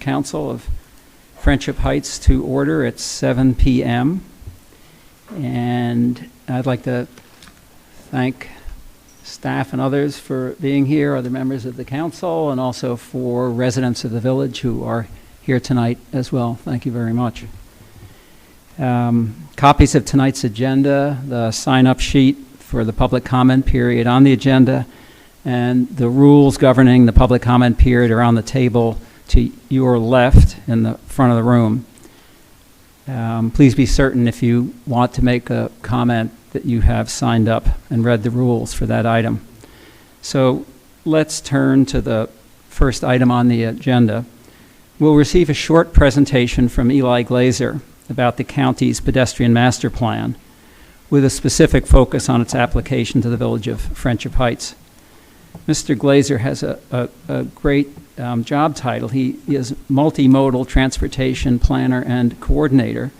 Council of Friendship Heights to order at 7 p.m. And I'd like to thank staff and others for being here, other members of the council, and also for residents of the village who are here tonight as well. Thank you very much. Copies of tonight's agenda, the sign-up sheet for the public comment period on the agenda, and the rules governing the public comment period are on the table to your left in the front of the room. Please be certain if you want to make a comment that you have signed up and read the rules for that item. So let's turn to the first item on the agenda. We'll receive a short presentation from Eli Glazer about the county's pedestrian master plan, with a specific focus on its application to the village of Friendship Heights. Mr. Glazer has a great job title. He is multimodal transportation planner and coordinator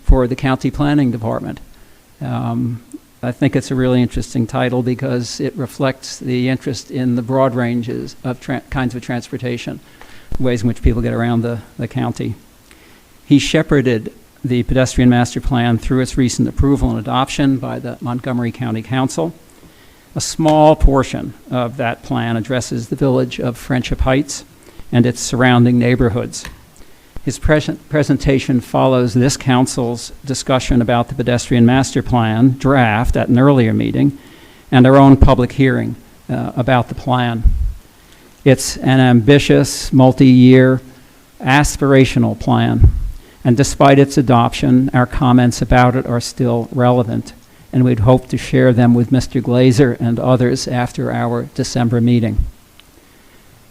for the county planning department. I think it's a really interesting title because it reflects the interest in the broad ranges of kinds of transportation, ways in which people get around the county. He shepherded the pedestrian master plan through its recent approval and adoption by the Montgomery County Council. A small portion of that plan addresses the village of Friendship Heights and its surrounding neighborhoods. His presentation follows this council's discussion about the pedestrian master plan draft at an earlier meeting and our own public hearing about the plan. It's an ambitious, multi-year, aspirational plan, and despite its adoption, our comments about it are still relevant, and we'd hope to share them with Mr. Glazer and others after our December meeting.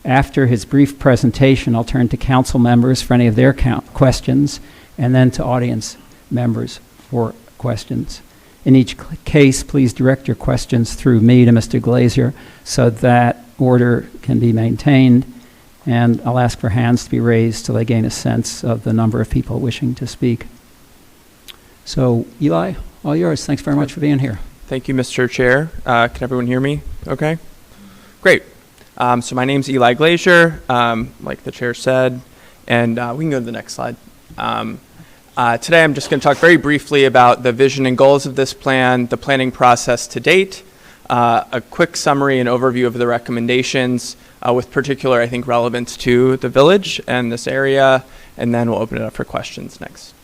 After his brief presentation, I'll turn to council members for any of their questions, and then to audience members for questions. In each case, please direct your questions through me to Mr. Glazer so that order can be maintained, and I'll ask for hands to be raised till I gain a sense of the number of people wishing to speak. So, Eli, all yours. Thanks very much for being here. Thank you, Mr. Chair. Can everyone hear me okay? Great. So my name's Eli Glazer, like the chair said, and we can go to the next slide. Today I'm just going to talk very briefly about the vision and goals of this plan, the planning process to date, a quick summary and overview of the recommendations, with particular, I think, relevance to the village and this area, and then we'll open it up for questions next.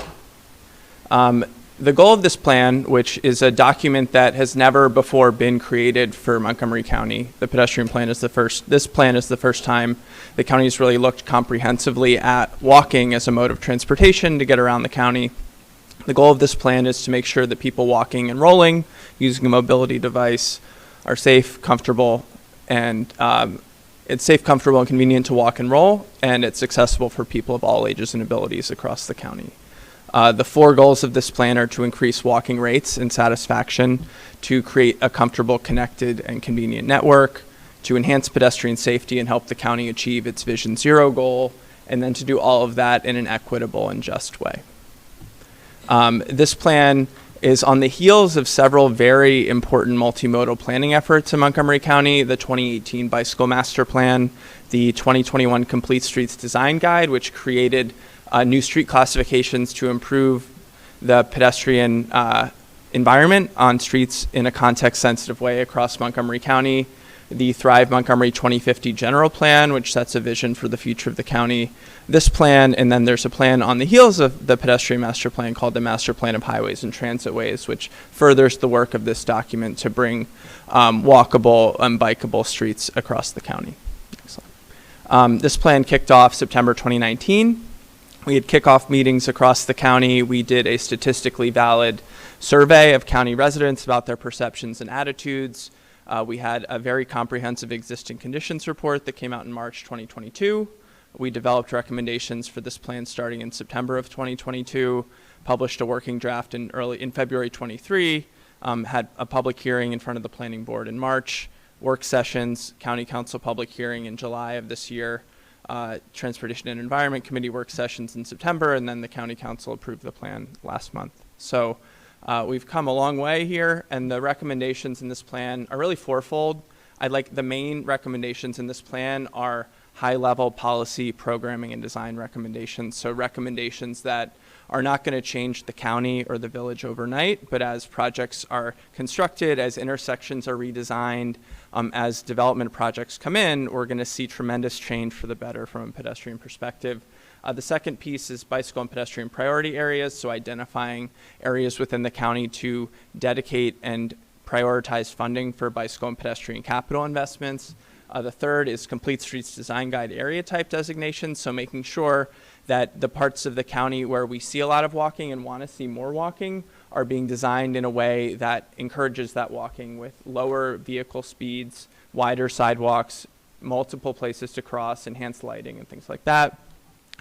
The goal of this plan, which is a document that has never before been created for Montgomery County, the pedestrian plan is this plan is the first time the county has really looked comprehensively at walking as a mode of transportation to get around the county. The goal of this plan is to make sure that people walking and rolling, using a mobility device, are safe, comfortable, and it's safe, comfortable, and convenient to walk and roll, and it's accessible for people of all ages and abilities across the county. The four goals of this plan are to increase walking rates and satisfaction, to create a comfortable, connected, and convenient network, to enhance pedestrian safety and help the county achieve its Vision Zero goal, and then to do all of that in an equitable and just way. This plan is on the heels of several very important multimodal planning efforts in Montgomery County: the 2018 Bicycle Master Plan, the 2021 Complete Streets Design Guide, which created new street classifications to improve the pedestrian environment on streets in a context-sensitive way across Montgomery County, the Thrive Montgomery 2050 General Plan, which sets a vision for the future of the county, this plan, and then there's a plan on the heels of the pedestrian master plan called the Master Plan of Highways and Transitways, which furthers the work of this document to bring walkable and bikeable streets across the county. This plan kicked off September 2019. We had kickoff meetings across the county. We did a statistically valid survey of county residents about their perceptions and attitudes. We had a very comprehensive existing conditions report that came out in March 2022. We developed recommendations for this plan starting in September of 2022, published a working draft in February 23, had a public hearing in front of the planning board in March, work sessions, county council public hearing in July of this year, Transportation and Environment Committee work sessions in September, and then the County Council approved the plan last month. So we've come a long way here, and the recommendations in this plan are really fourfold. The main recommendations in this plan are high-level policy, programming, and design recommendations. So recommendations that are not going to change the county or the village overnight, but as projects are constructed, as intersections are redesigned, as development projects come in, we're going to see tremendous change for the better from a pedestrian perspective. The second piece is bicycle and pedestrian priority areas, so identifying areas within the county to dedicate and prioritize funding for bicycle and pedestrian capital investments. The third is Complete Streets Design Guide area type designation, so making sure that the parts of the county where we see a lot of walking and want to see more walking are being designed in a way that encourages that walking with lower vehicle speeds, wider sidewalks, multiple places to cross, enhanced lighting, and things like that.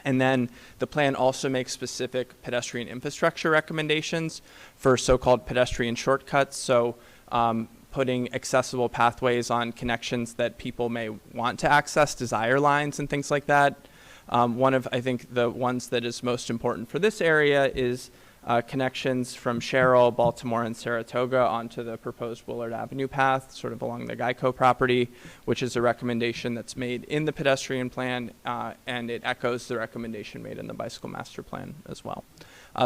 And then the plan also makes specific pedestrian infrastructure recommendations for so-called pedestrian shortcuts. So putting accessible pathways on connections that people may want to access, desire lines and things like that. One of, I think, the ones that is most important for this area is connections from Sherrill, Baltimore, and Saratoga onto the proposed Willard Avenue path, sort of along the Geico property, which is a recommendation that's made in the pedestrian plan, and it echoes the recommendation made in the bicycle master plan as well.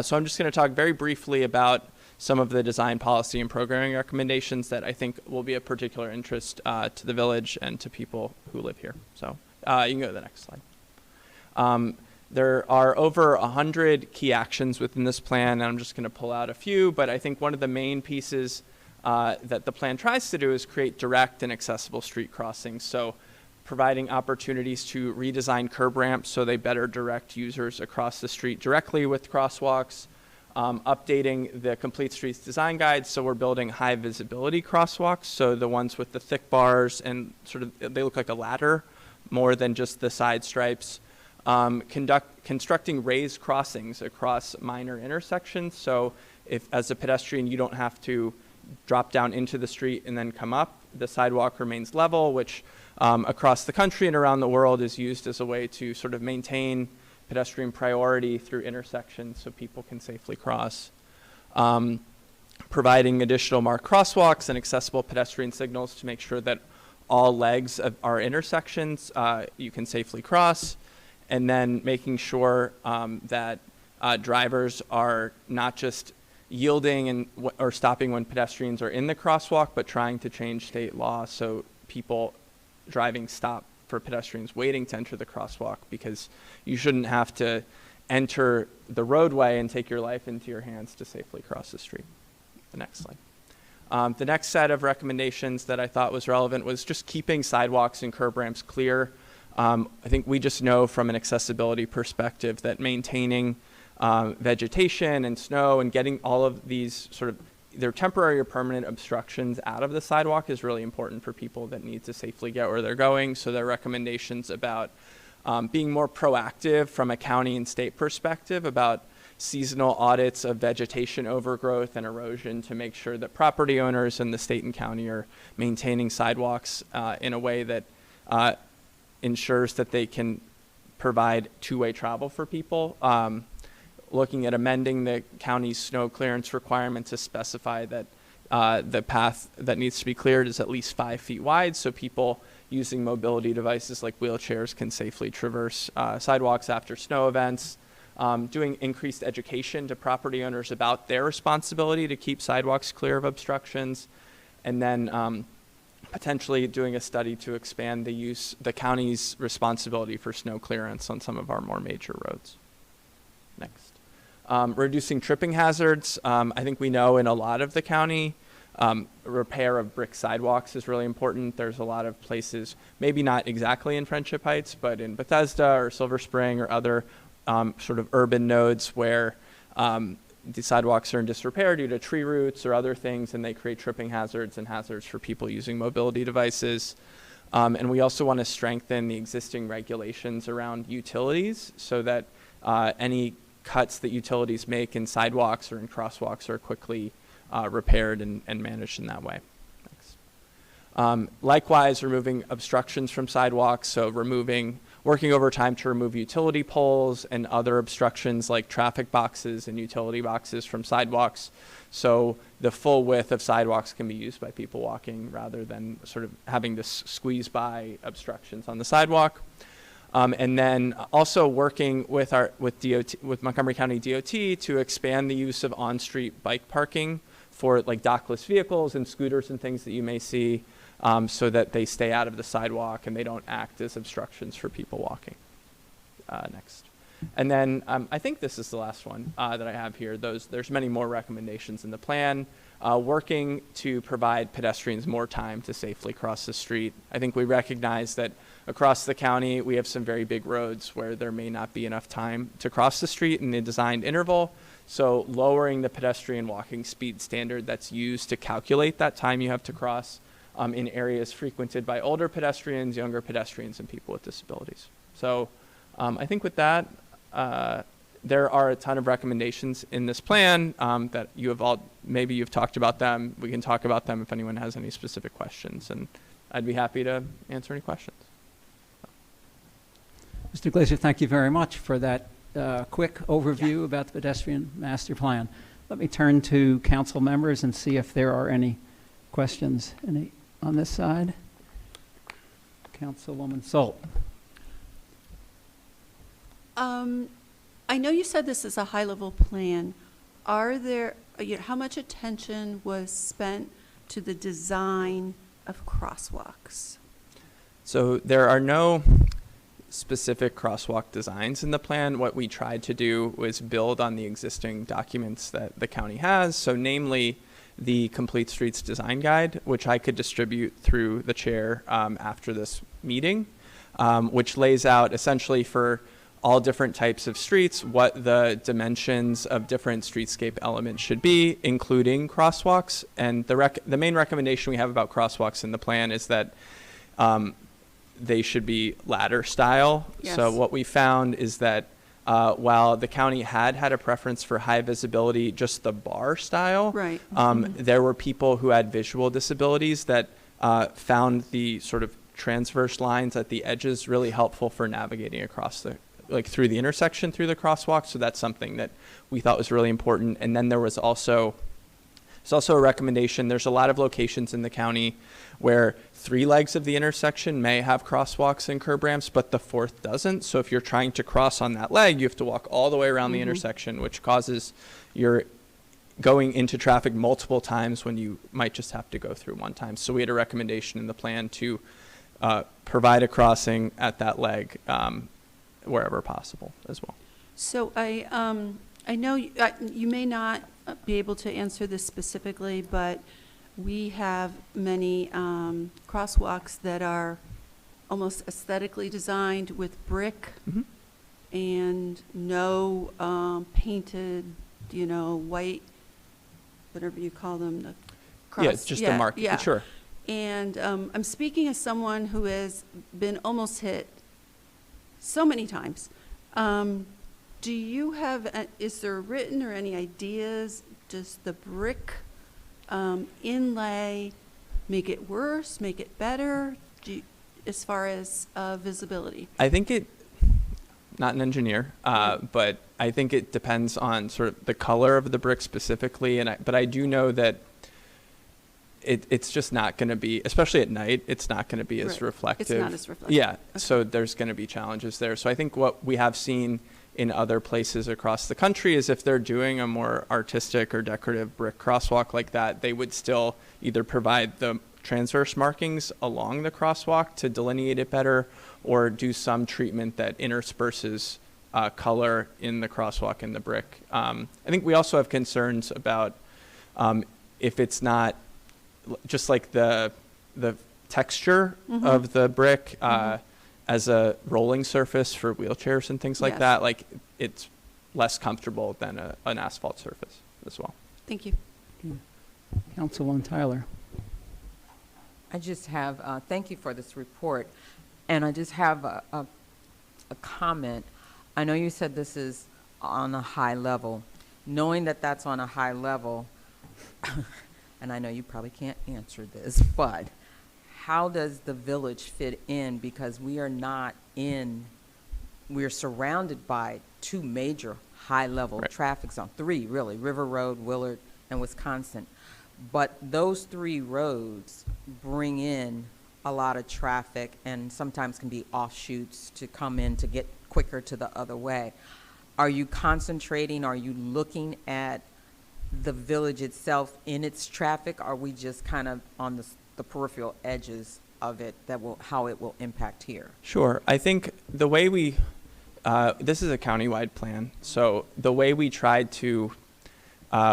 So I'm just going to talk very briefly about some of the design policy and programming recommendations that I think will be of particular interest to the village and to people who live here. So you can go to the next slide. There are over 100 key actions within this plan, and I'm just going to pull out a few, but I think one of the main pieces that the plan tries to do is create direct and accessible street crossings. So providing opportunities to redesign curb ramps so they better direct users across the street directly with crosswalks, updating the Complete Streets Design Guide, so we're building high visibility crosswalks, so the ones with the thick bars and sort of, they look like a ladder more than just the side stripes. Constructing raised crossings across minor intersections, so if as a pedestrian you don't have to drop down into the street and then come up, the sidewalk remains level, which across the country and around the world is used as a way to sort of maintain pedestrian priority through intersections so people can safely cross. Providing additional marked crosswalks and accessible pedestrian signals to make sure that all legs of our intersections you can safely cross. And then making sure that drivers are not just yielding and or stopping when pedestrians are in the crosswalk, but trying to change state law so people driving stop for pedestrians waiting to enter the crosswalk, because you shouldn't have to enter the roadway and take your life into your hands to safely cross the street. The next slide. The next set of recommendations that I thought was relevant was just keeping sidewalks and curb ramps clear. I think we just know from an accessibility perspective that maintaining vegetation and snow and getting all of these sort of either temporary or permanent obstructions out of the sidewalk is really important for people that need to safely get where they're going. So there are recommendations about being more proactive from a county and state perspective about seasonal audits of vegetation overgrowth and erosion to make sure that property owners in the state and county are maintaining sidewalks in a way that ensures that they can provide two-way travel for people. Looking at amending the county's snow clearance requirement to specify that the path that needs to be cleared is at least 5 feet wide, so people using mobility devices like wheelchairs can safely traverse sidewalks after snow events. Doing increased education to property owners about their responsibility to keep sidewalks clear of obstructions, and then potentially doing a study to expand the county's responsibility for snow clearance on some of our more major roads. Next. Reducing tripping hazards. I think we know in a lot of the county, repair of brick sidewalks is really important. There's a lot of places, maybe not exactly in Friendship Heights, but in Bethesda or Silver Spring or other sort of urban nodes where the sidewalks are in disrepair due to tree roots or other things, and they create tripping hazards and hazards for people using mobility devices. And we also want to strengthen the existing regulations around utilities so that any cuts that utilities make in sidewalks or in crosswalks are quickly repaired and managed in that way. Next. Likewise, removing obstructions from sidewalks, so working overtime to remove utility poles and other obstructions like traffic boxes and utility boxes from sidewalks, so the full width of sidewalks can be used by people walking rather than sort of having to squeeze by obstructions on the sidewalk. And then also working with with Montgomery County DOT to expand the use of on-street bike parking for like dockless vehicles and scooters and things that you may see, so that they stay out of the sidewalk and they don't act as obstructions for people walking. Next. And then I think this is the last one that I have here. There's many more recommendations in the plan. Working to provide pedestrians more time to safely cross the street. I think we recognize that across the county we have some very big roads where there may not be enough time to cross the street in the designed interval. So lowering the pedestrian walking speed standard that's used to calculate that time you have to cross in areas frequented by older pedestrians, younger pedestrians, and people with disabilities. So I think with that, there are a ton of recommendations in this plan that you have all, maybe you've talked about them. We can talk about them if anyone has any specific questions, and I'd be happy to answer any questions. Mr. Glazer, thank you very much for that quick overview about the pedestrian master plan. Let me turn to council members and see if there are any questions on this side. Councilwoman Salt. I know you said this is a high-level plan. Are there, how much attention was spent to the design of crosswalks? So there are no specific crosswalk designs in the plan. What we tried to do was build on the existing documents that the county has. So namely the Complete Streets Design Guide, which I could distribute through the chair after this meeting, which lays out essentially for all different types of streets what the dimensions of different streetscape elements should be, including crosswalks. And the main recommendation we have about crosswalks in the plan is that they should be ladder style. Yes. So what we found is that while the county had a preference for high visibility, just the bar style, Right. There were people who had visual disabilities that found the sort of transverse lines at the edges really helpful for navigating across through the intersection, through the crosswalk. So that's something that we thought was really important. And then there's also a recommendation. There's a lot of locations in the county where 3 legs of the intersection may have crosswalks and curb ramps, but the 4th doesn't. So if you're trying to cross on that leg, you have to walk all the way around the intersection, which causes you're going into traffic multiple times when you might just have to go through one time. So we had a recommendation in the plan to provide a crossing at that leg wherever possible as well. So I know you may not be able to answer this specifically, but we have many crosswalks that are almost aesthetically designed with brick and no painted, white, whatever you call them. The cross. Yeah, it's just a mark. Yeah. Sure. And I'm speaking as someone who has been almost hit so many times. Do you have, is there written or any ideas, does the brick inlay make it worse, make it better, as far as visibility? I think not an engineer, but I think it depends on sort of the color of the brick specifically. But I do know that it's just not going to be, especially at night, it's not going to be as reflective. It's not as reflective. Yeah, Okay. so there's going to be challenges there. So I think what we have seen in other places across the country is if they're doing a more artistic or decorative brick crosswalk like that, they would still either provide the transverse markings along the crosswalk to delineate it better, or do some treatment that intersperses color in the crosswalk and the brick. I think we also have concerns about if it's not just like the texture of the brick as a rolling surface for wheelchairs and things like Yes. that, like it's less comfortable than an asphalt surface as well. Thank you. Councilwoman Tyler. I just have, thank you for this report, and I just have a comment. I know you said this is on a high level. Knowing that that's on a high level, and I know you probably can't answer this, but how does the village fit in? Because we are surrounded by 2 major high-level Right. traffic zones, 3 really, River Road, Willard, and Wisconsin. But those 3 roads bring in a lot of traffic and sometimes can be offshoots to come in to get quicker to the other way. Are you concentrating, are you looking at the village itself in its traffic? Are we just kind of on the peripheral edges of it how it will impact here? Sure. I think the way this is a countywide plan, so the way we tried to,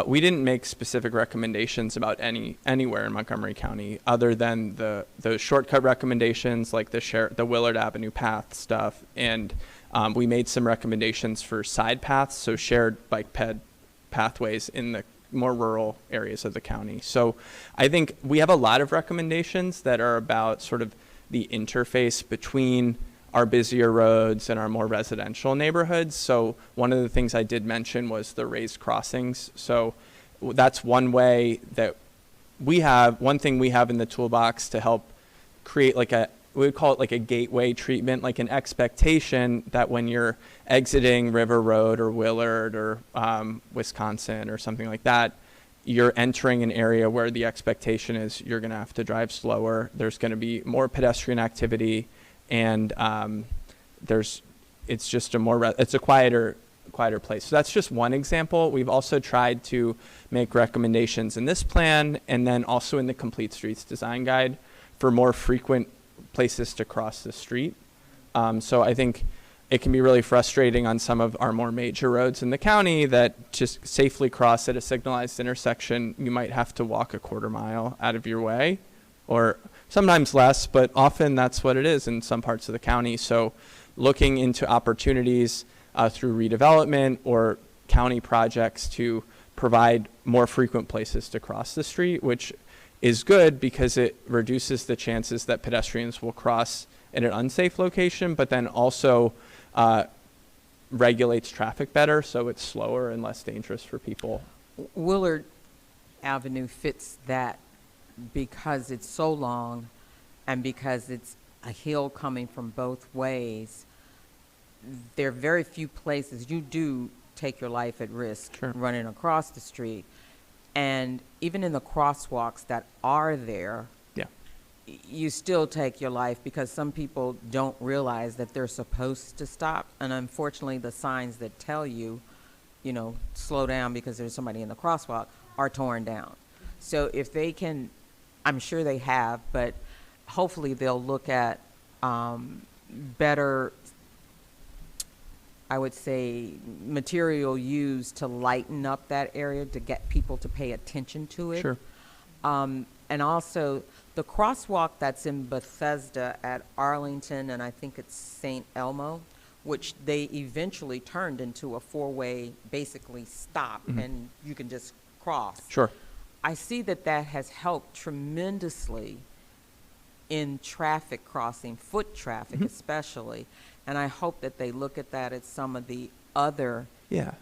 we didn't make specific recommendations about anywhere in Montgomery County other than the shortcut recommendations like the Willard Avenue path stuff, and we made some recommendations for side paths, so shared bike pathways in the more rural areas of the county. So I think we have a lot of recommendations that are about sort of the interface between our busier roads and our more residential neighborhoods. So one of the things I did mention was the raised crossings. So that's one way that one thing we have in the toolbox to help create we would call it like a gateway treatment, like an expectation that when you're exiting River Road or Willard or Wisconsin or something like that, you're entering an area where the expectation is you're going to have to drive slower. There's going to be more pedestrian activity, and it's just it's a quieter place. So that's just one example. We've also tried to make recommendations in this plan and then also in the Complete Streets Design Guide for more frequent places to cross the street. So I think it can be really frustrating on some of our more major roads in the county that just safely cross at a signalized intersection, you might have to walk a quarter mile out of your way, or sometimes less, but often that's what it is in some parts of the county. So looking into opportunities through redevelopment or county projects to provide more frequent places to cross the street, which is good because it reduces the chances that pedestrians will cross in an unsafe location, but then also regulates traffic better, so it's slower and less dangerous for people. Willard Avenue fits that because it's so long and because it's a hill coming from both ways. There are very few places you do take your life at risk Sure. running across the street. And even in the crosswalks that are there, Yeah. you still take your life because some people don't realize that they're supposed to stop. And unfortunately, the signs that tell you, slow down because there's somebody in the crosswalk are torn down. So if they can, I'm sure they have, but hopefully they'll look at better, I would say, material used to lighten up that area to get people to pay attention to it. Sure. And also the crosswalk that's in Bethesda at Arlington and I think it's St. Elmo, which they eventually turned into a four-way basically stop and you can just cross. Sure. I see that has helped tremendously in traffic crossing, foot traffic especially, and I hope that they look at that at some of the other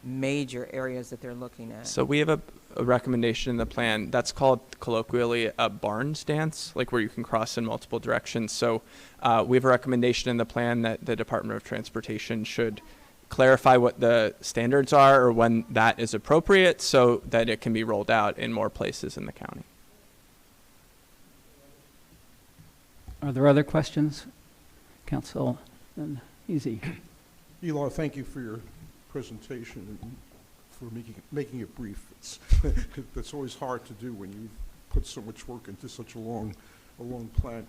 major areas that they're looking at. So we have a recommendation in the plan that's called colloquially a Barnes dance, like where you can cross in multiple directions. So we have a recommendation in the plan that the Department of Transportation should clarify what the standards are or when that is appropriate so that it can be rolled out in more places in the county. Are there other questions? Councilman Easy. Eli, thank you for your presentation and for making it brief. That's always hard to do when you put so much work into such a long plan.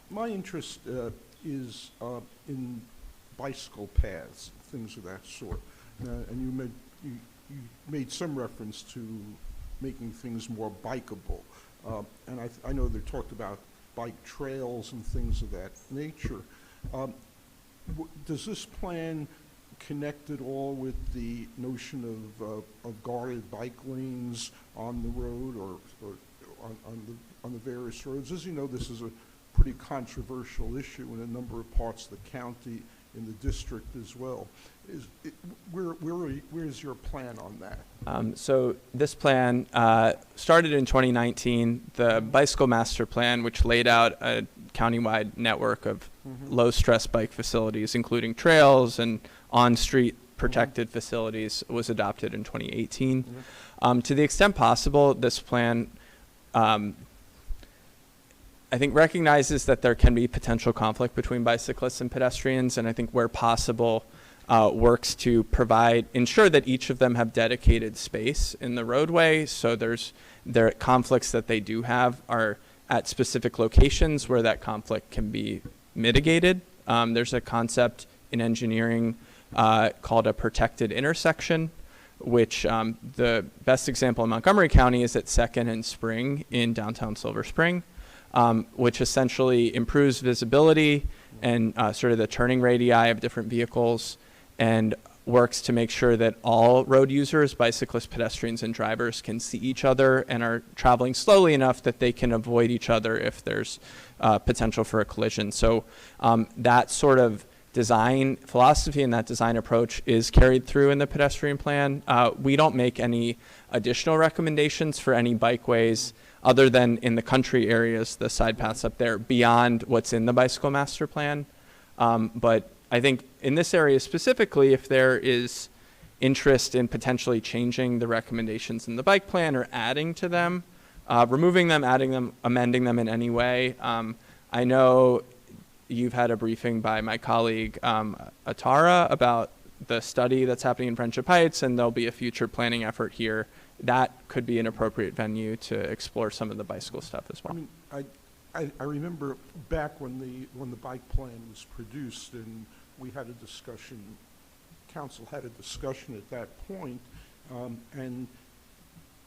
My interest is in bicycle paths, things of that sort. And you made some reference to making things more bikeable. And I know they talked about bike trails and things of that nature. Does this plan connect at all with the notion of guarded bike lanes on the road or on the various roads? As you know, this is a pretty controversial issue in a number of parts of the county, in the district as well. Where is your plan on that? So this plan started in 2019. The Bicycle Master Plan, which laid out a countywide network of low-stress bike facilities, including trails and on-street protected facilities, was adopted in 2018. To the extent possible, this plan I think recognizes that there can be potential conflict between bicyclists and pedestrians, and I think where possible works to ensure that each of them have dedicated space in the roadway. So their conflicts that they do have are at specific locations where that conflict can be mitigated. There's a concept in engineering called a protected intersection, which the best example in Montgomery County is at 2nd and Spring in downtown Silver Spring, which essentially improves visibility and sort of the turning radii of different vehicles, and works to make sure that all road users, bicyclists, pedestrians, and drivers can see each other and are traveling slowly enough that they can avoid each other if there's potential for a collision. So that sort of design philosophy and that design approach is carried through in the pedestrian plan. We don't make any additional recommendations for any bikeways other than in the country areas, the side paths up there, beyond what's in the bicycle master plan. But I think in this area specifically, if there is interest in potentially changing the recommendations in the bike plan or adding to them, removing them, adding them, amending them in any way, I know you've had a briefing by my colleague Atara about the study that's happening in Friendship Heights, and there'll be a future planning effort here. That could be an appropriate venue to explore some of the bicycle stuff as well. I mean, I remember back when the bike plan was produced, and we had a discussion, council had a discussion at that point, and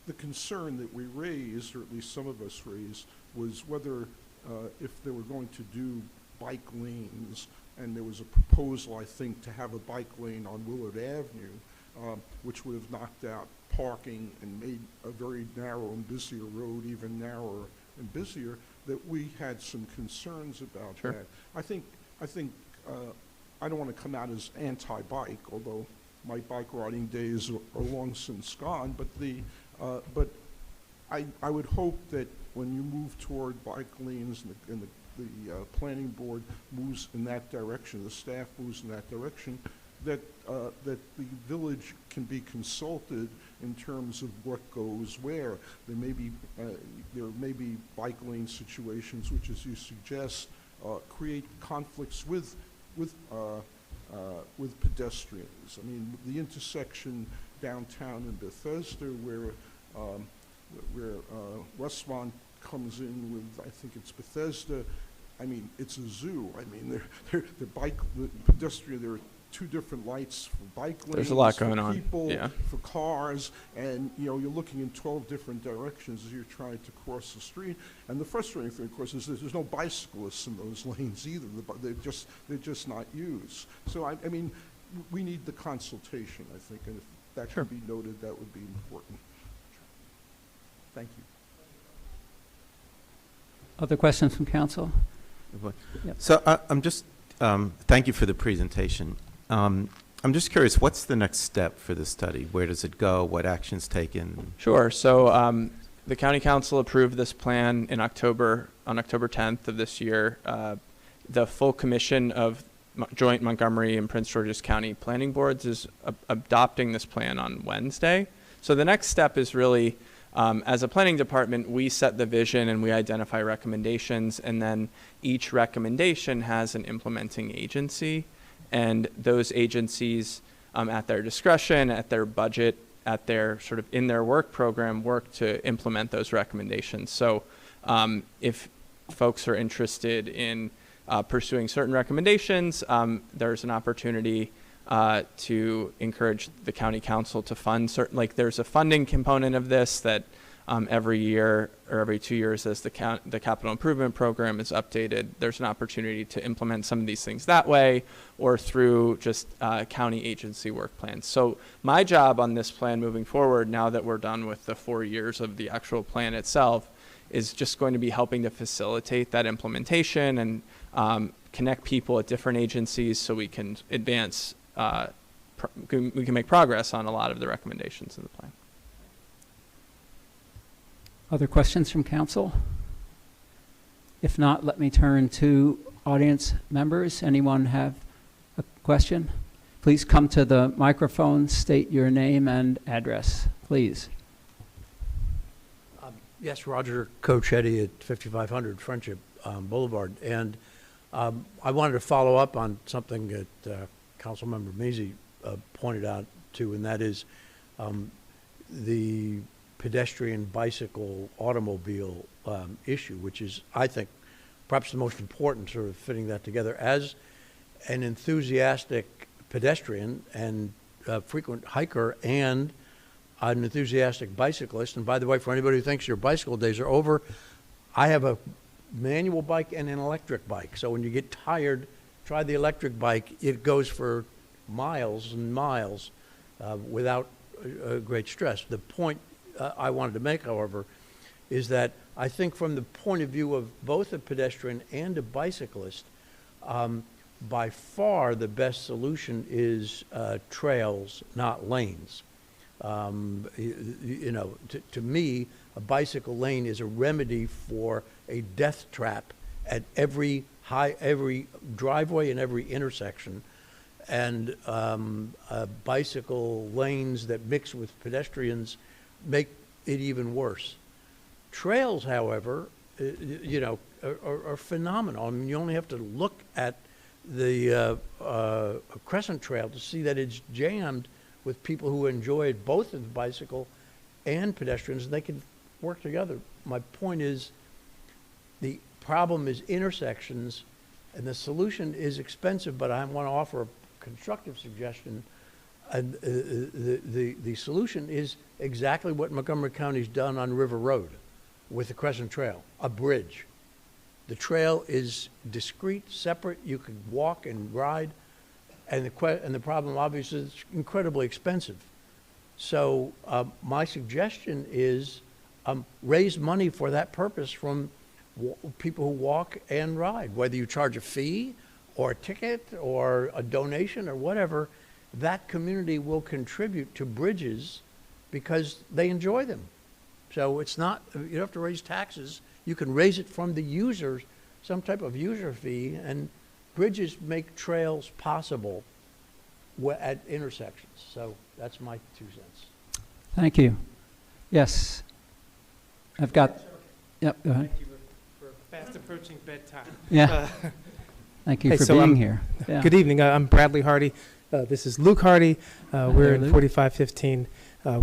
the concern that we raised, or at least some of us raised, was whether if they were going to do bike lanes, and there was a proposal, I think, to have a bike lane on Willard Avenue, which would have knocked out parking and made a very narrow and busier road even narrower and busier, that we had some concerns about Sure. that. I think I don't want to come out as anti-bike, although my bike riding days are long since gone, but I would hope that when you move toward bike lanes and the planning board moves in that direction, the staff moves in that direction, that the village can be consulted in terms of what goes where. There may be bike lane situations which, as you suggest, create conflicts with pedestrians. I mean, the intersection downtown in Bethesda where Westmont comes in with, I think it's Bethesda, I mean, it's a zoo. I mean, the pedestrian, there are two different lights for bike lanes. There's a lot going on. For people, Yeah. for cars, and you're looking in 12 different directions as you're trying to cross the street. And the frustrating thing, of course, is that there's no bicyclists in those lanes either. They're just not used. So I mean, we need the consultation, I think, and if that Sure. can be noted, that would be important. Thank you. Other questions from council? Yep. So I'm just, thank you for the presentation. I'm just curious, what's the next step for the study? Where does it go? What actions taken? Sure. So the county council approved this plan on October 10th of this year. The full commission of joint Montgomery and Prince George's County planning boards is adopting this plan on Wednesday. So the next step is really, as a planning department, we set the vision and we identify recommendations, and then each recommendation has an implementing agency, and those agencies, at their discretion, at their budget, at their sort of in their work program, work to implement those recommendations. So if folks are interested in pursuing certain recommendations, there's an opportunity to encourage the county council to fund certain, like there's a funding component of this that every year or every 2 years as the capital improvement program is updated, there's an opportunity to implement some of these things that way or through just county agency work plans. So my job on this plan moving forward, now that we're done with the 4 years of the actual plan itself, is just going to be helping to facilitate that implementation and connect people at different agencies so we can advance, we can make progress on a lot of the recommendations in the plan. Other questions from council? If not, let me turn to audience members. Anyone have a question? Please come to the microphone, state your name and address, please. Yes, Roger Cochetti at 5500 Friendship. Boulevard. And I wanted to follow up on something that Councilmember Maisy pointed out too, and that is the pedestrian, bicycle, automobile issue, which is, I think, perhaps the most important, sort of fitting that together. As an enthusiastic pedestrian and frequent hiker and an enthusiastic bicyclist, and by the way, for anybody who thinks your bicycle days are over, I have a manual bike and an electric bike. So when you get tired, try the electric bike. It goes for miles and miles without great stress. The point I wanted to make, however, is that I think from the point of view of both a pedestrian and a bicyclist, by far the best solution is trails, not lanes. You know, to me, a bicycle lane is a remedy for a death trap at every driveway and every intersection. And bicycle lanes that mix with pedestrians make it even worse. Trails, however, you know, are phenomenal. I mean, you only have to look at the Crescent Trail to see that it's jammed with people who enjoy it, both as bicycle and pedestrians, and they can work together. My point is, the problem is intersections, and the solution is expensive, but I want to offer a constructive suggestion. And the solution is exactly what Montgomery County's done on River Road with the Crescent Trail, a bridge. The trail is discrete, separate. You can walk and ride, and the problem obviously is incredibly expensive. So my suggestion is raise money for that purpose from people who walk and ride, whether you charge a fee or a ticket or a donation or whatever. That community will contribute to bridges because they enjoy them. So it's not, you don't have to raise taxes. You can raise it from the users, some type of user fee, and bridges make trails possible at intersections. So that's my 2 cents. Thank you. Yes. I've got, yep, go ahead. Thank you for fast approaching bedtime. Yeah. Thank you Hey, for so being I'm- here. Yeah. Good evening. I'm Bradley Hardy. This is Luke Hardy. We're there, in Luke. 4515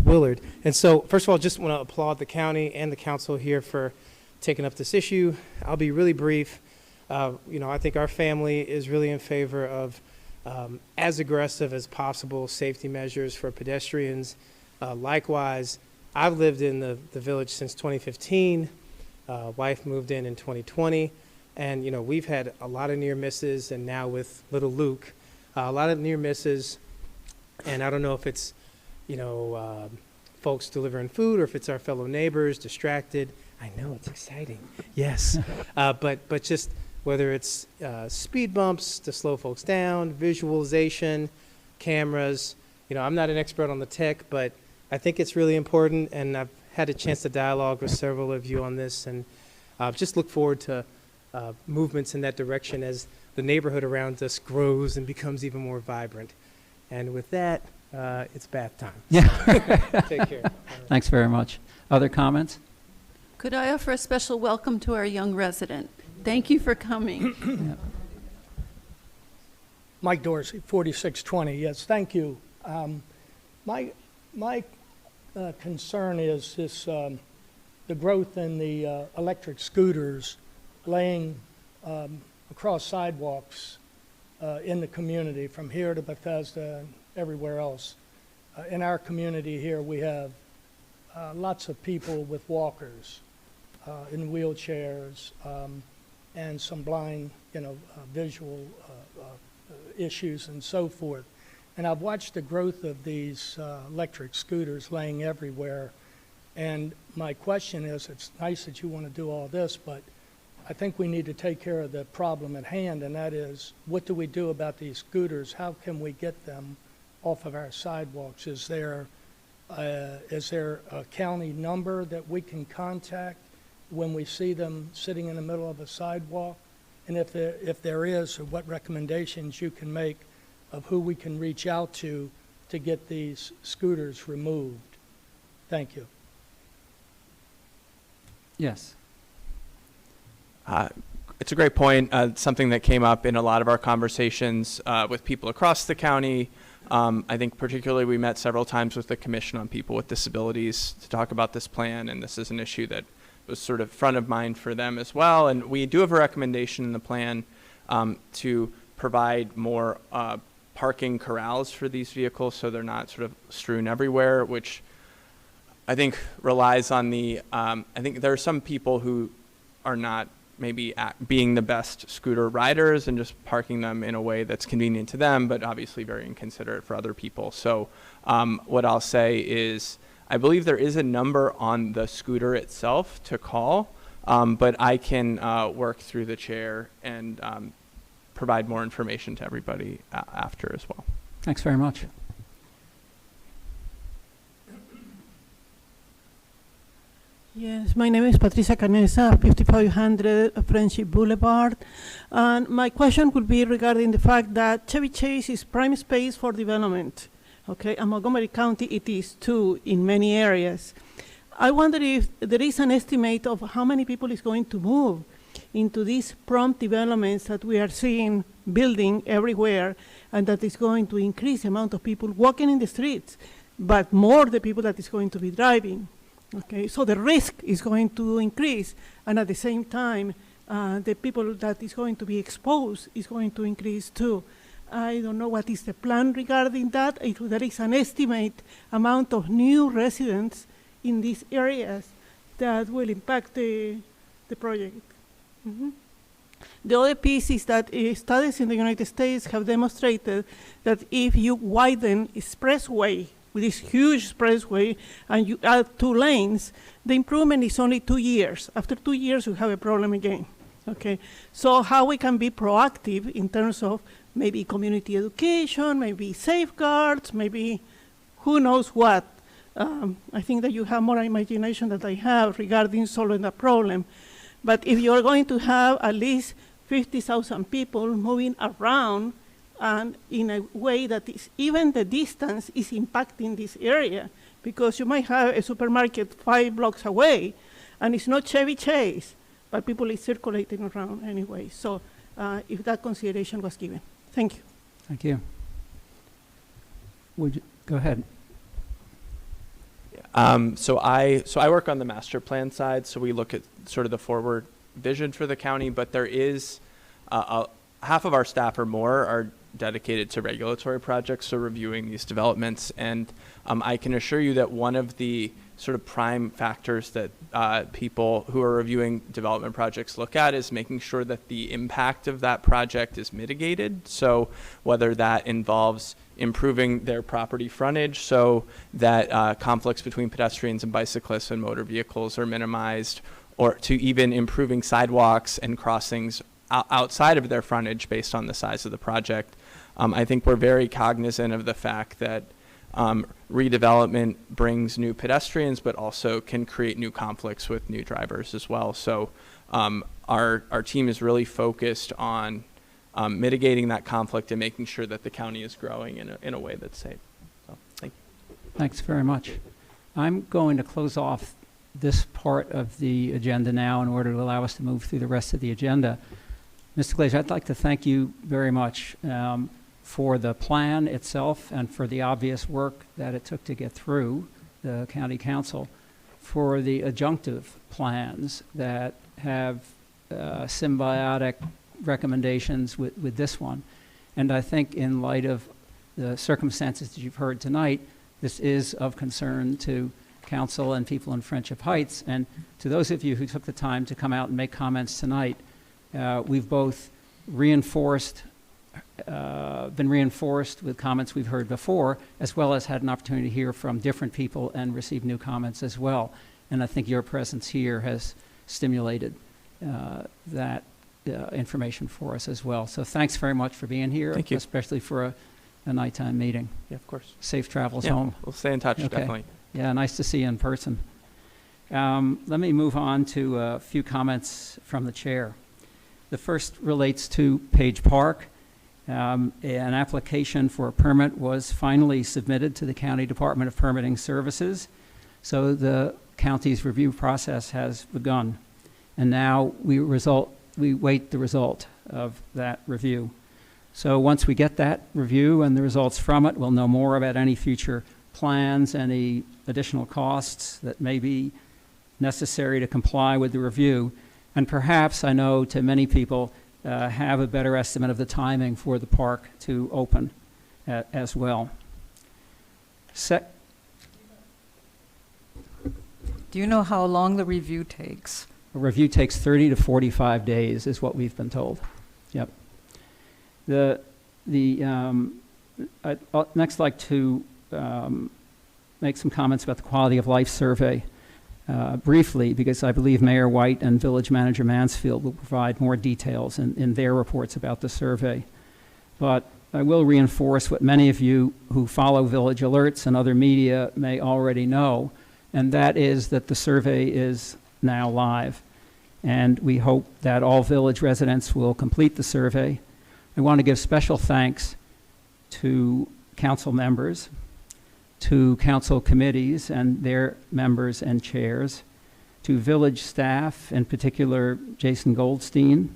Willard. And so, first of all, just want to applaud the county and the council here for taking up this issue. I'll be really brief. You know, I think our family is really in favor of as aggressive as possible safety measures for pedestrians. Likewise, I've lived in the village since 2015. Wife moved in 2020. And, you know, we've had a lot of near misses, and now with little Luke, a lot of near misses. And I don't know if it's, you know, folks delivering food or if it's our fellow neighbors distracted. I know, it's exciting. Yes. But just whether it's speed bumps to slow folks down, visualization, cameras. You know, I'm not an expert on the tech, but I think it's really important. And I've had a chance to dialogue with several of you on this, and just look forward to movements in that direction as the neighborhood around us grows and becomes even more vibrant. And with that, it's bath time. Yeah. Take care. Thanks very much. Other comments? Could I offer a special welcome to our young resident? Thank you for coming. Yeah. Mike Dorsey, 4620. Yes, thank you. My concern is this, the growth in the electric scooters laying across sidewalks in the community from here to Bethesda and everywhere else. In our community here, we have lots of people with walkers in wheelchairs and some blind, you know, visual issues and so forth. And I've watched the growth of these electric scooters laying everywhere. And my question is, it's nice that you want to do all this, but I think we need to take care of the problem at hand, and that is, what do we do about these scooters? How can we get them off of our sidewalks? Is there a county number that we can contact when we see them sitting in the middle of a sidewalk? And if there is, what recommendations you can make of who we can reach out to get these scooters removed? Thank you. Yes. it's a great point. Something that came up in a lot of our conversations with people across the county. I think particularly we met several times with the Commission on People with Disabilities to talk about this plan, and this is an issue that was sort of front of mind for them as well. And we do have a recommendation in the plan to provide more parking corrals for these vehicles so they're not sort of strewn everywhere, which I think relies on the, I think there are some people who are not maybe being the best scooter riders and just parking them in a way that's convenient to them, but obviously very inconsiderate for other people. So what I'll say is, I believe there is a number on the scooter itself to call, but I can work through the chair and provide more information to everybody after as well. Thanks very much. Yes, my name is Patricia Canesa, 5500 Friendship Boulevard. And my question would be regarding the fact that Chevy Chase is prime space for development. Okay, and Montgomery County it is too in many areas. I wonder if there is an estimate of how many people is going to move into these prompt developments that we are seeing building everywhere, and that is going to increase the amount of people walking in the streets, but more the people that is going to be driving. Okay, so the risk is going to increase, and at the same time, the people that is going to be exposed is going to increase too. I don't know what is the plan regarding that. If there is an estimate amount of new residents in these areas that will impact the project. Mm-hmm. The other piece is that studies in the United States have demonstrated that if you widen expressway, with this huge expressway, and you add 2 lanes, the improvement is only 2 years. After 2 years, you have a problem again. Okay, so how we can be proactive in terms of maybe community education, maybe safeguards, maybe who knows what. I think that you have more imagination than I have regarding solving the problem. But if you're going to have at least 50,000 people moving around, and in a way that is even the distance is impacting this area, because you might have a supermarket 5 blocks away, and it's not Chevy Chase, but people is circulating around anyway. So if that consideration was given. Thank you. Thank you. Would you go ahead? So I work on the master plan side, so we look at sort of the forward vision for the county, but there is half of our staff or more are dedicated to regulatory projects, so reviewing these developments. And I can assure you that one of the sort of prime factors that people who are reviewing development projects look at is making sure that the impact of that project is mitigated. So whether that involves improving their property frontage so that conflicts between pedestrians and bicyclists and motor vehicles are minimized, or to even improving sidewalks and crossings outside of their frontage based on the size of the project. I think we're very cognizant of the fact that redevelopment brings new pedestrians, but also can create new conflicts with new drivers as well. So our team is really focused on mitigating that conflict and making sure that the county is growing in a way that's safe. So, thank you. Thanks very much. I'm going to close off this part of the agenda now in order to allow us to move through the rest of the agenda. Mr. Glazer, I'd like to thank you very much for the plan itself and for the obvious work that it took to get through the county council, for the adjunctive plans that have symbiotic recommendations with this one. And I think in light of the circumstances that you've heard tonight, this is of concern to council and people in Friendship Heights. And to those of you who took the time to come out and make comments tonight, we've both been reinforced with comments we've heard before, as well as had an opportunity to hear from different people and receive new comments as well. And I think your presence here has stimulated that information for us as well. So thanks very much for being here. Thank you. Especially for a nighttime meeting. Yeah, of course. Safe travels Yeah, home. we'll stay in touch, Okay. definitely. Yeah, nice to see you in person. Let me move on to a few comments from the chair. The first relates to Page Park. An application for a permit was finally submitted to the County Department of Permitting Services. So the county's review process has begun. And now we we wait the result of that review. So once we get that review and the results from it, we'll know more about any future plans, any additional costs that may be necessary to comply with the review. And perhaps, I know to many people, have a better estimate of the timing for the park to open as well. Do you know how long the review takes? A review takes 30 to 45 days, is what we've been told. Yep. I'd next like to make some comments about the quality of life survey briefly, because I believe Mayor White and Village Manager Mansfield will provide more details in their reports about the survey. But I will reinforce what many of you who follow Village Alerts and other media may already know, and that is that the survey is now live. And we hope that all Village residents will complete the survey. I want to give special thanks to council members, to council committees and their members and chairs, to Village staff, in particular Jason Goldstein,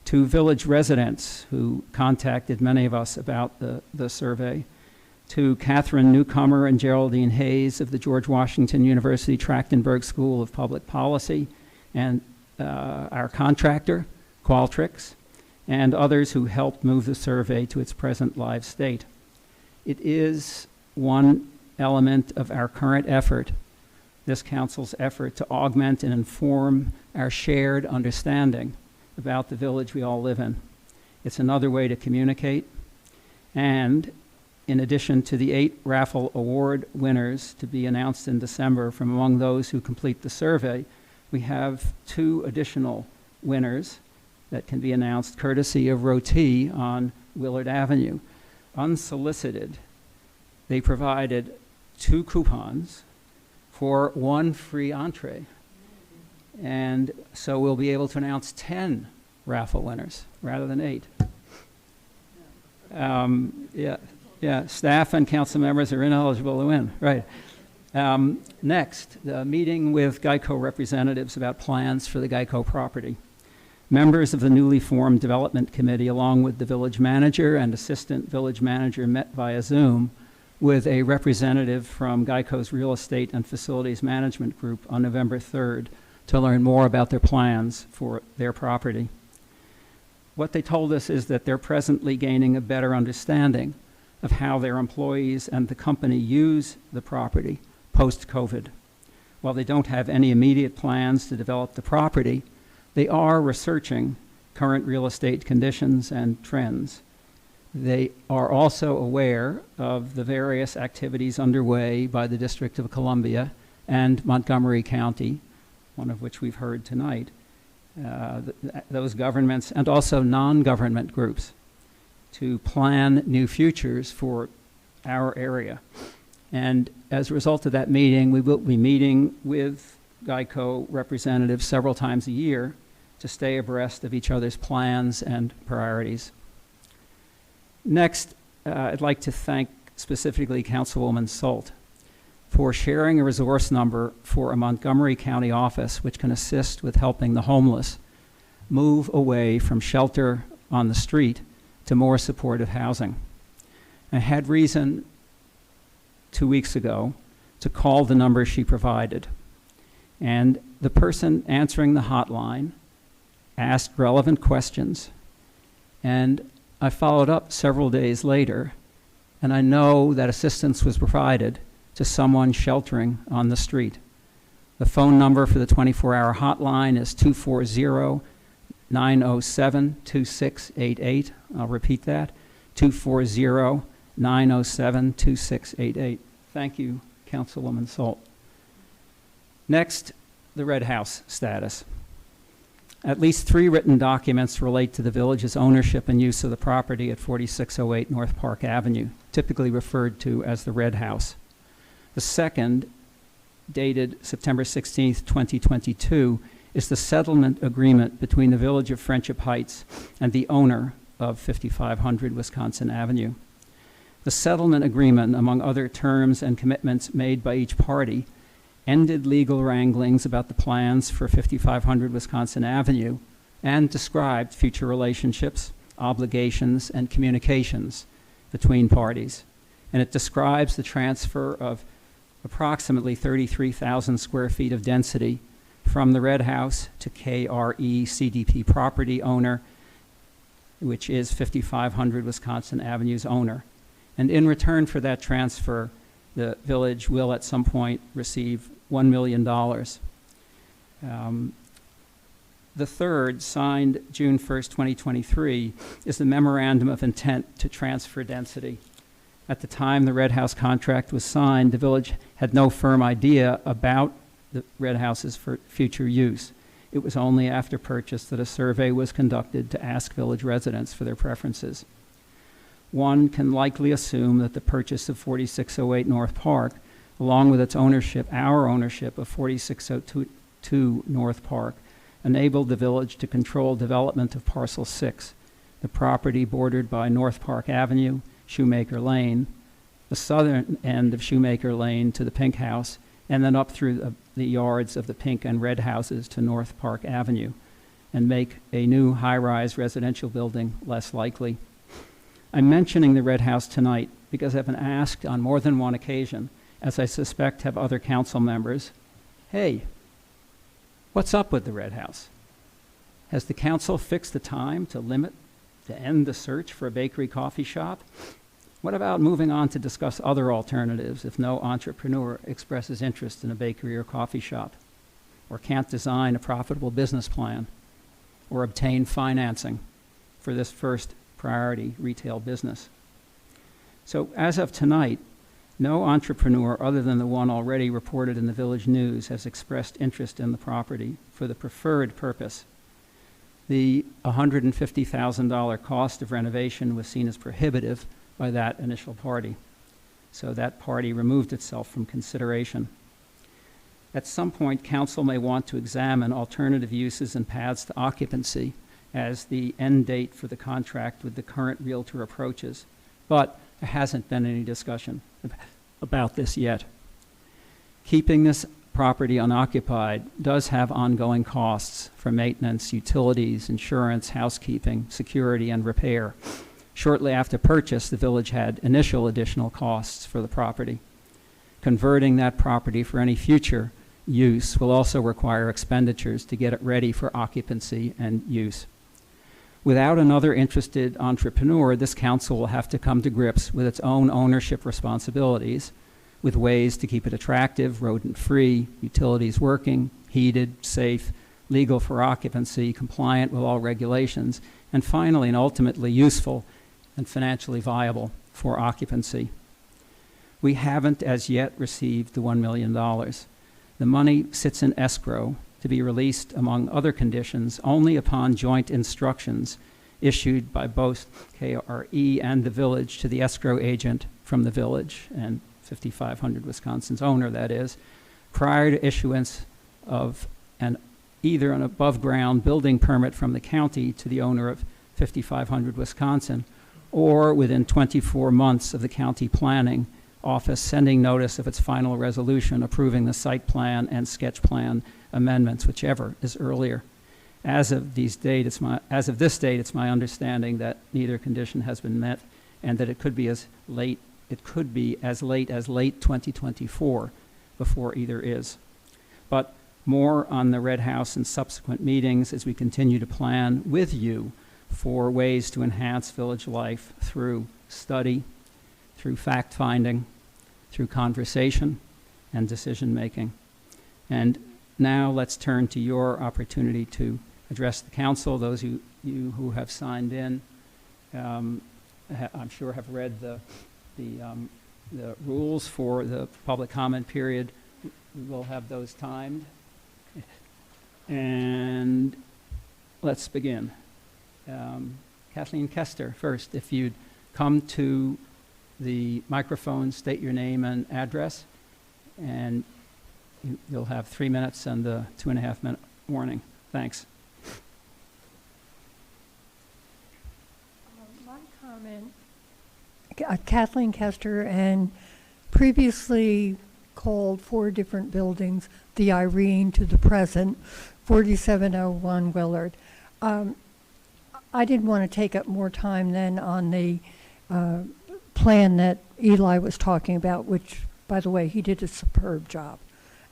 to Village residents who contacted many of us about the survey, to Catherine Newcomer and Geraldine Hayes of the George Washington University Trachtenberg School of Public Policy, and our contractor, Qualtrics, and others who helped move the survey to its present live state. It is one element of our current effort, this council's effort, to augment and inform our shared understanding about the village we all live in. It's another way to communicate. And in addition to the 8 raffle award winners to be announced in December from among those who complete the survey, we have 2 additional winners that can be announced courtesy of Roti on Willard Avenue. Unsolicited, they provided 2 coupons for 1 free entree. And so we'll be able to announce 10 raffle winners rather than 8. Yeah, staff and council members are ineligible to win, right. Next, the meeting with Geico representatives about plans for the Geico property. Members of the newly formed development committee, along with the village manager and assistant village manager, met via Zoom with a representative from Geico's real estate and facilities management group on November 3rd to learn more about their plans for their property. What they told us is that they're presently gaining a better understanding of how their employees and the company use the property post-COVID. While they don't have any immediate plans to develop the property, they are researching current real estate conditions and trends. They are also aware of the various activities underway by the District of Columbia and Montgomery County, one of which we've heard tonight, those governments and also non-government groups to plan new futures for our area. And as a result of that meeting, we will be meeting with Geico representatives several times a year to stay abreast of each other's plans and priorities. Next, I'd like to thank specifically Councilwoman Salt for sharing a resource number for a Montgomery County office which can assist with helping the homeless move away from shelter on the street to more supportive housing. I had reason 2 weeks ago to call the number she provided, and the person answering the hotline asked relevant questions, and I followed up several days later, and I know that assistance was provided to someone sheltering on the street. The phone number for the 24-hour hotline is 240-907-2688. I'll repeat that, 240-907-2688. Thank you, Councilwoman Salt. Next, the Red House status. At least 3 written documents relate to the village's ownership and use of the property at 4608 North Park Avenue, typically referred to as the Red House. The second, dated September 16th, 2022, is the settlement agreement between the Village of Friendship Heights and the owner of 5500 Wisconsin Avenue. The settlement agreement, among other terms and commitments made by each party, ended legal wranglings about the plans for 5500 Wisconsin Avenue and described future relationships, obligations, and communications between parties. And it describes the transfer of approximately 33,000 square feet of density from the Red House to KRE CDP property owner, which is 5500 Wisconsin Avenue's owner. And in return for that transfer, the village will at some point receive $1 million. The third, signed June 1st, 2023, is the memorandum of intent to transfer density. At the time the Red House contract was signed, the village had no firm idea about the Red House's future use. It was only after purchase that a survey was conducted to ask village residents for their preferences. One can likely assume that the purchase of 4608 North Park, along with its ownership, our ownership of 4602 North Park, enabled the village to control development of Parcel 6, the property bordered by North Park Avenue, Shoemaker Lane, the southern end of Shoemaker Lane to the Pink House, and then up through the yards of the Pink and Red Houses to North Park Avenue, and make a new high-rise residential building less likely. I'm mentioning the Red House tonight because I've been asked on more than one occasion, as I suspect have other council members, hey, what's up with the Red House? Has the council fixed the time to end the search for a bakery coffee shop? What about moving on to discuss other alternatives if no entrepreneur expresses interest in a bakery or coffee shop, or can't design a profitable business plan, or obtain financing for this first priority retail business? So as of tonight, no entrepreneur other than the one already reported in the Village News has expressed interest in the property for the preferred purpose. The $150,000 cost of renovation was seen as prohibitive by that initial party, so that party removed itself from consideration. At some point, council may want to examine alternative uses and paths to occupancy as the end date for the contract with the current realtor approaches, but there hasn't been any discussion about this yet. Keeping this property unoccupied does have ongoing costs for maintenance, utilities, insurance, housekeeping, security, and repair. Shortly after purchase, the village had initial additional costs for the property. Converting that property for any future use will also require expenditures to get it ready for occupancy and use. Without another interested entrepreneur, this council will have to come to grips with its own ownership responsibilities, with ways to keep it attractive, rodent-free, utilities working, heated, safe, legal for occupancy, compliant with all regulations, and finally and ultimately useful and financially viable for occupancy. We haven't as yet received the $1 million. The money sits in escrow to be released, among other conditions, only upon joint instructions issued by both KRE and the village to the escrow agent from the village, and 5500 Wisconsin's owner, that is, prior to issuance of either an above-ground building permit from the county to the owner of 5500 Wisconsin, or within 24 months of the county planning office sending notice of its final resolution approving the site plan and sketch plan amendments, whichever is earlier. As of this date, it's my understanding that neither condition has been met, and that it could be as late as late 2024 before either is. But more on the Red House in subsequent meetings as we continue to plan with you for ways to enhance village life through study, through fact-finding, through conversation, and decision-making. And now let's turn to your opportunity to address the council. Those of you who have signed in, I'm sure have read the rules for the public comment period. We will have those timed. And let's begin. Kathleen Kester first, if you'd come to the microphone, state your name and address, and you'll have 3 minutes and the 2.5-minute warning. Thanks. My comment, Kathleen Kester, and previously called 4 different buildings, the Irene to the present, 4701 Willard. I didn't want to take up more time than on the plan that Eli was talking about, which, by the way, he did a superb job,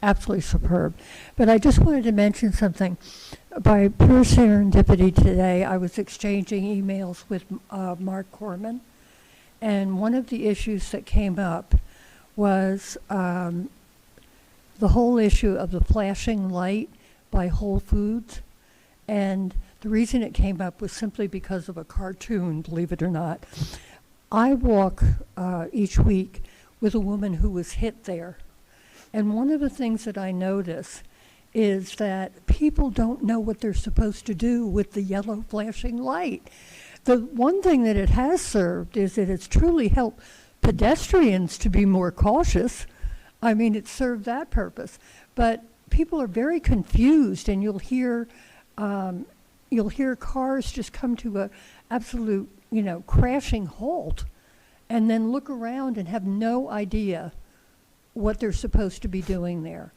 absolutely superb. But I just wanted to mention something. By pure serendipity today, I was exchanging emails with Mark Corman, and one of the issues that came up was the whole issue of the flashing light by Whole Foods. And the reason it came up was simply because of a cartoon, believe it or not. I walk each week with a woman who was hit there. And one of the things that I notice is that people don't know what they're supposed to do with the yellow flashing light. The one thing that it has served is that it's truly helped pedestrians to be more cautious. I mean, it served that purpose. But people are very confused, and you'll hear cars just come to a absolute, crashing halt, and then look around and have no idea what they're supposed to be doing there.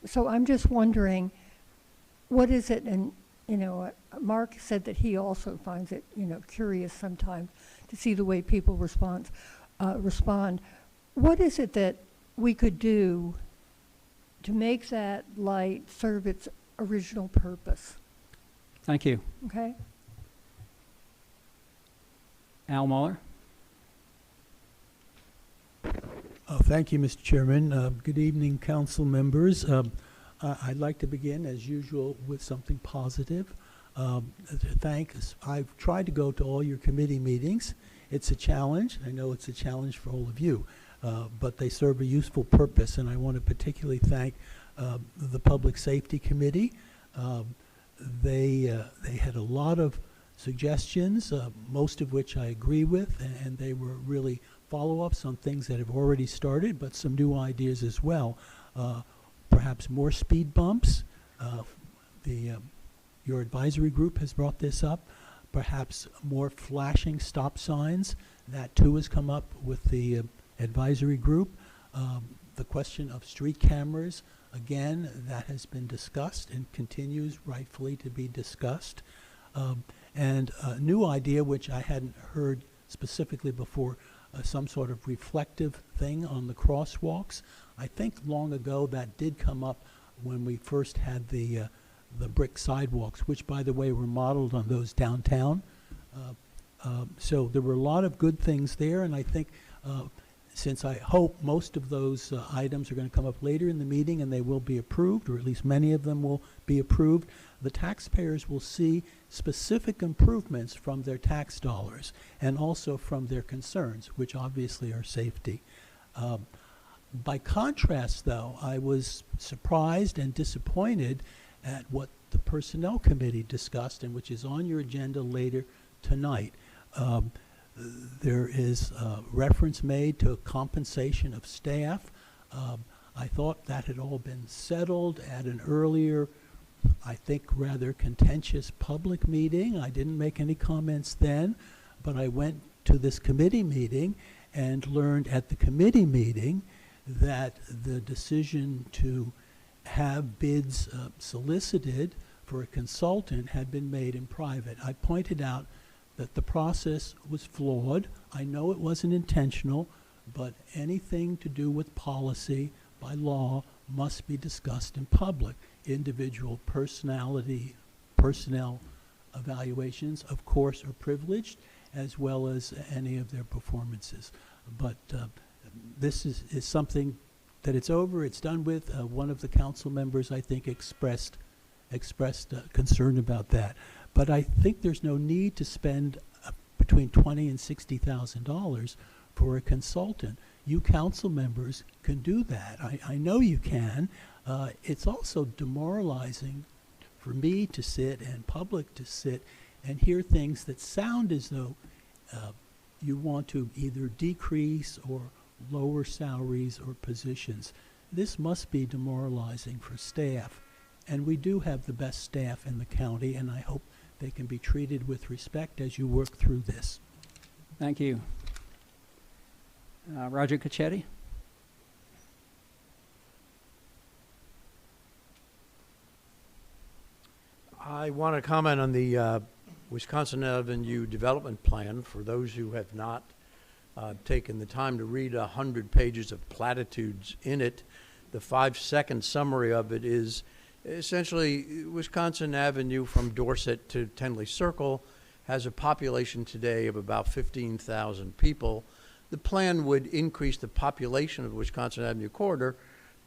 So I'm just wondering, what is it? And Mark said that he also finds it, curious sometimes to see the way people respond. What is it that we could do to make that light serve its original purpose? Thank you. Okay. Al Muller? Thank you, Mr. Chairman. Good evening, council members. I'd like to begin, as usual, with something positive. Thanks. I've tried to go to all your committee meetings. It's a challenge. I know it's a challenge for all of you, but they serve a useful purpose, and I want to particularly thank the Public Safety Committee. They had a lot of suggestions, most of which I agree with, and they were really follow-ups on things that have already started, but some new ideas as well. Perhaps more speed bumps. Your advisory group has brought this up. Perhaps more flashing stop signs. That too has come up with the advisory group. The question of street cameras, again, that has been discussed and continues rightfully to be discussed. And a new idea, which I hadn't heard specifically before, some sort of reflective thing on the crosswalks. I think long ago that did come up when we first had the brick sidewalks, which, by the way, were modeled on those downtown. So there were a lot of good things there, and I think since I hope most of those items are going to come up later in the meeting and they will be approved, or at least many of them will be approved, the taxpayers will see specific improvements from their tax dollars and also from their concerns, which obviously are safety. By contrast, though, I was surprised and disappointed at what the Personnel Committee discussed, and which is on your agenda later tonight. There is reference made to compensation of staff. I thought that had all been settled at an earlier, I think, rather contentious public meeting. I didn't make any comments then, but I went to this committee meeting and learned at the committee meeting that the decision to have bids solicited for a consultant had been made in private. I pointed out that the process was flawed. I know it wasn't intentional, but anything to do with policy by law must be discussed in public. Individual personnel evaluations, of course, are privileged, as well as any of their performances. But this is something that it's over, it's done with. One of the council members, I think, expressed concern about that. But I think there's no need to spend between $20,000 and $60,000 for a consultant. You council members can do that. I know you can. It's also demoralizing for me to sit and public to sit and hear things that sound as though you want to either decrease or lower salaries or positions. This must be demoralizing for staff. And we do have the best staff in the county, and I hope they can be treated with respect as you work through this. Thank you. Roger Cacchetti? I want to comment on the Wisconsin Avenue Development Plan. For those who have not taken the time to read 100 pages of platitudes in it, the 5-second summary of it is essentially Wisconsin Avenue from Dorset to Tenley Circle has a population today of about 15,000 people. The plan would increase the population of the Wisconsin Avenue corridor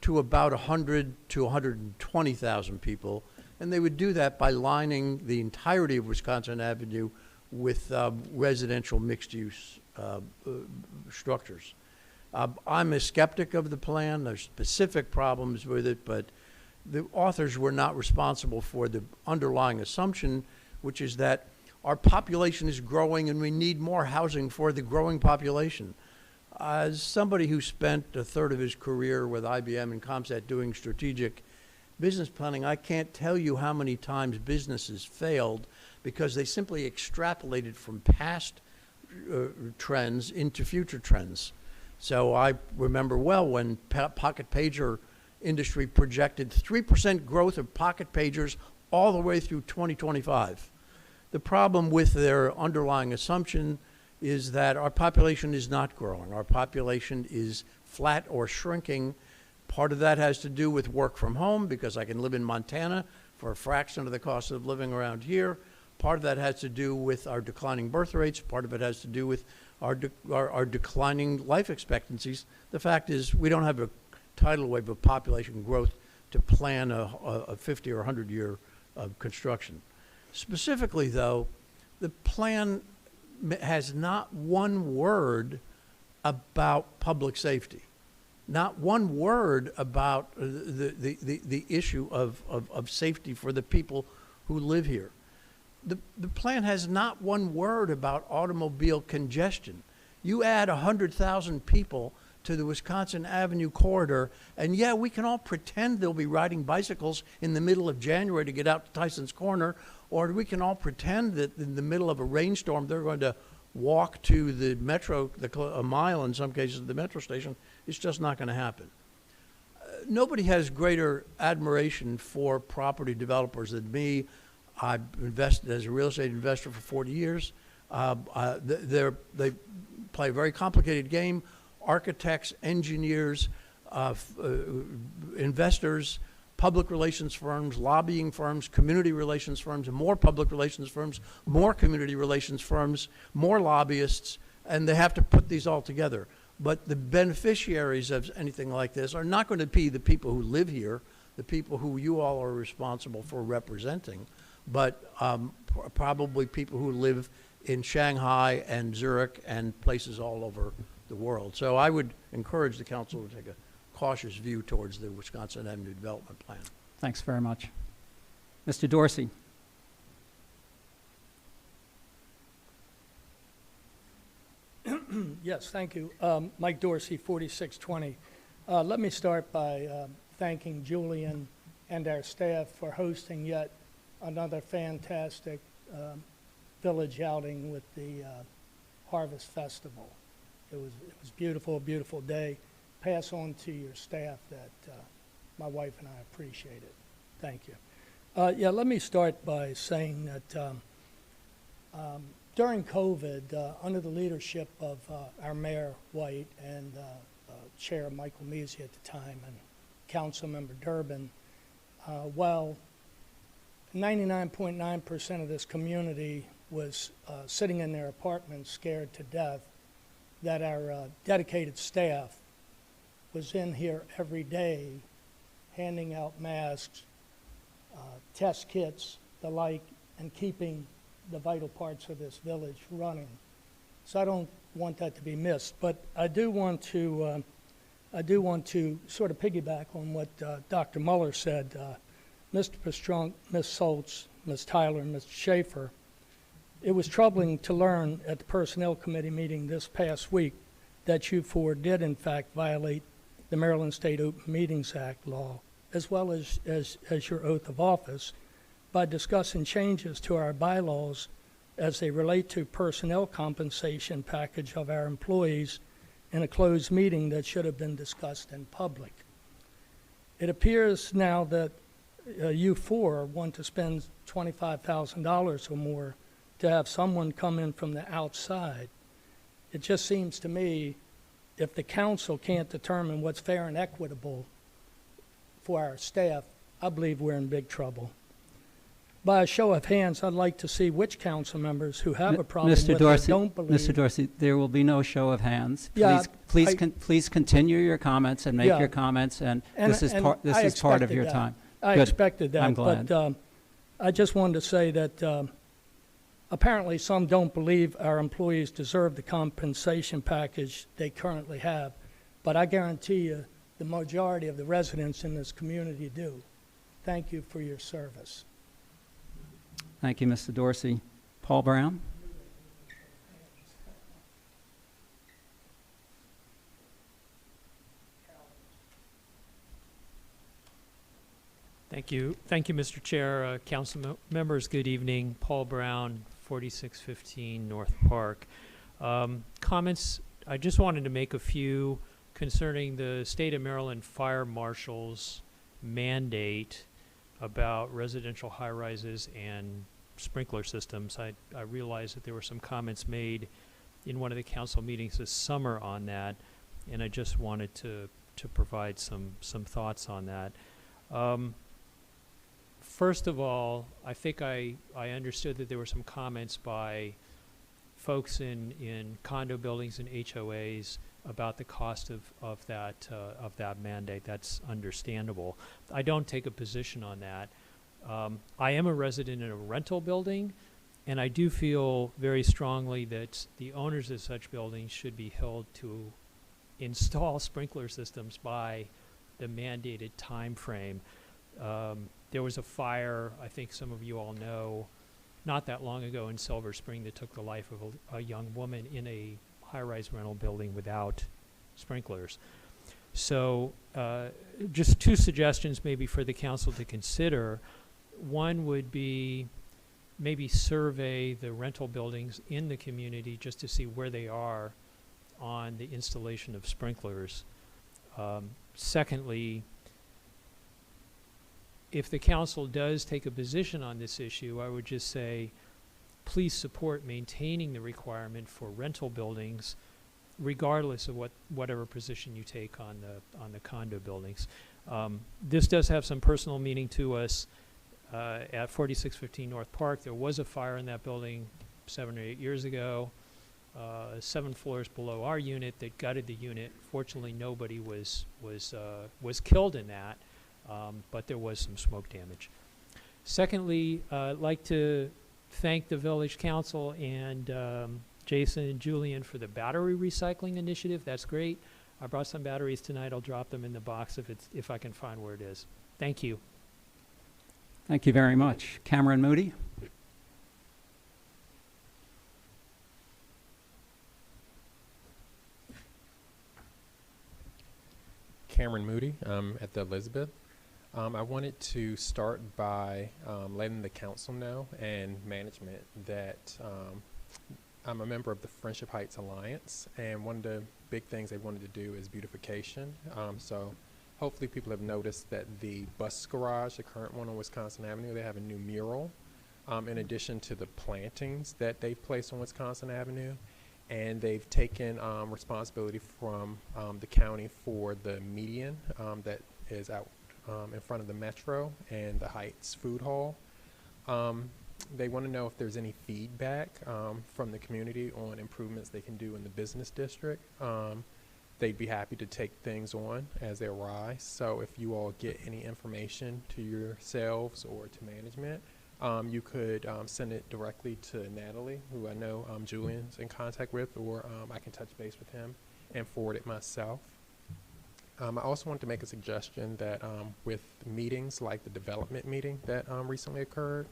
to about 100 to 120,000 people, and they would do that by lining the entirety of Wisconsin Avenue with residential mixed-use structures. I'm a skeptic of the plan. There's specific problems with it, but the authors were not responsible for the underlying assumption, which is that our population is growing and we need more housing for the growing population. As somebody who spent a third of his career with IBM and ComStat doing strategic business planning, I can't tell you how many times businesses failed because they simply extrapolated from past trends into future trends. So I remember well when pocket pager industry projected 3% growth of pocket pagers all the way through 2025. The problem with their underlying assumption is that our population is not growing. Our population is flat or shrinking. Part of that has to do with work from home, because I can live in Montana for a fraction of the cost of living around here. Part of that has to do with our declining birth rates. Part of it has to do with our declining life expectancies. The fact is we don't have a tidal wave of population growth to plan a 50 or 100 year construction. Specifically, though, the plan has not one word about public safety, not one word about the issue of safety for the people who live here. The plan has not one word about automobile congestion. You add 100,000 people to the Wisconsin Avenue corridor, and yeah, we can all pretend they'll be riding bicycles in the middle of January to get out to Tyson's Corner, or we can all pretend that in the middle of a rainstorm they're going to walk to the metro, a mile in some cases, to the metro station. It's just not going to happen. Nobody has greater admiration for property developers than me. I've invested as a real estate investor for 40 years. They play a very complicated game. Architects, engineers, investors, public relations firms, lobbying firms, community relations firms, more public relations firms, more community relations firms, more lobbyists, and they have to put these all together. But the beneficiaries of anything like this are not going to be the people who live here, the people who you all are responsible for representing, but probably people who live in Shanghai and Zurich and places all over the world. So I would encourage the council to take a cautious view towards the Wisconsin Avenue Development Plan. Thanks very much. Mr. Dorsey. Yes, thank you. Mike Dorsey, 4620. Let me start by thanking Julian and our staff for hosting yet another fantastic village outing with the Harvest Festival. It was beautiful, a beautiful day. Pass on to your staff that my wife and I appreciate it. Thank you. Yeah, let me start by saying that during COVID, under the leadership of our Mayor White and Chair Michael Measy at the time and Councilmember Durbin, while 99.9% of this community was sitting in their apartments scared to death, that our dedicated staff was in here every day handing out masks, test kits, the like, and keeping the vital parts of this village running. So I don't want that to be missed. But I do want to sort of piggyback on what Dr. Muller said. Mr. Pastrunk, Ms. Soltz, Ms. Tyler, and Mr. Schaefer, it was troubling to learn at the Personnel Committee meeting this past week that you four did in fact violate the Maryland State Open Meetings Act law, as well as your oath of office, by discussing changes to our bylaws as they relate to personnel compensation package of our employees in a closed meeting that should have been discussed in public. It appears now that you four want to spend $25,000 or more to have someone come in from the outside. It just seems to me, if the council can't determine what's fair and equitable for our staff, I believe we're in big trouble. By a show of hands, I'd like to see which council members who have a problem with Mr. it Dorsey, don't believe. Mr. Dorsey, there will be no show of hands. Yeah, Please continue your comments and make Yeah. your comments, and And- this is and part I of your expected that. time. I Good. expected that. I'm glad. But I just wanted to say that apparently some don't believe our employees deserve the compensation package they currently have. But I guarantee you, the majority of the residents in this community do. Thank you for your service. Thank you, Mr. Dorsey. Paul Brown? Thank you. Thank you, Mr. Chair. Council members, good evening. Paul Brown, 4615 North Park. Comments, I just wanted to make a few concerning the State of Maryland Fire Marshal's mandate about residential high-rises and sprinkler systems. I realized that there were some comments made in one of the council meetings this summer on that, and I just wanted to provide some thoughts on that. First of all, I think I understood that there were some comments by folks in condo buildings and HOAs about the cost of that mandate. That's understandable. I don't take a position on that. I am a resident in a rental building, and I do feel very strongly that the owners of such buildings should be held to install sprinkler systems by the mandated time frame. There was a fire, I think some of you all know, not that long ago in Silver Spring that took the life of a young woman in a high-rise rental building without sprinklers. So just two suggestions maybe for the council to consider. One would be maybe survey the rental buildings in the community just to see where they are on the installation of sprinklers. Secondly, if the council does take a position on this issue, I would just say, please support maintaining the requirement for rental buildings, regardless of whatever position you take on the condo buildings. This does have some personal meaning to us. At 4615 North Park, there was a fire in that building 7 or 8 years ago, 7 floors below our unit that gutted the unit. Fortunately, nobody was killed in that. But there was some smoke damage. Secondly, I'd like to thank the Village Council and Jason and Julian for the battery recycling initiative. That's great. I brought some batteries tonight. I'll drop them in the box if I can find where it is. Thank you. Thank you very much. Cameron Moody? Cameron Moody at the Elizabeth. I wanted to start by letting the council know and management that I'm a member of the Friendship Heights Alliance, and one of the big things they wanted to do is beautification. So hopefully people have noticed that the bus garage, the current one on Wisconsin Avenue, they have a new mural in addition to the plantings that they've placed on Wisconsin Avenue. And they've taken responsibility from the county for the median that is out in front of the Metro and the Heights Food Hall. They want to know if there's any feedback from the community on improvements they can do in the business district. They'd be happy to take things on as they arise. So if you all get any information to yourselves or to management, you could send it directly to Natalie, who I know Julian's in contact with, or I can touch base with him and forward it myself. I also want to make a suggestion that with meetings like the development meeting that recently occurred,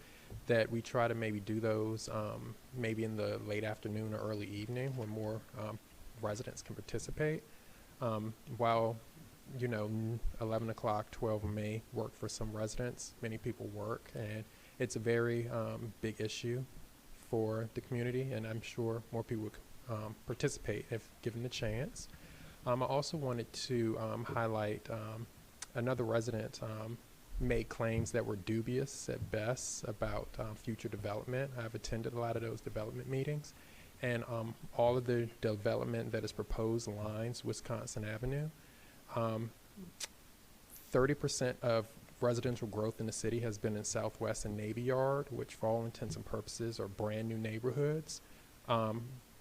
that we try to maybe do those maybe in the late afternoon or early evening when more residents can participate. While, 11 o'clock, 12 may work for some residents, many people work, and it's a very big issue for the community, and I'm sure more people would participate if given the chance. I also wanted to highlight another resident, made claims that were dubious at best about future development. I've attended a lot of those development meetings, and all of the development that is proposed lines Wisconsin Avenue. 30% of residential growth in the city has been in Southwest and Navy Yard, which for all intents and purposes are brand new neighborhoods,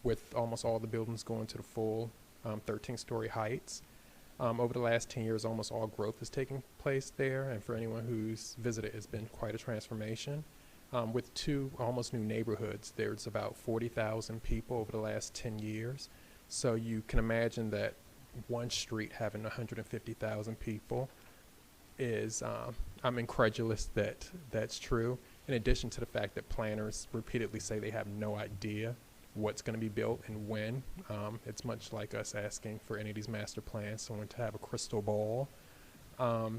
with almost all the buildings going to the full 13-story heights. Over the last 10 years, almost all growth has taken place there, and for anyone who's visited, it's been quite a transformation. With two almost new neighborhoods, there's about 40,000 people over the last 10 years. So you can imagine that one street having 150,000 people is, I'm incredulous that that's true, in addition to the fact that planners repeatedly say they have no idea what's going to be built and when. It's much like us asking for any of these master plans, someone to have a crystal ball. I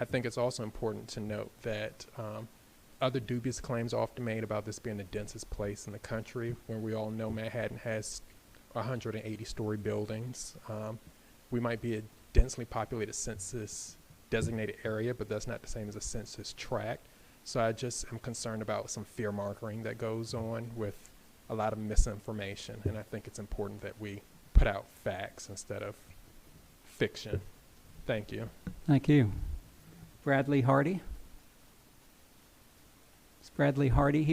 think it's also important to note that other dubious claims often made about this being the densest place in the country, when we all know Manhattan has 180-story buildings. We might be a densely populated census designated area, but that's not the same as a census tract. So I just am concerned about some fear mongering that goes on with a lot of misinformation, and I think it's important that we put out facts instead of fiction. Thank you. Thank you. Bradley Hardy? Is Bradley Hardy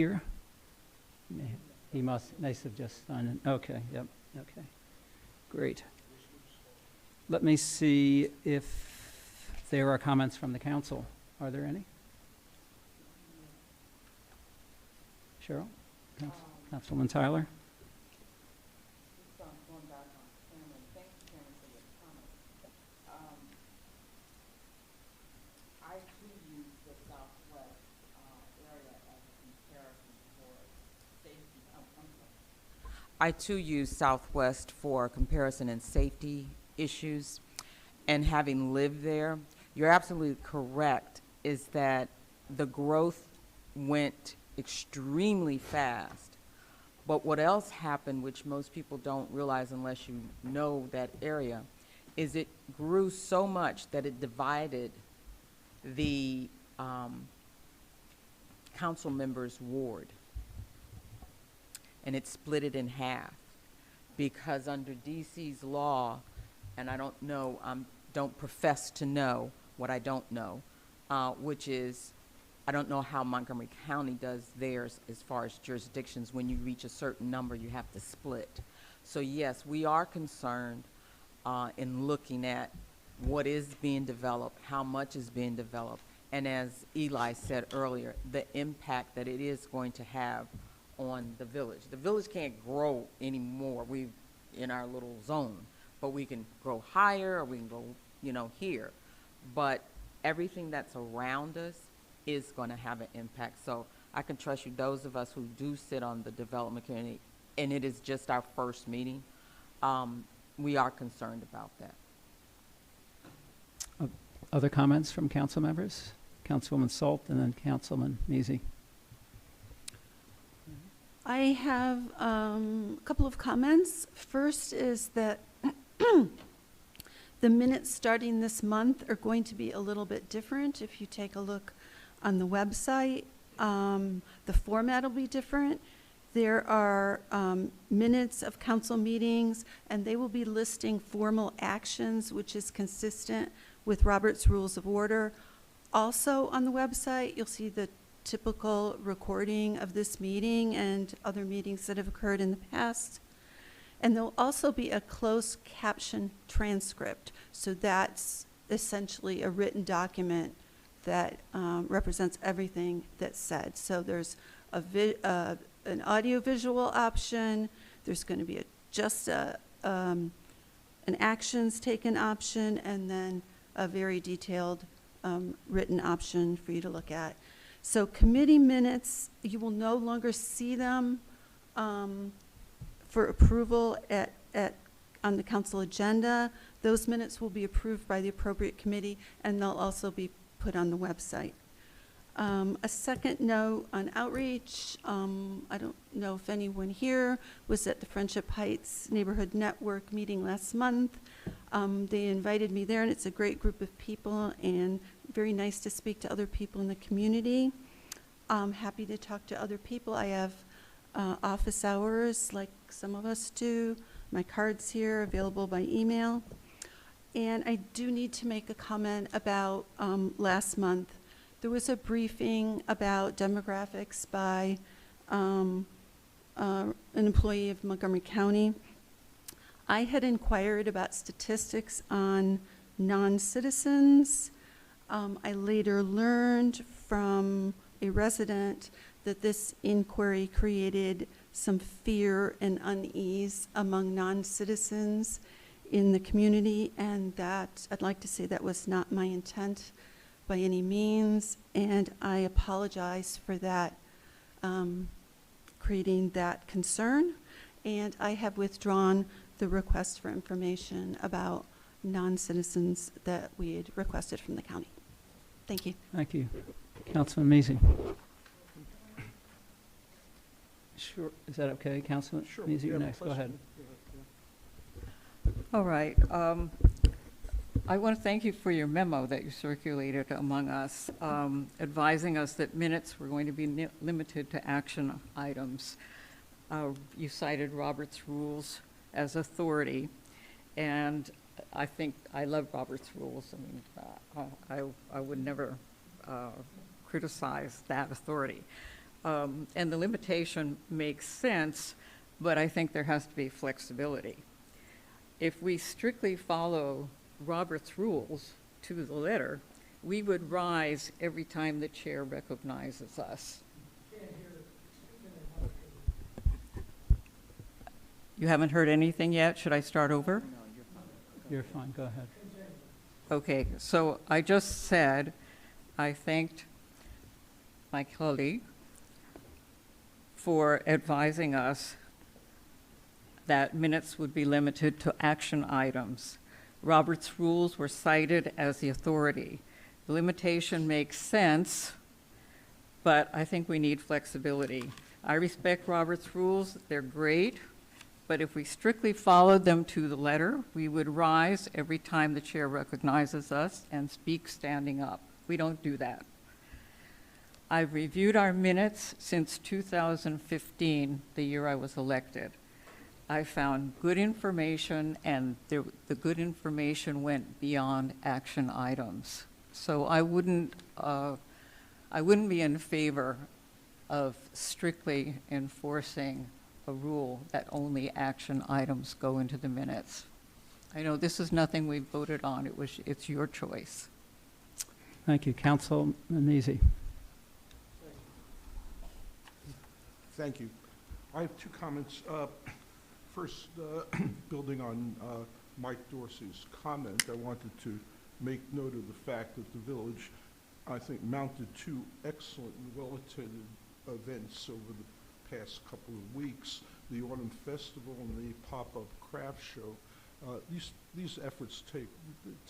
may have just signed in. Okay, yep, okay. Great. Let me see if there are comments from the council. Are there any? Cheryl? Councilwoman Tyler? I too use Southwest for comparison and safety issues, and having lived there, you're absolutely correct, is that the growth went extremely fast. But what else happened, which most people don't realize unless you know that area, is it grew so much that it divided the council members' ward. And it split it in half. Because under DC's law, and I don't know, don't profess to know what I don't know, which is, I don't know how Montgomery County does theirs as far as jurisdictions. When you reach a certain number, you have to split. So yes, we are concerned in looking at what is being developed, how much is being developed, and as Eli said earlier, the impact that it is going to have on the village. The village can't grow anymore. We're in our little zone, but we can grow higher, or we can go, here. But everything that's around us is going to have an impact. So I can trust you, those of us who do sit on the development committee, and it is just our first meeting, we are concerned about that. Other comments from council members? Councilwoman Salt and then Councilman Measy. I have a couple of comments. First is that the minutes starting this month are going to be a little bit different. If you take a look on the website, the format will be different. There are minutes of council meetings, and they will be listing formal actions, which is consistent with Robert's Rules of Order. Also on the website, you'll see the typical recording of this meeting and other meetings that have occurred in the past. And there'll also be a closed caption transcript. So that's essentially a written document that represents everything that's said. So there's an audio-visual option. There's going to be an actions taken option, and then a very detailed written option for you to look at. So committee minutes, you will no longer see them for approval on the council agenda. Those minutes will be approved by the appropriate committee, and they'll also be put on the website. A second note on outreach, I don't know if anyone here was at the Friendship Heights Neighborhood Network meeting last month. They invited me there, and it's a great group of people and very nice to speak to other people in the community. I'm happy to talk to other people. I have office hours like some of us do. My card's here, available by email. And I do need to make a comment about last month. There was a briefing about demographics by an employee of Montgomery County. I had inquired about statistics on non-citizens. I later learned from a resident that this inquiry created some fear and unease among non-citizens in the community, and that I'd like to say that was not my intent by any means, and I apologize for that, creating that concern, and I have withdrawn the request for information about non-citizens that we had requested from the county. Thank you. Thank you. Councilman Measy. Sure. Is that okay, Councilman Sure. Measy? You're Yeah, next. Go ahead. All right. I want to thank you for your memo that you circulated among us, advising us that minutes were going to be limited to action items. You cited Robert's Rules as authority, and I think I love Robert's Rules. I mean, I would never criticize that authority. And the limitation makes sense, but I think there has to be flexibility. If we strictly follow Robert's Rules to the letter, we would rise every time the chair recognizes us. You haven't heard anything yet? Should I start over? You're fine. Go ahead. Okay, so I just said I thanked my colleague for advising us that minutes would be limited to action items. Robert's Rules were cited as the authority. The limitation makes sense, but I think we need flexibility. I respect Robert's Rules, they're great, but if we strictly followed them to the letter, we would rise every time the chair recognizes us and speak standing up. We don't do that. I've reviewed our minutes since 2015, the year I was elected. I found good information, and the good information went beyond action items. So I wouldn't be in favor of strictly enforcing a rule that only action items go into the minutes. I know this is nothing we voted on. It's your choice. Thank you. Councilman Measy. Thank you. I have two comments. First, building on Mike Dorsey's comment, I wanted to make note of the fact that the village, I think, mounted two excellent and well-attended events over the past couple of weeks, the Autumn Festival and the pop-up craft show. These efforts it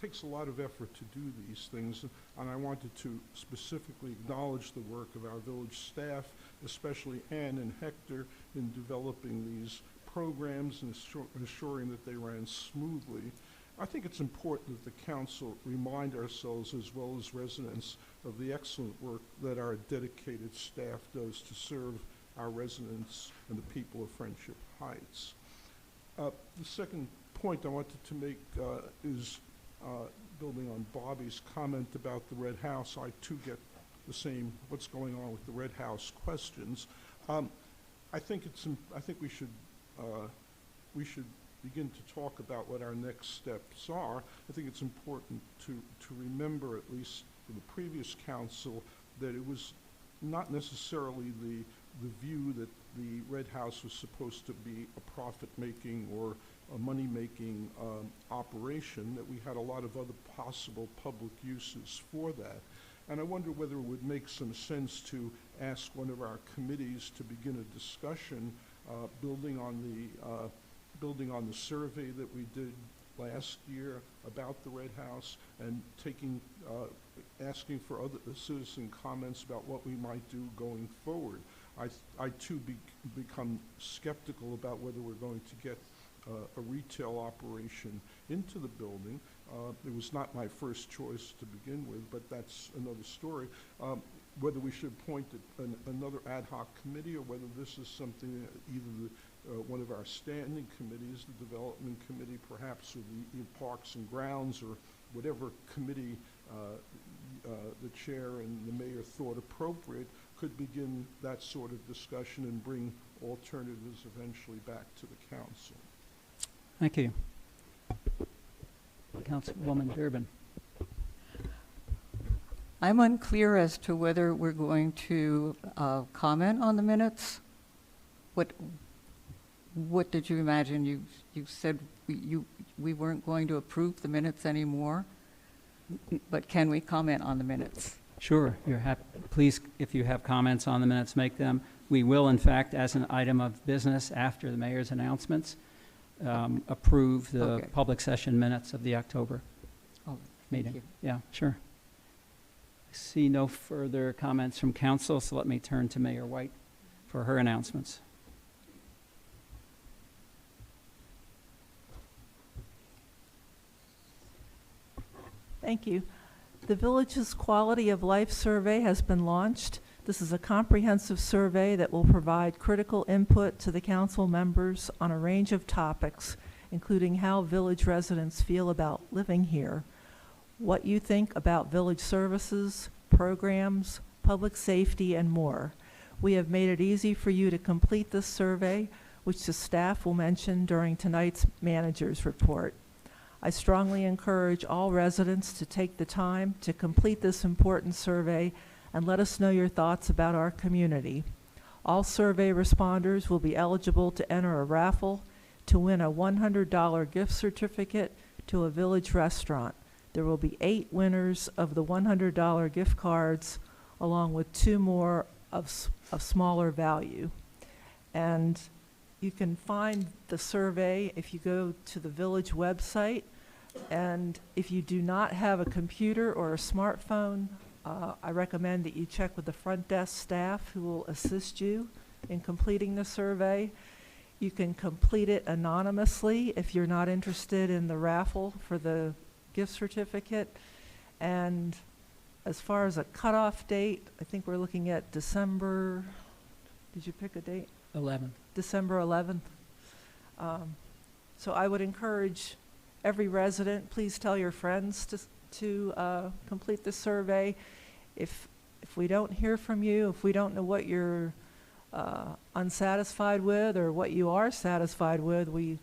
takes a lot of effort to do these things, and I wanted to specifically acknowledge the work of our village staff, especially Ann and Hector, in developing these programs and assuring that they ran smoothly. I think it's important that the council remind ourselves, as well as residents, of the excellent work that our dedicated staff does to serve our residents and the people of Friendship Heights. The second point I wanted to make is building on Bobby's comment about the Red House. I too get the same what's going on with the Red House questions. I think we should begin to talk about what our next steps are. I think it's important to remember, at least for the previous council, that it was not necessarily the view that the Red House was supposed to be a profit-making or a money-making operation, that we had a lot of other possible public uses for that. And I wonder whether it would make some sense to ask one of our committees to begin a discussion building on the survey that we did last year about the Red House and asking for other citizen comments about what we might do going forward. I too become skeptical about whether we're going to get a retail operation into the building. It was not my first choice to begin with, but that's another story. Whether we should appoint another ad hoc committee, or whether this is something that either one of our standing committees, the development committee perhaps, or the Parks and Grounds, or whatever committee the chair and the mayor thought appropriate, could begin that sort of discussion and bring alternatives eventually back to the council. Thank you. Councilwoman Durbin. I'm unclear as to whether we're going to comment on the minutes. What did you imagine? You said we weren't going to approve the minutes anymore, but can we comment on the minutes? Sure. Please, if you have comments on the minutes, make them. We will, in fact, as an item of business after the mayor's announcements, approve the public session minutes of the October meeting. Thank you. Yeah, sure. I see no further comments from council, so let me turn to Mayor White for her announcements. Thank you. The Village's Quality of Life Survey has been launched. This is a comprehensive survey that will provide critical input to the council members on a range of topics, including how village residents feel about living here, what you think about village services, programs, public safety, and more. We have made it easy for you to complete this survey, which the staff will mention during tonight's manager's report. I strongly encourage all residents to take the time to complete this important survey and let us know your thoughts about our community. All survey responders will be eligible to enter a raffle to win a $100 gift certificate to a village restaurant. There will be 8 winners of the $100 gift cards, along with 2 more of smaller value. And you can find the survey if you go to the village website. And if you do not have a computer or a smartphone, I recommend that you check with the front desk staff who will assist you in completing the survey. You can complete it anonymously if you're not interested in the raffle for the gift certificate. And as far as a cutoff date, I think we're looking at December, did you pick a date? 11. December 11th. So I would encourage every resident, please tell your friends to complete the survey. If we don't hear from you, if we don't know what you're unsatisfied with or what you are satisfied with, we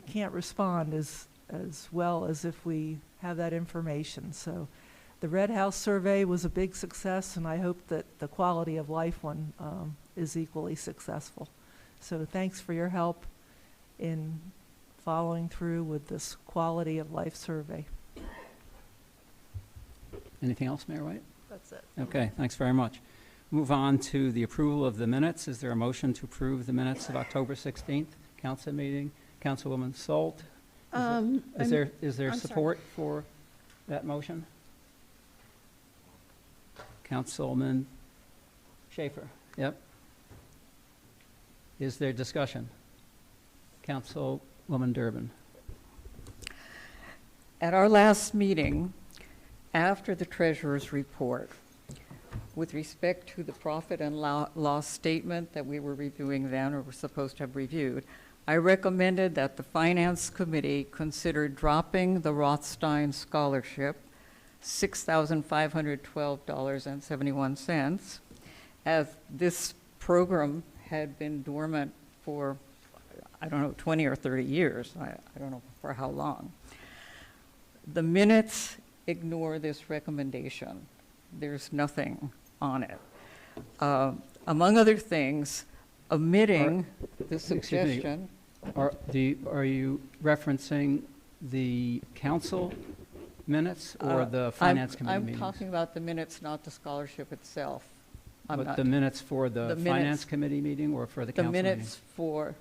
can't respond as well as if we have that information. So the Red House survey was a big success, and I hope that the quality of life one is equally successful. So thanks for your help in following through with this quality of life survey. Anything else, Mayor White? That's it. Okay, thanks very much. Move on to the approval of the minutes. Is there a motion to approve the minutes of October 16th council meeting? Councilwoman Salt? Is there support for that motion? Councilman Schaefer? Yep. Is there discussion? Councilwoman Durbin? At our last meeting, after the treasurer's report, with respect to the profit and loss statement that we were reviewing then, or were supposed to have reviewed, I recommended that the Finance Committee consider dropping the Rothstein Scholarship, $6,512.71, as this program had been dormant for, I don't know, 20 or 30 years. I don't know for how long. The minutes ignore this recommendation. There's nothing on it. Among other things, omitting the suggestion. Are you referencing the council minutes or the Finance Committee meetings? I'm talking about the minutes, not the scholarship itself. But the minutes for the Finance Committee meeting or for the council meeting? The minutes for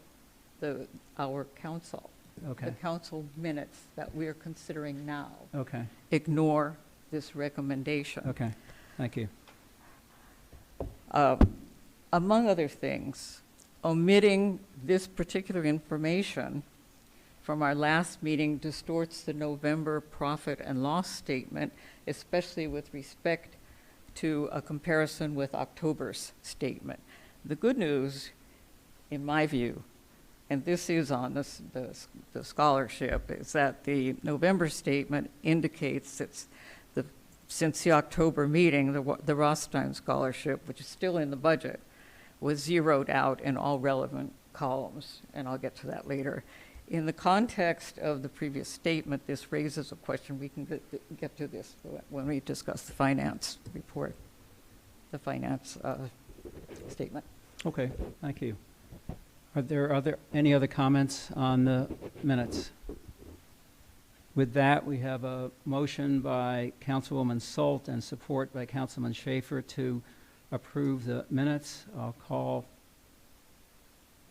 our council. Okay. the council minutes that we are considering now Okay, ignore this recommendation. okay, thank you. Among other things, omitting this particular information from our last meeting distorts the November profit and loss statement, especially with respect to a comparison with October's statement. The good news, in my view, and this is on the scholarship, is that the November statement indicates that since the October meeting, the Rothstein Scholarship, which is still in the budget, was zeroed out in all relevant columns, and I'll get to that later. In the context of the previous statement, this raises a question. We can get to this when we discuss the finance report, the finance statement. Okay, thank you. Are there any other comments on the minutes? With that, we have a motion by Councilwoman Salt and support by Councilman Schaefer to approve the minutes. I'll call.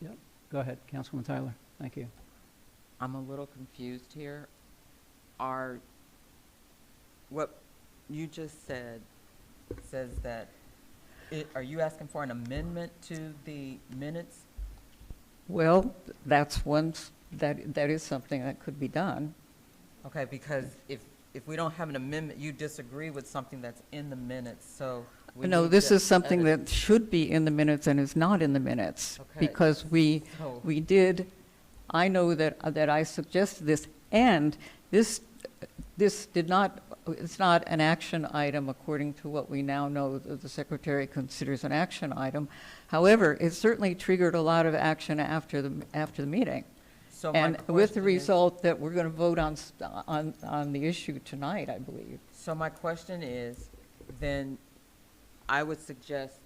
Yep, go ahead, Councilwoman Tyler. Thank you. I'm a little confused here. What you just said says that, are you asking for an amendment to the minutes? Well, that's that is something that could be done. Okay, because if we don't have an amendment, you disagree with something that's in the minutes, so. No, this is something that should be in the minutes and is not in the minutes. Okay. Because we did, I know that I suggested this, and this did not, it's not an action item according to what we now know that the Secretary considers an action item. However, it certainly triggered a lot of action after the meeting. So my And with the question is- result that we're going to vote on the issue tonight, I believe. So my question is, then I would suggest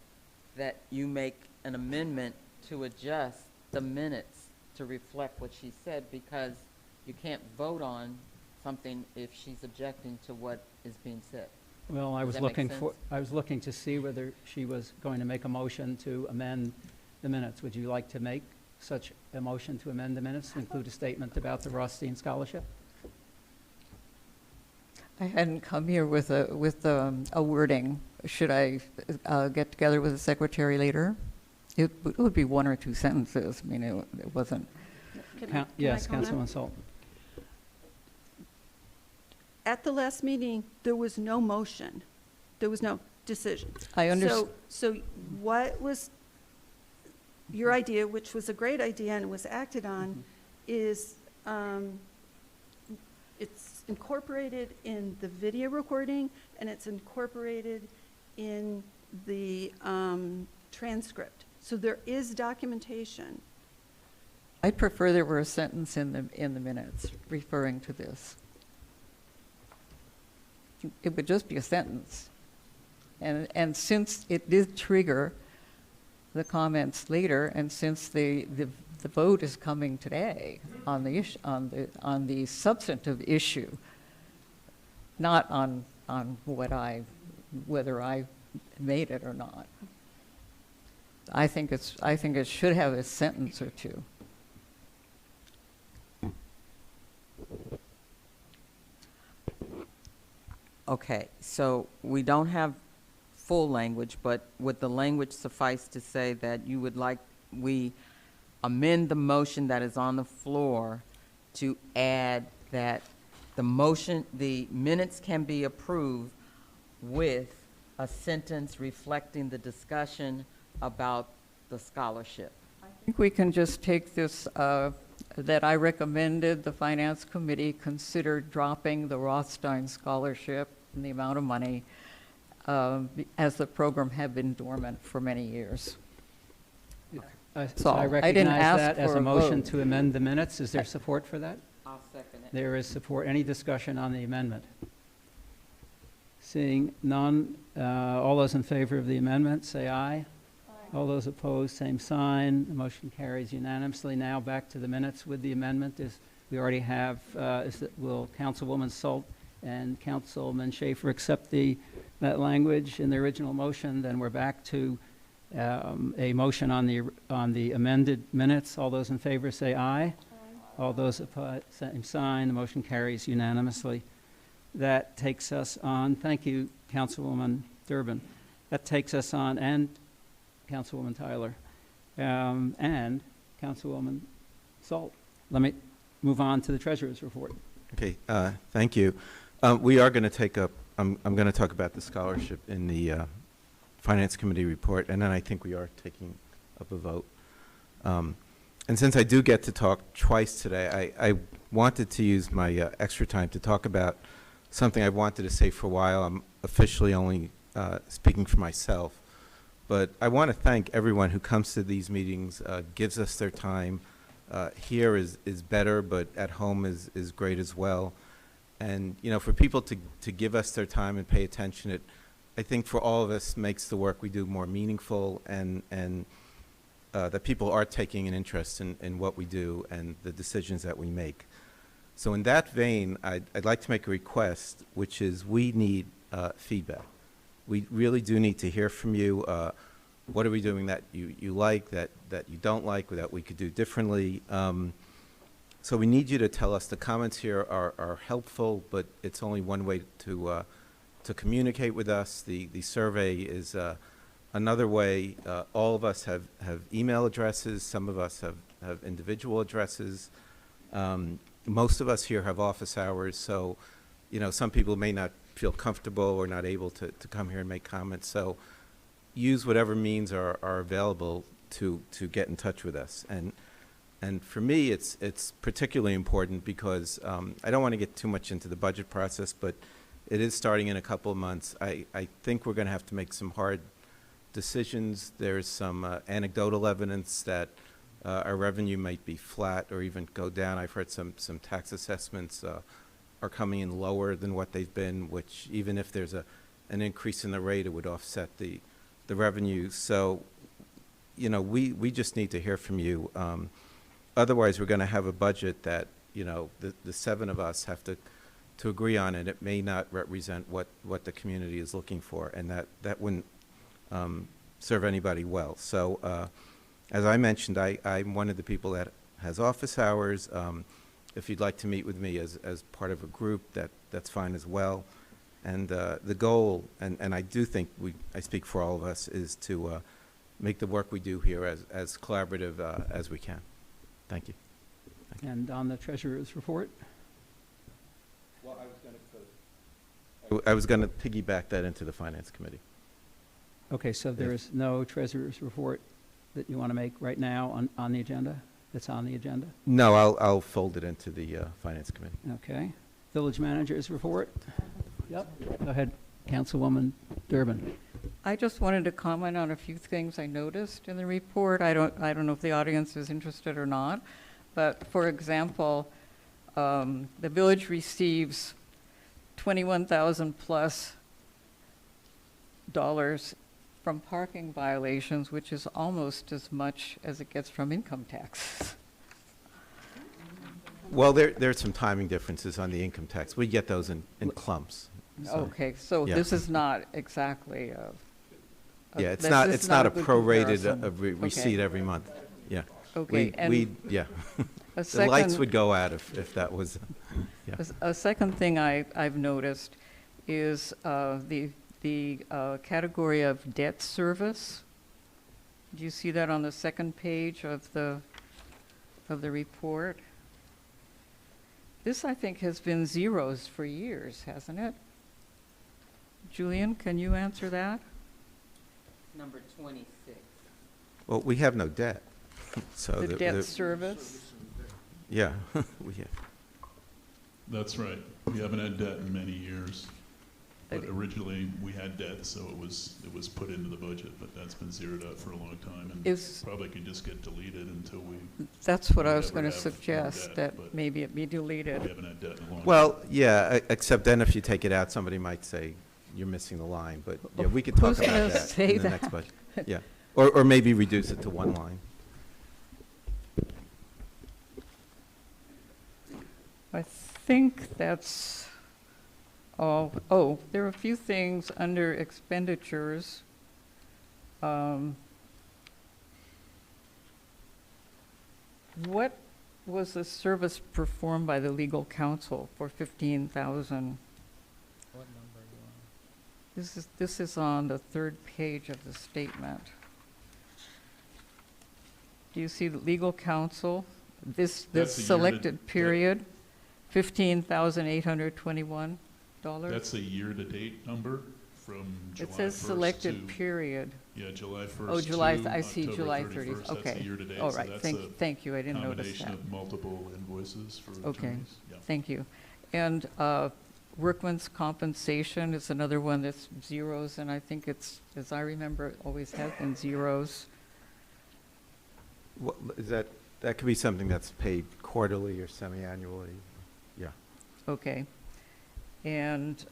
that you make an amendment to adjust the minutes to reflect what she said, because you can't vote on something if she's objecting to what is being said. Well, Does that make sense? I was looking to see whether she was going to make a motion to amend the minutes. Would you like to make such a motion to amend the minutes, to include a statement about the Rothstein Scholarship? I hadn't come here with a wording. Should I get together with the secretary later? It would be one or two sentences. I mean, it wasn't. Yes, Councilwoman Salt. At the last meeting, there was no motion. There was no decision. I understand. So what was your idea, which was a great idea and was acted on, is it's incorporated in the video recording, and it's incorporated in the transcript. So there is documentation. I'd prefer there were a sentence in the minutes referring to this. It would just be a sentence. And since it did trigger the comments later, and since the vote is coming today on the issue, on the substantive issue, not on whether I made it or not, I think it should have a sentence or two. Okay, so we don't have full language, but would the language suffice to say that you would like we amend the motion that is on the floor to add that the minutes can be approved with a sentence reflecting the discussion about the scholarship? I think we can just take this, that I recommended the Finance Committee consider dropping the Rothstein Scholarship and the amount of money, as the program had been dormant for many years. So I I didn't recognize ask that as for a a motion vote. to amend the minutes. Is there support for that? I'll second it. There is support. Any discussion on the amendment? Seeing none, all those in favor of the amendment, say aye. All those opposed, same sign. The motion carries unanimously. Now back to the minutes with the amendment. We already have, will Councilwoman Salt and Councilman Schaefer accept that language in the original motion? Then we're back to a motion on the amended minutes. All those in favor say aye. All those opposed, same sign. The motion carries unanimously. That takes us on, thank you, Councilwoman Durbin. That takes us on, and Councilwoman Tyler, and Councilwoman Salt. Let me move on to the Treasurer's report. Okay, thank you. We are going to take up, I'm going to talk about the scholarship in the Finance Committee report, and then I think we are taking up a vote. And since I do get to talk twice today, I wanted to use my extra time to talk about something I've wanted to say for a while. I'm officially only speaking for myself, but I want to thank everyone who comes to these meetings, gives us their time. Here is better, but at home is great as well. And, you know, for people to give us their time and pay attention, it, I think for all of us makes the work we do more meaningful, and that people are taking an interest in what we do and the decisions that we make. So in that vein, I'd like to make a request, which is we need feedback. We really do need to hear from you. What are we doing that you like, that you don't like, or that we could do differently? So we need you to tell us. The comments here are helpful, but it's only one way to communicate with us. The survey is another way. All of us have email addresses. Some of us have individual addresses. Most of us here have office hours, so, you know, some people may not feel comfortable or not able to come here and make comments. So use whatever means are available to get in touch with us. And for me, it's particularly important because I don't want to get too much into the budget process, but it is starting in a couple of months. I think we're going to have to make some hard decisions. There's some anecdotal evidence that our revenue might be flat or even go down. I've heard some tax assessments are coming in lower than what they've been, which even if there's an increase in the rate, it would offset the revenue. So, you know, we just need to hear from you. Otherwise, we're going to have a budget that, you know, the seven of us have to agree on, and it may not represent what the community is looking for, and that wouldn't serve anybody well. So as I mentioned, I'm one of the people that has office hours. If you'd like to meet with me as part of a group, that's fine as well. And the goal, and I do think I speak for all of us, is to make the work we do here as collaborative as we can. Thank you. And on the Treasurer's report? Well, I was going to piggyback that into the Finance Committee. Okay, so there is no Treasurer's report that you want to make right now on the agenda, that's on the agenda? No, I'll fold it into the Finance Committee. Okay. Village Manager's report? Yep. Go ahead, Councilwoman Durbin. I just wanted to comment on a few things I noticed in the report. I don't know if the audience is interested or not, but for example, the village receives $21,000 plus from parking violations, which is almost as much as it gets from income tax. Well, there's some timing differences on the income tax. We get those in clumps. So, Okay, so yeah. this is not exactly Yeah, it's this is not a good prorated comparison. receipt every month. Yeah. Okay, and Yeah. a The lights second- would go out if that was, yeah. A second thing I've noticed is the category of debt service. Do you see that on the second page of the report? This, I think, has been zeros for years, hasn't it? Julian, can you answer that? Number 26. Well, we have no debt. So The debt service? Yeah. we have. That's right. We haven't had debt in many years. But originally, we had debt, so it was put into the budget, but that's been zeroed out for a long time, and probably could just get deleted until we. That's what I was never going to have more suggest, debt, that but maybe it be deleted. We haven't had debt in a long time. Well, yeah, except then if you take it out, somebody might say you're missing the line. But yeah, we could talk Who's about gonna that say in the next that? budget. Yeah, or maybe reduce it to one line. I think that's all. Oh, there are a few things under expenditures. What was the service performed by the legal counsel for 15,000? What number are you on? This is on the third page of the statement. Do you see the legal counsel? This That's a selected period, $15,821? That's a year-to-date number from July 1st It says selected to- period. Yeah, July 1st Oh, July, to I see October July 31st. 30th, That's okay. a year-to-date, All so right, that's thank you, I didn't notice combination that. of multiple invoices for Okay, attorneys. Yeah. thank you. And workman's compensation is another one that's zeros, and I think it's, as I remember, it always has been zeros. What, is that could be something that's paid quarterly or semi-annually? Yeah. Okay. And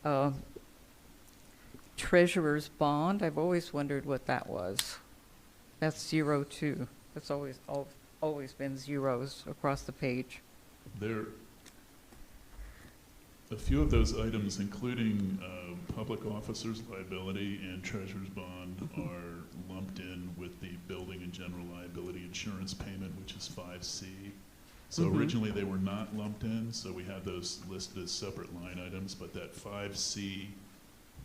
treasurer's bond, I've always wondered what that was. That's 0 too. That's always been zeros across the page. There, a few of those items, including public officers' liability and treasurer's bond, are lumped in with the building and general liability insurance payment, which is 5C. So originally they were not lumped in, so we have those listed as separate line items, but that 5C,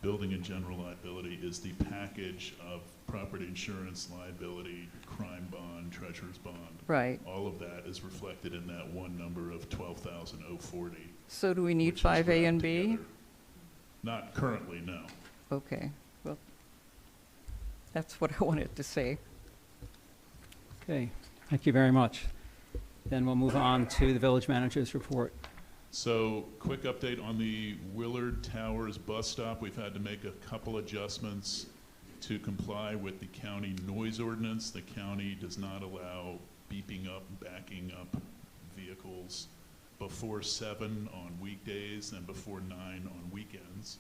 building and general liability, is the package of property insurance, liability, crime bond, treasurer's bond. Right. All of that is reflected in that one number of 12,040. So do we need which is 5A and wrapped B? together. Not currently, no. Okay, well, that's what I wanted to say. Okay, thank you very much. Then we'll move on to the village manager's report. So, quick update on the Willard Towers bus stop. We've had to make a couple adjustments to comply with the county noise ordinance. The county does not allow beeping up, backing up vehicles before 7 on weekdays and before 9 on weekends.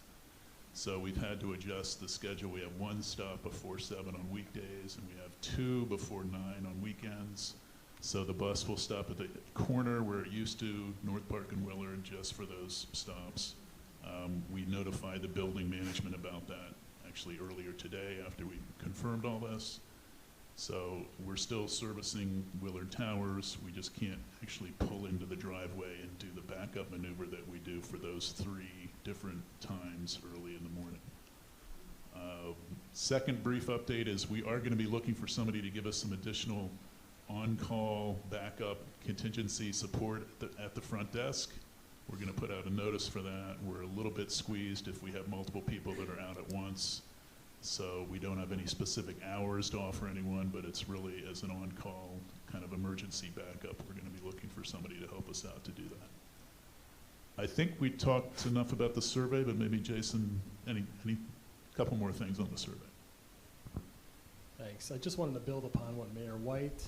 So we've had to adjust the schedule. We have one stop before 7 on weekdays, and we have 2 before 9 on weekends. So the bus will stop at the corner where it used to, North Park and Willard, just for those stops. We notified the building management about that actually earlier today after we confirmed all this. So we're still servicing Willard Towers. We just can't actually pull into the driveway and do the backup maneuver that we do for those 3 different times early in the morning. Second brief update is we are going to be looking for somebody to give us some additional on-call backup contingency support at the front desk. We're going to put out a notice for that. We're a little bit squeezed if we have multiple people that are out at once. So we don't have any specific hours to offer anyone, but it's really as an on-call kind of emergency backup. We're going to be looking for somebody to help us out to do that. I think we talked enough about the survey, but maybe Jason, any couple more things on the survey. Thanks. I just wanted to build upon what Mayor White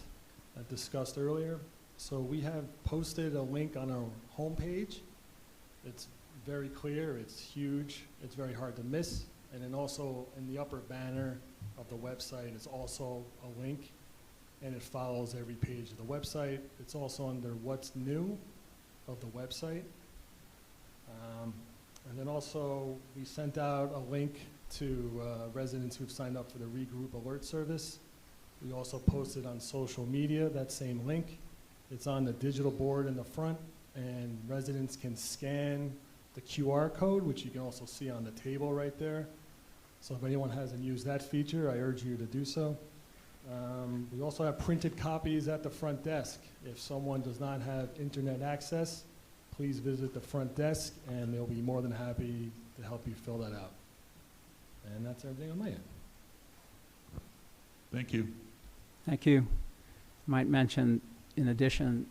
discussed earlier. So we have posted a link on our homepage. It's very clear, it's huge, it's very hard to miss. And then also in the upper banner of the website is also a link, and it follows every page of the website. It's also under what's new of the website. And then also we sent out a link to residents who've signed up for the Regroup Alert Service. We also posted on social media that same link. It's on the digital board in the front, and residents can scan the QR code, which you can also see on the table right there. So if anyone hasn't used that feature, I urge you to do so. We also have printed copies at the front desk. If someone does not have internet access, please visit the front desk, and they'll be more than happy to help you fill that out. And that's everything on my end. Thank you. Thank you. Might mention, in addition,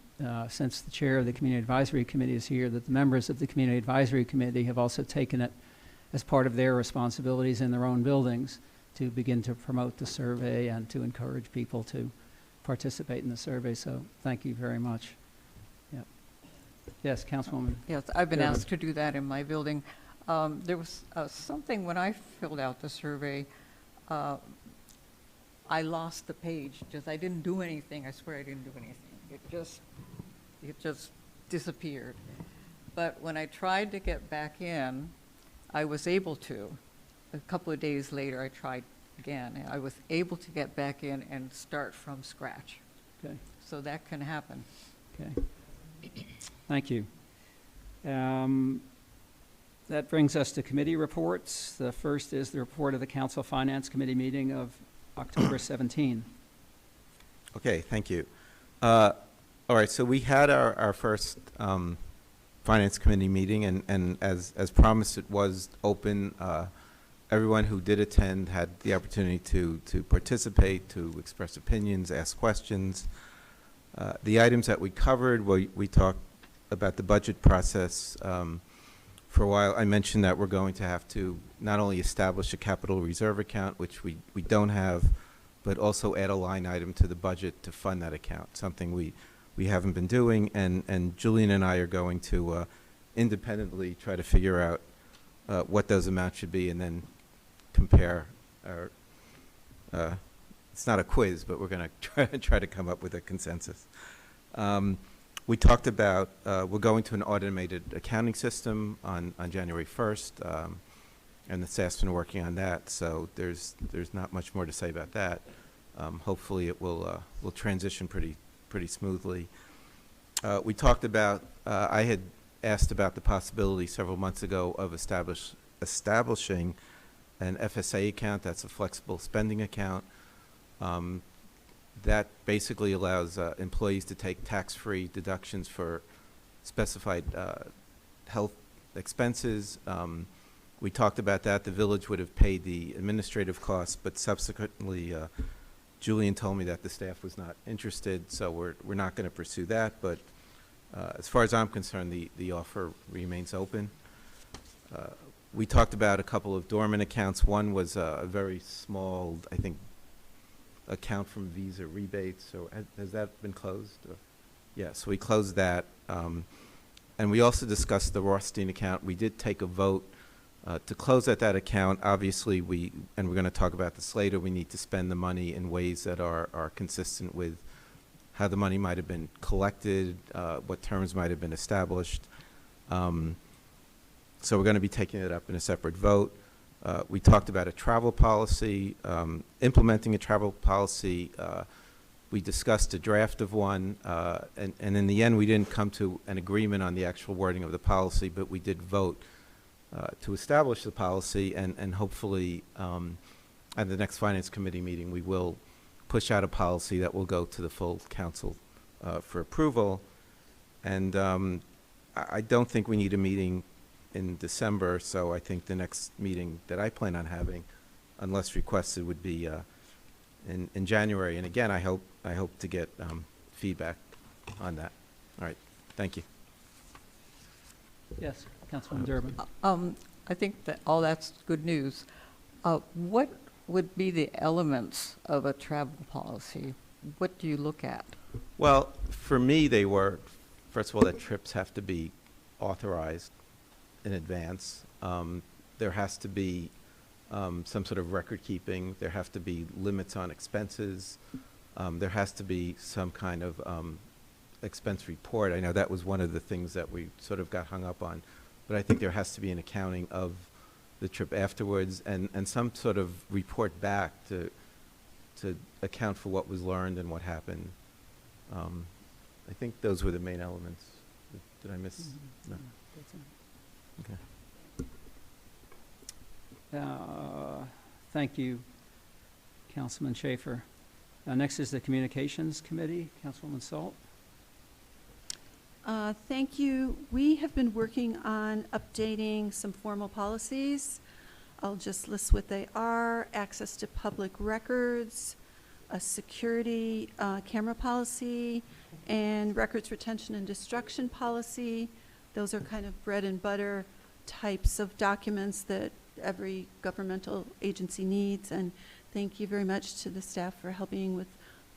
since the chair of the Community Advisory Committee is here, that the members of the Community Advisory Committee have also taken it as part of their responsibilities in their own buildings to begin to promote the survey and to encourage people to participate in the survey. So thank you very much. Yeah. Yes, Councilwoman. Yes, I've been Go ahead. asked to do that in my building. There was something when I filled out the survey, I lost the page. I didn't do anything. I swear I didn't do anything. It just disappeared. But when I tried to get back in, I was able to. A couple of days later, I tried again. I was able to get back in and start from scratch. Okay. So that can happen. Okay. Thank you. That brings us to committee reports. The first is the report of the Council Finance Committee meeting of October 17. Okay, thank you. All right, so we had our first Finance Committee meeting, and as promised, it was open. Everyone who did attend had the opportunity to participate, to express opinions, ask questions. The items that we covered, we talked about the budget process. For a while, I mentioned that we're going to have to not only establish a capital reserve account, which we don't have, but also add a line item to the budget to fund that account, something we haven't been doing, and Julian and I are going to independently try to figure out what those amounts should be and then compare our, it's not a quiz, but we're going to try to come up with a consensus. We talked about, we're going to an automated accounting system on January 1st, and the staff's been working on that, so there's not much more to say about that. Hopefully it will transition pretty smoothly. We talked about, I had asked about the possibility several months ago of establishing an FSA account, that's a flexible spending account. That basically allows employees to take tax-free deductions for specified health expenses. We talked about that. The village would have paid the administrative costs, but subsequently Julian told me that the staff was not interested, so we're not going to pursue that. But as far as I'm concerned, the offer remains open. We talked about a couple of dormant accounts. One was a very small, I think, account from Visa rebates. So has that been closed? Yeah, so we closed that. And we also discussed the Rothstein account. We did take a vote to close at that account. Obviously, and we're going to talk about this later, we need to spend the money in ways that are consistent with how the money might have been collected, what terms might have been established. So we're going to be taking it up in a separate vote. We talked about a travel policy, implementing a travel policy. We discussed a draft of one, and in the end, we didn't come to an agreement on the actual wording of the policy, but we did vote to establish the policy, and hopefully at the next Finance Committee meeting, we will push out a policy that will go to the full council for approval. And I don't think we need a meeting in December, so I think the next meeting that I plan on having, unless requested, would be in January. And again, I hope to get feedback on that. All right, thank you. Yes, Councilwoman Durbin. I think that all that's good news. What would be the elements of a travel policy? What do you look at? Well, for me, they were, first of all, that trips have to be authorized in advance. There has to be some sort of record keeping. There have to be limits on expenses. There has to be some kind of expense report. I know that was one of the things that we sort of got hung up on, but I think there has to be an accounting of the trip afterwards and some sort of report back to account for what was learned and what happened. I think those were the main elements. Did I miss? No. Okay. Thank you, Councilman Schaefer. Next is the Communications Committee. Councilwoman Salt. Thank you. We have been working on updating some formal policies. I'll just list what they are: access to public records, a security camera policy, and records retention and destruction policy. Those are kind of bread and butter types of documents that every governmental agency needs. And thank you very much to the staff for helping with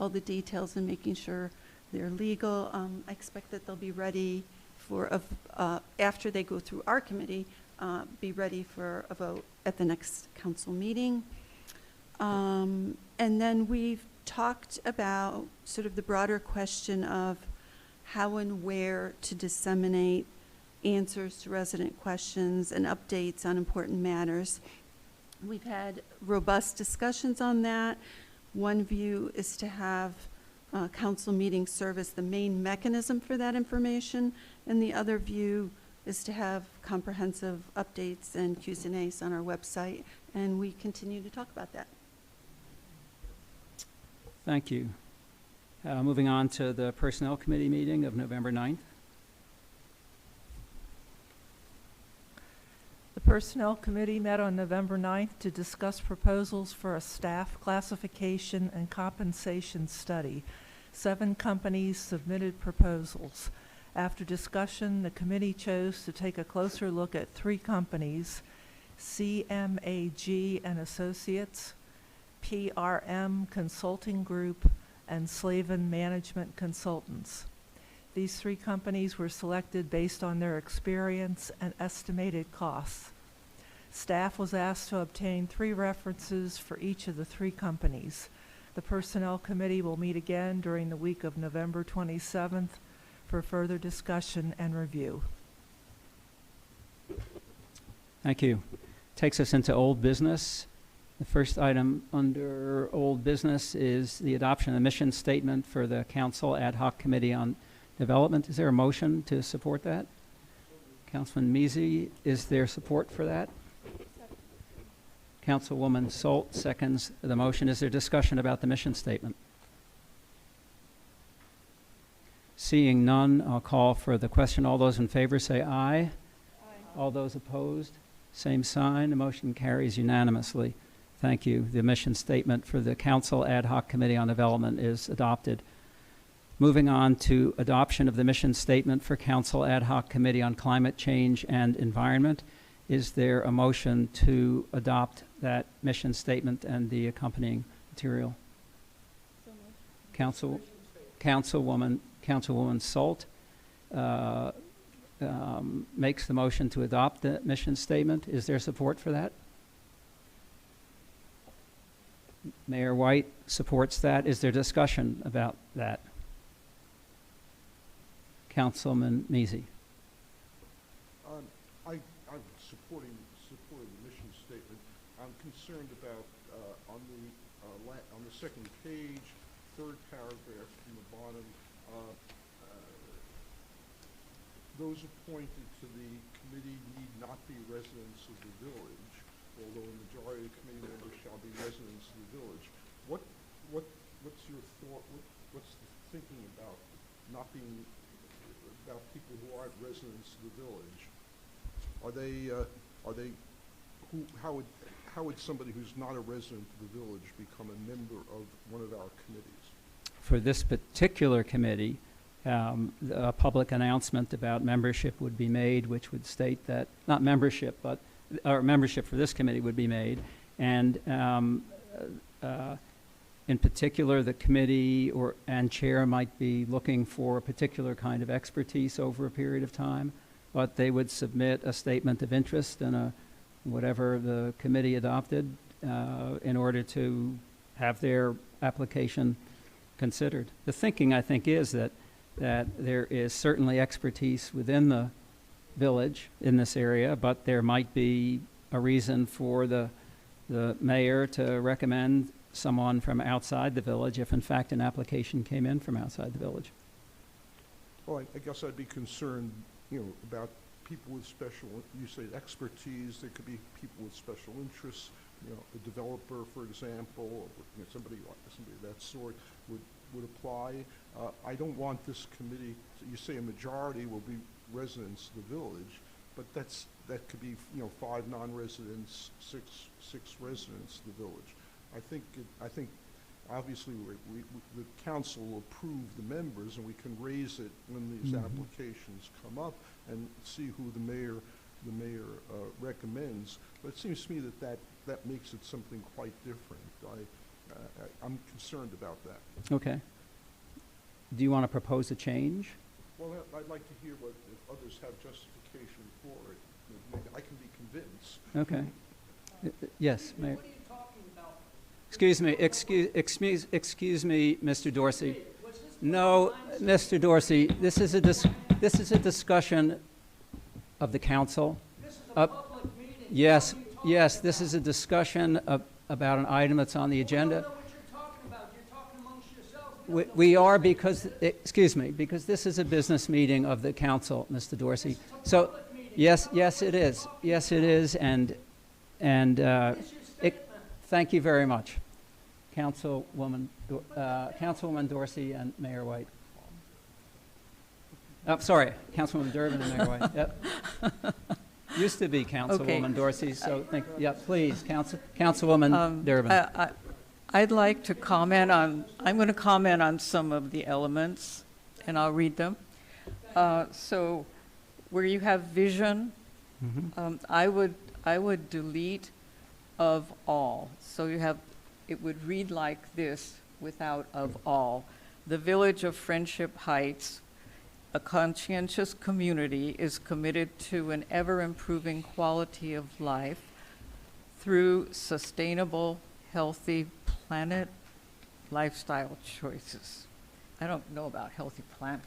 all the details and making sure they're legal. I expect that they'll be ready for, after they go through our committee, be ready for a vote at the next council meeting. And then we've talked about sort of the broader question of how and where to disseminate answers to resident questions and updates on important matters. We've had robust discussions on that. One view is to have council meeting serve as the main mechanism for that information, and the other view is to have comprehensive updates and Q's and A's on our website, and we continue to talk about that. Thank you. Moving on to the Personnel Committee meeting of November 9th. The Personnel Committee met on November 9th to discuss proposals for a staff classification and compensation study. 7 companies submitted proposals. After discussion, the committee chose to take a closer look at 3 companies: CMAG and Associates, PRM Consulting Group, and Slavin Management Consultants. These 3 companies were selected based on their experience and estimated costs. Staff was asked to obtain 3 references for each of the 3 companies. The Personnel Committee will meet again during the week of November 27th for further discussion and review. Thank you. Takes us into old business. The first item under old business is the adoption of the mission statement for the Council Ad Hoc Committee on Development. Is there a motion to support that? Councilman Measy, is there support for that? Councilwoman Salt seconds the motion. Is there discussion about the mission statement? Seeing none, I'll call for the question. All those in favor say aye. Aye. All those opposed, same sign. The motion carries unanimously. Thank you. The mission statement for the Council Ad Hoc Committee on Development is adopted. Moving on to adoption of the mission statement for Council Ad Hoc Committee on Climate Change and Environment. Is there a motion to adopt that mission statement and the accompanying material? Councilwoman Salt makes the motion to adopt the mission statement. Is there support for that? Mayor White supports that. Is there discussion about that? Councilman Measy. I'm supporting the mission statement. I'm concerned about on the second page, 3rd paragraph from the bottom. Those appointed to the committee need not be residents of the village, although a majority of the committee members shall be residents of the village. What's your thought? What's the thinking about not being about people who aren't residents of the village? How would somebody who's not a resident of the village become a member of one of our committees? For this particular committee, a public announcement about membership would be made, which would state that, not membership, but or membership for this committee would be made. And in particular, the committee and chair might be looking for a particular kind of expertise over a period of time, but they would submit a statement of interest and whatever the committee adopted in order to have their application considered. The thinking, I think, is that there is certainly expertise within the village in this area, but there might be a reason for the mayor to recommend someone from outside the village if in fact an application came in from outside the village. Well, I guess I'd be concerned, about people with special, you say expertise, there could be people with special interests, a developer, for example, or somebody of that sort would apply. I don't want this committee, you say a majority will be residents of the village, but that could be 5 non-residents, 6 residents of the village. I think obviously the council will approve the members, and we can raise it when these applications come up and see who the mayor recommends. But it seems to me that makes it something quite different. I'm concerned about that. Okay. Do you want to propose a change? Well, I'd like to hear if others have justification for it. Maybe I can be convinced. Okay. Yes, Mayor. What are you talking about? Excuse me, Mr. Dorsey. No, Mr. Dorsey, this is a discussion of the council. This is a public meeting. Yes, this is a discussion about an item that's on the agenda. You don't know what you're talking about. You're talking amongst yourselves. We are because, excuse me, because this is a business meeting of the council, Mr. Dorsey. So, yes, it is. Yes, it is, and thank you very much, Councilwoman Dorsey and Mayor White. Oh, sorry, Councilwoman Durbin and Mayor White. Yep. Used to be Councilwoman Dorsey, so please, Councilwoman Durbin. I'd like to comment on, I'm going to comment on some of the elements, and I'll read them. So where you have vision, I would delete of all. So you have, it would read like this without of all. The Village of Friendship Heights, a conscientious community, is committed to an ever-improving quality of life through sustainable, healthy planet lifestyle choices. I don't know about healthy planet.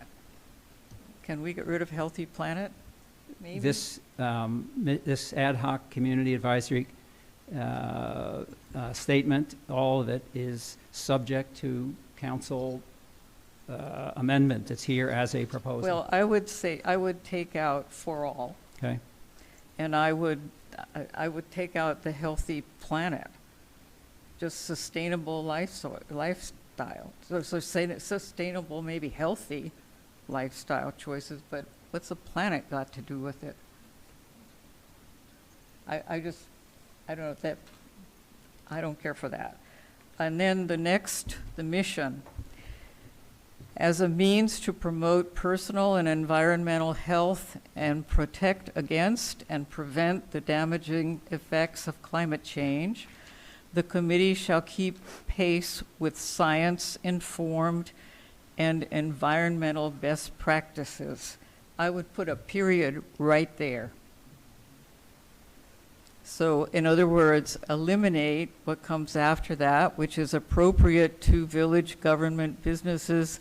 Can we get rid of healthy planet? Maybe? This ad hoc community advisory statement, all of it is subject to council amendment. It's here as a proposal. Well, I would say, I would take out for all. Okay. And I would take out the healthy planet. Just sustainable lifestyle. So sustainable, maybe healthy lifestyle choices, but what's the planet got to do with it? I don't know if that, I don't care for that. And then the next, the mission. As a means to promote personal and environmental health and protect against and prevent the damaging effects of climate change, the committee shall keep pace with science-informed and environmental best practices. I would put a period right there. So, in other words, eliminate what comes after that, which is appropriate to village government businesses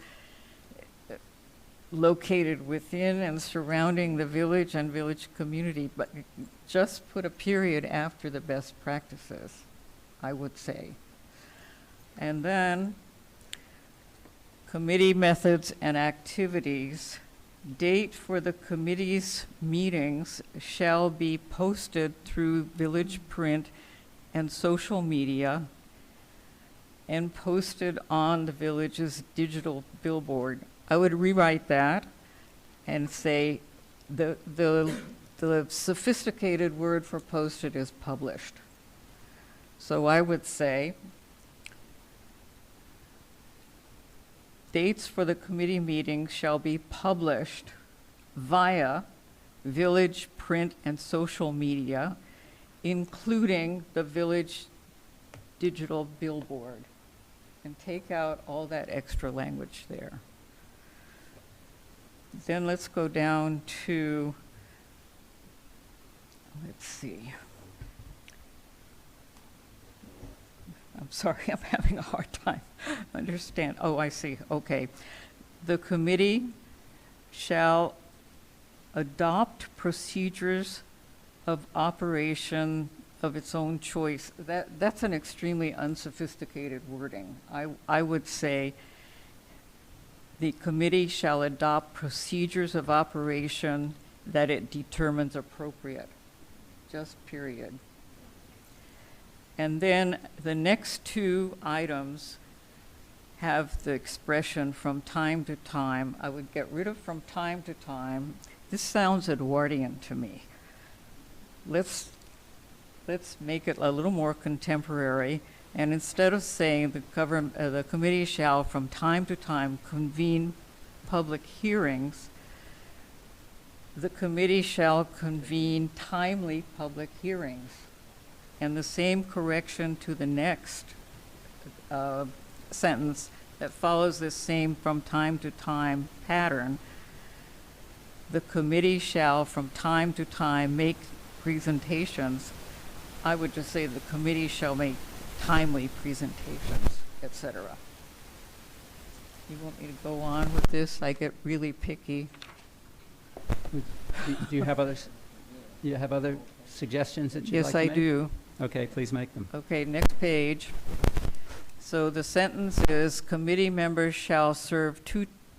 located within and surrounding the village and village community, but just put a period after the best practices, I would say. And then committee methods and activities. Date for the committee's meetings shall be posted through village print and social media and posted on the village's digital billboard. I would rewrite that and say the sophisticated word for posted is published. So I would say dates for the committee meetings shall be published via village print and social media, including the village digital billboard, and take out all that extra language there. Then let's go down to, let's see. I'm sorry, I'm having a hard time understand. Oh, I see. Okay. The committee shall adopt procedures of operation of its own choice. That's an extremely unsophisticated wording. I would say the committee shall adopt procedures of operation that it determines appropriate. Just period. And then the next two items have the expression from time to time. I would get rid of from time to time. This sounds Edwardian to me. Let's make it a little more contemporary. And instead of saying the committee shall from time to time convene public hearings, the committee shall convene timely public hearings. And the same correction to the next sentence that follows this same from time to time pattern. The committee shall from time to time make presentations. I would just say the committee shall make timely presentations, etc. You want me to go on with this? I get really picky. Do you have others? Do you have other suggestions that you'd like Yes, to I make? do. Okay, please make them. Okay, next page. So the sentence is, committee members shall serve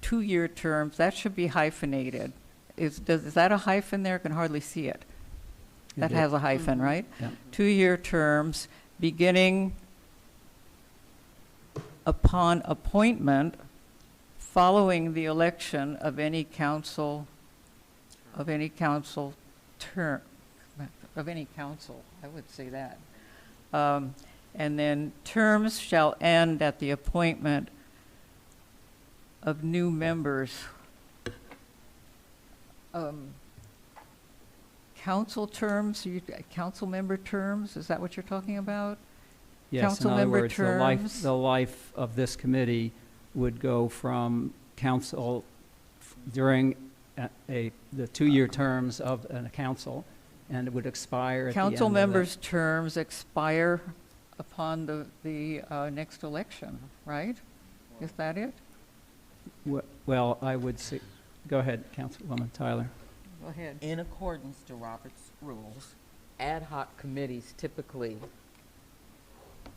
two-year terms. That should be hyphenated. Is that a hyphen there? I can hardly see it. That It is. has a hyphen, right? Yeah. 2-year terms beginning upon appointment following the election of any council term, of any council, I would say that. And then terms shall end at the appointment of new members. Council terms, council member terms, is that what you're talking about? Yes, in Council other member words, terms? the life of this committee would go from council during the 2-year terms of a council, and it would expire at the end Council of members' terms expire upon the next election, right? Is that it? Well, I would say, go ahead, Councilwoman Tyler. Go ahead. In accordance to Robert's rules, ad hoc committees typically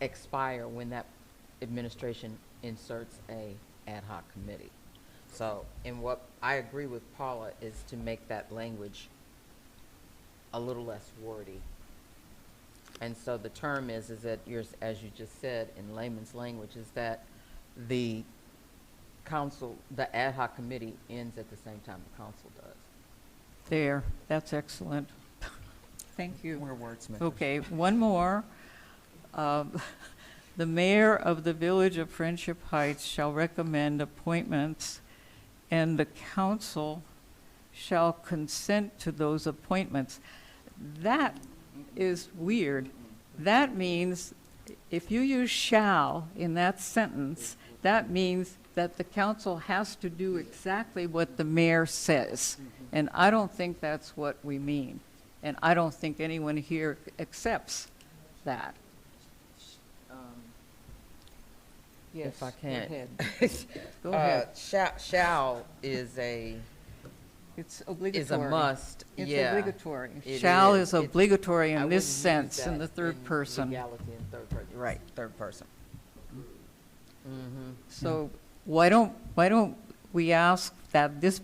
expire when that administration inserts a ad hoc committee. So, and what I agree with Paula is to make that language a little less wordy. And so the term is that as you just said in layman's language, is that the council, the ad hoc committee ends at the same time the council does. There, that's excellent. Thank you. We're wordsmithers. Okay, one more. The mayor of the Village of Friendship Heights shall recommend appointments, and the council shall consent to those appointments. That is weird. That means if you use shall in that sentence, that means that the council has to do exactly what the mayor says. And I don't think that's what we mean. And I don't think anyone here accepts that. Yes, If I can. Go ahead. Shall is a, It's obligatory. is a must, It's yeah. obligatory. It Shall is. is obligatory I in this wouldn't use sense, in that the third person. Legality in third person, right, third person. Mm-hmm. So why don't we ask that this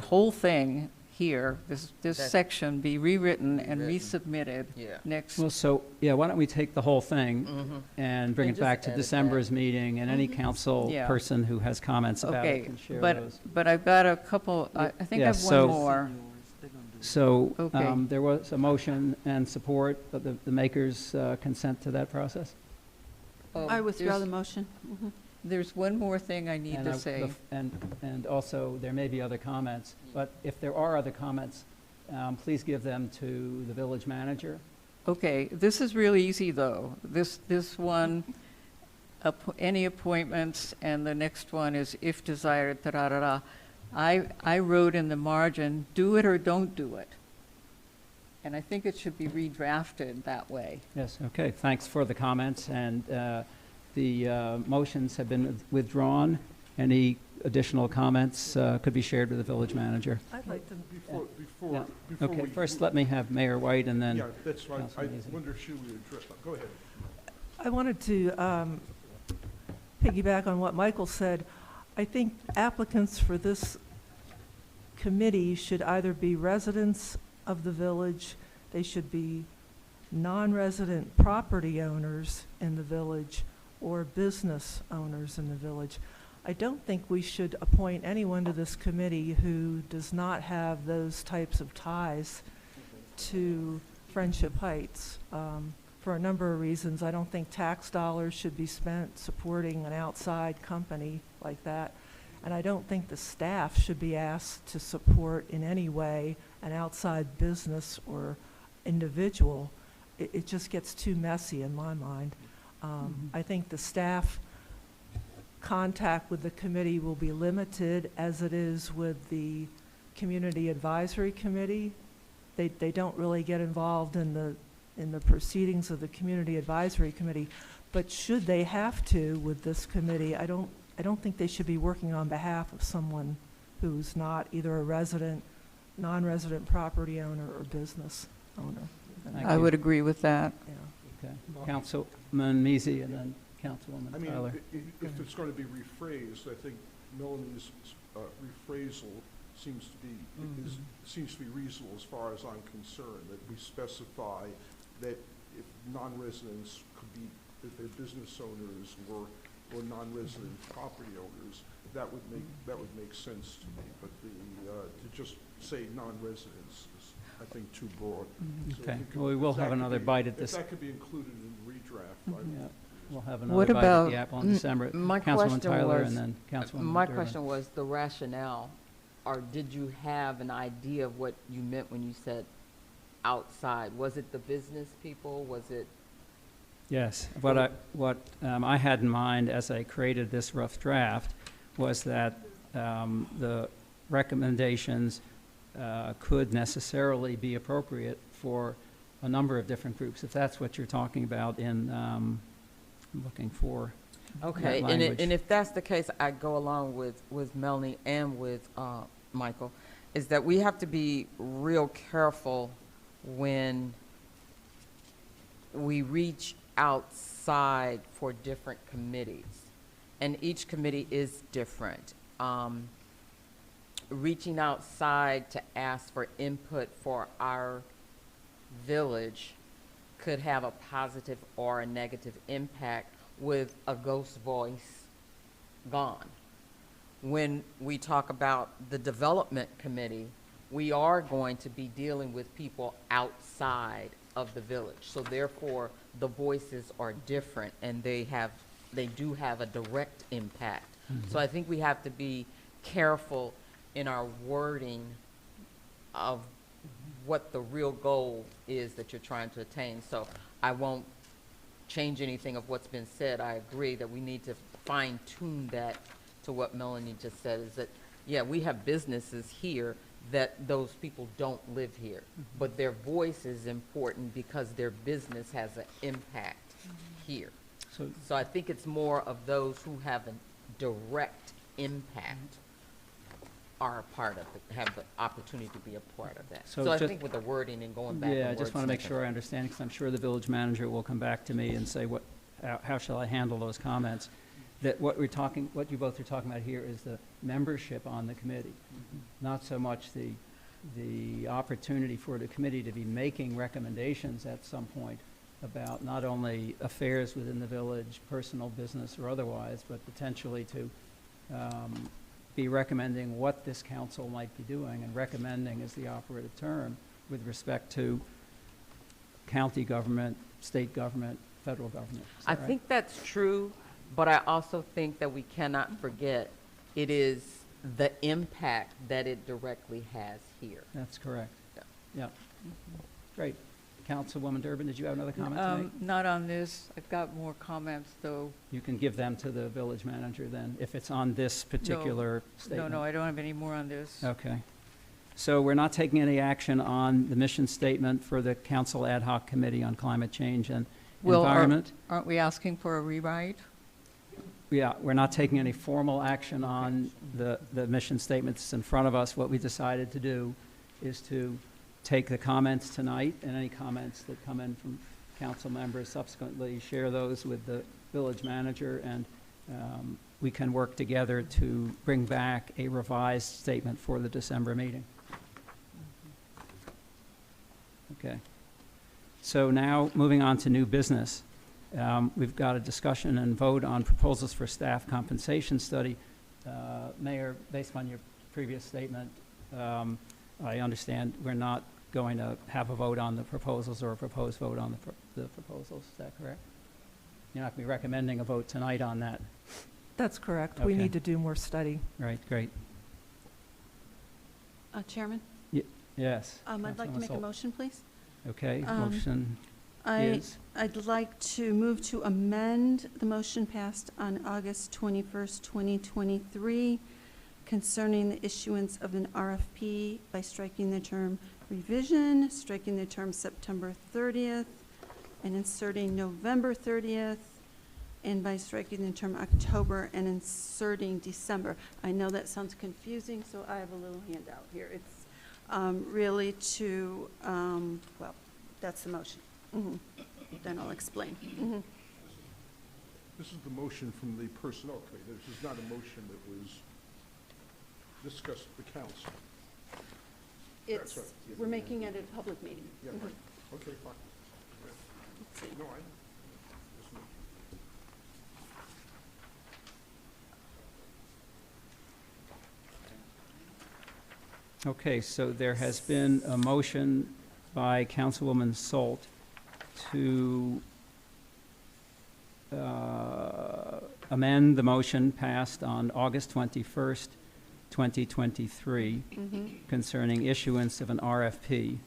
whole thing here, this That- section be rewritten and Rewritten. resubmitted Yeah. next. Well, so, yeah, why don't we take the whole thing Mhm. and bring And it back just to edit December's meeting, and any council Yeah. person who has comments about it Okay, can share but those. I've got a couple, I think I Yeah, have so- one more. So, Okay. there was a motion and support, but the makers consent to that process? Oh, I withdraw there's- the motion. Mhm. There's one more thing I need And to I- say. And also, there may be other comments, but if there are other comments, please give them to the village manager. Okay, this is really easy, though. This one, any appointments, and the next one is if desired, da-da-da-da. I wrote in the margin, do it or don't do it. And I think it should be redrafted that way. Yes, okay, thanks for the comments, and the motions have been withdrawn. Any additional comments could be shared with the village manager. I'd like to, Yeah. Before Okay, we- first let me have Mayor White, and then Yeah, that's right. I Councilman Easy. wonder, should we address, go ahead. I wanted to piggyback on what Michael said. I think applicants for this committee should either be residents of the village, they should be non-resident property owners in the village, or business owners in the village. I don't think we should appoint anyone to this committee who does not have those types of ties to Friendship Heights. For a number of reasons, I don't think tax dollars should be spent supporting an outside company like that. And I don't think the staff should be asked to support in any way an outside business or individual. It just gets too messy in my mind. I think the staff contact with the committee will be limited as it is with the Community Advisory Committee. They don't really get involved in the proceedings of the Community Advisory Committee, but should they have to with this committee, I don't think they should be working on behalf of someone who's not either a resident, non-resident property owner or business owner. Thank I you. would agree with that. Yeah. Okay. Councilman Measy, and then Councilwoman I mean, Tyler. if it's going to be rephrased, I think Melanie's rephrasal seems to be, seems to be reasonable as far as I'm concerned, that we specify that if non-residents could be, if they're business owners or non-resident property owners, that would make sense to me. But to just say non-residents is, I think, too broad. So Okay, if it could- well, we will if that have could another be- bite at this. If that could be included in the redraft, Yeah, we'll have What another bite at about, the apple in December. my Councilwoman question Tyler was, and then Councilwoman my Durbin. question was the rationale, or did you have an idea of what you meant when you said outside? Was it the business people? Was it? Yes, what I had in mind as I created this rough draft was that the recommendations could necessarily be appropriate for a number of different groups, if that's what you're talking about in looking for Okay, that and language. if that's the case, I go along with Melanie and with Michael, is that we have to be real careful when we reach outside for different committees. And each committee is different. Reaching outside to ask for input for our village could have a positive or a negative impact with a ghost voice gone. When we talk about the development committee, we are going to be dealing with people outside of the village. So therefore, the voices are different and they do have a direct impact. So I think we have to be careful in our wording of what the real goal is that you're trying to attain. So I won't change anything of what's been said. I agree that we need to fine tune that to what Melanie just said, is that, yeah, we have businesses here that those people don't live here, but their voice is important because their business has an impact here. So I think it's more of those who have a direct impact are a part of it, have the opportunity to be a part of that. So So I just- think with the wording and going back. Yeah, I and just want to make wordsmithing. sure I understand, because I'm sure the village manager will come back to me and say, how shall I handle those comments? That what you both are talking about here is the membership on the committee, not so much the opportunity for the committee to be making recommendations at some point about not only affairs within the village, personal business or otherwise, but potentially to be recommending what this council might be doing, and recommending is the operative term with respect to county government, state government, federal government. Is that I right? think that's true, but I also think that we cannot forget it is the impact that it directly has here. That's correct. Yeah. Yeah. Great. Councilwoman Durbin, did you have another comment to make? Not on this. I've got more comments, though. You can give them to the village manager then, if it's on this particular statement. No, I don't have any more on this. Okay. So we're not taking any action on the mission statement for the Council Ad Hoc Committee on Climate Change and Well, Environment? aren't we asking for a rewrite? Yeah, we're not taking any formal action on the mission statement that's in front of us. What we decided to do is to take the comments tonight and any comments that come in from council members, subsequently share those with the village manager, and we can work together to bring back a revised statement for the December meeting. Okay. So now, moving on to new business. We've got a discussion and vote on proposals for staff compensation study. Mayor, based on your previous statement, I understand we're not going to have a vote on the proposals or a proposed vote on the proposals. Is that correct? You're not going to be recommending a vote tonight on that? That's correct. We Okay. need to do more study. Right, great. Chairman? Yes. I'd like to Councilwoman make a Sol- motion, please. Okay, motion is? I'd like to move to amend the motion passed on August 21st, 2023, concerning the issuance of an RFP by striking the term revision, striking the term September 30th, and inserting November 30th, and by striking the term October and inserting December. I know that sounds confusing, so I have a little handout here. It's really to, well, that's the motion. Then I'll explain. This is the motion from the Personnel Committee. This is not a motion that was discussed at the council. It's, That's right. we're making it a public meeting. Yeah, Mhm. right. Okay, fine. Let's see. No, Okay, so there has been a motion by Councilwoman Salt to amend the motion passed on August 21st, 2023, concerning issuance of an RFP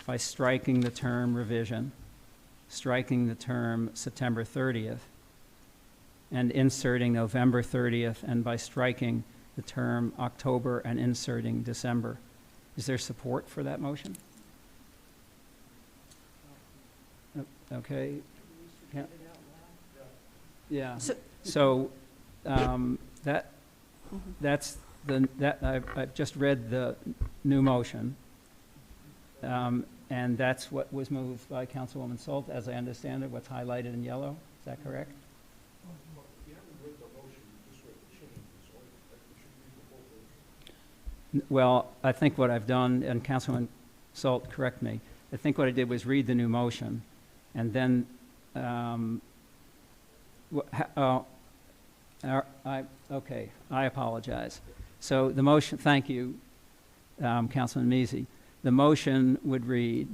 by striking the term revision, striking the term September 30th, and inserting November 30th, and by striking the term October and inserting December. Is there support for that motion? Okay. Yeah. So that's I've just read the new motion, and that's what was moved by Councilwoman Salt, as I understand it. What's highlighted in yellow? Is that correct? Well, I think what I've done, and Councilman Salt, correct me, I think what I did was read the new motion, and then, okay, I apologize. So the motion, thank you, Councilman Measy. The motion would read,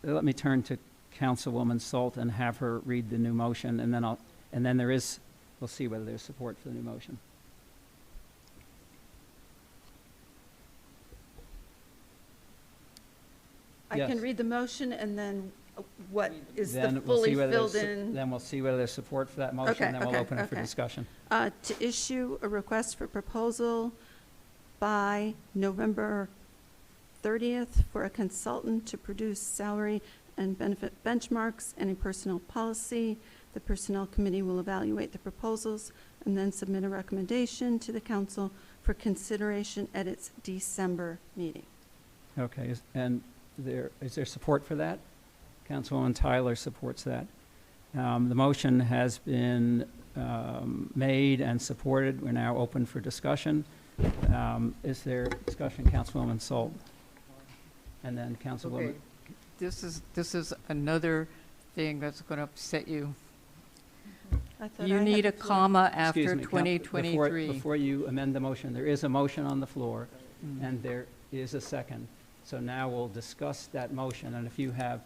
let me turn to Councilwoman Salt and have her read the new motion, and then we'll see whether there's support for the new motion. I can read the motion, and then what is the Then we'll fully see whether filled there's in? Then we'll see whether there's support for that motion, Okay, and then we'll okay, open it for okay. discussion. To issue a request for proposal by November 30th for a consultant to produce salary and benefit benchmarks and a personnel policy. The Personnel Committee will evaluate the proposals and then submit a recommendation to the council for consideration at its December meeting. Okay, is there support for that? Councilwoman Tyler supports that. The motion has been made and supported. We're now open for discussion. Is there discussion, Councilwoman Salt? And then Councilwoman. Okay. This is another thing that's going to upset you. You need a comma after Excuse me, 2023. Before you amend the motion, there is a motion on the floor, and there is a second. So now we'll discuss that motion, and if you have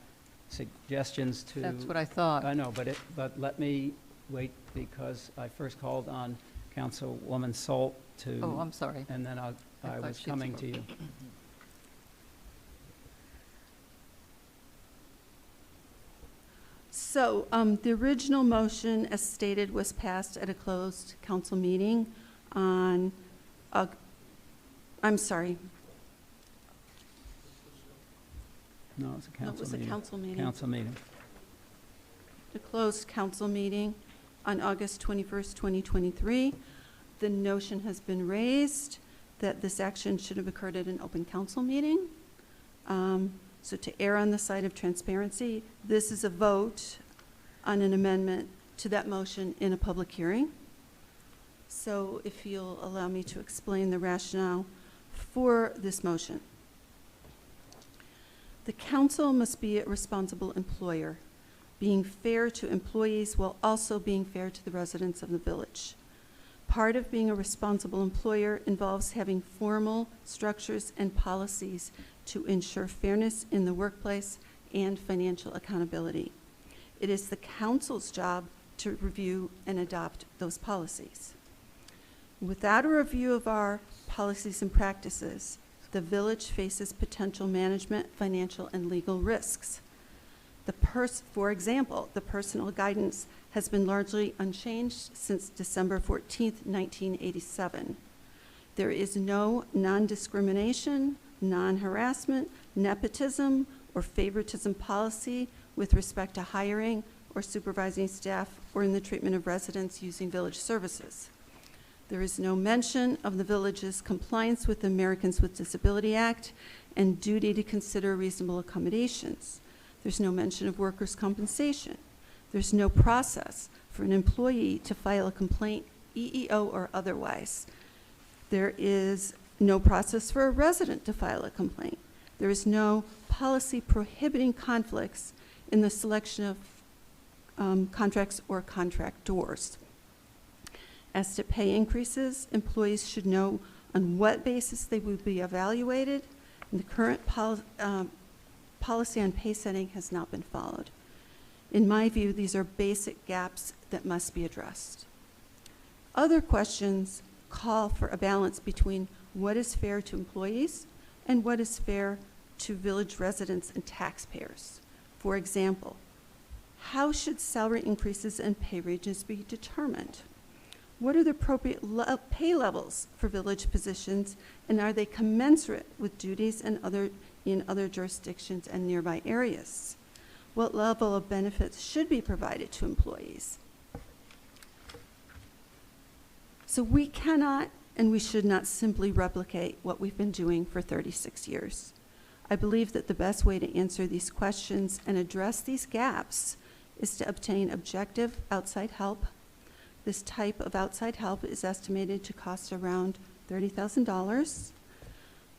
suggestions to... That's what I thought. I know, but let me wait, because I first called on Councilwoman Salt to... Oh, I'm sorry. And then I was coming to you. So the original motion, as stated, was passed at a closed council meeting on, I'm sorry. No, it's a council meeting. No, it was a council meeting. Council meeting. A closed council meeting on August 21st, 2023. The notion has been raised that this action should have occurred at an open council meeting. So to err on the side of transparency, this is a vote on an amendment to that motion in a public hearing. So if you'll allow me to explain the rationale for this motion. The council must be a responsible employer, being fair to employees while also being fair to the residents of the village. Part of being a responsible employer involves having formal structures and policies to ensure fairness in the workplace and financial accountability. It is the council's job to review and adopt those policies. Without a review of our policies and practices, the village faces potential management, financial, and legal risks. For example, the personal guidance has been largely unchanged since December 14th, 1987. There is no non-discrimination, non-harassment, nepotism, or favoritism policy with respect to hiring or supervising staff or in the treatment of residents using village services. There is no mention of the village's compliance with the Americans with Disability Act and duty to consider reasonable accommodations. There's no mention of workers' compensation. There's no process for an employee to file a complaint, EEO or otherwise. There is no process for a resident to file a complaint. There is no policy prohibiting conflicts in the selection of contracts or contractors. As to pay increases, employees should know on what basis they will be evaluated, and the current policy on pay setting has not been followed. In my view, these are basic gaps that must be addressed. Other questions call for a balance between what is fair to employees and what is fair to village residents and taxpayers. For example, how should salary increases and pay ranges be determined? What are the appropriate pay levels for village positions, and are they commensurate with duties and in other jurisdictions and nearby areas? What level of benefits should be provided to employees? So we cannot and we should not simply replicate what we've been doing for 36 years. I believe that the best way to answer these questions and address these gaps is to obtain objective outside help. This type of outside help is estimated to cost around $30,000.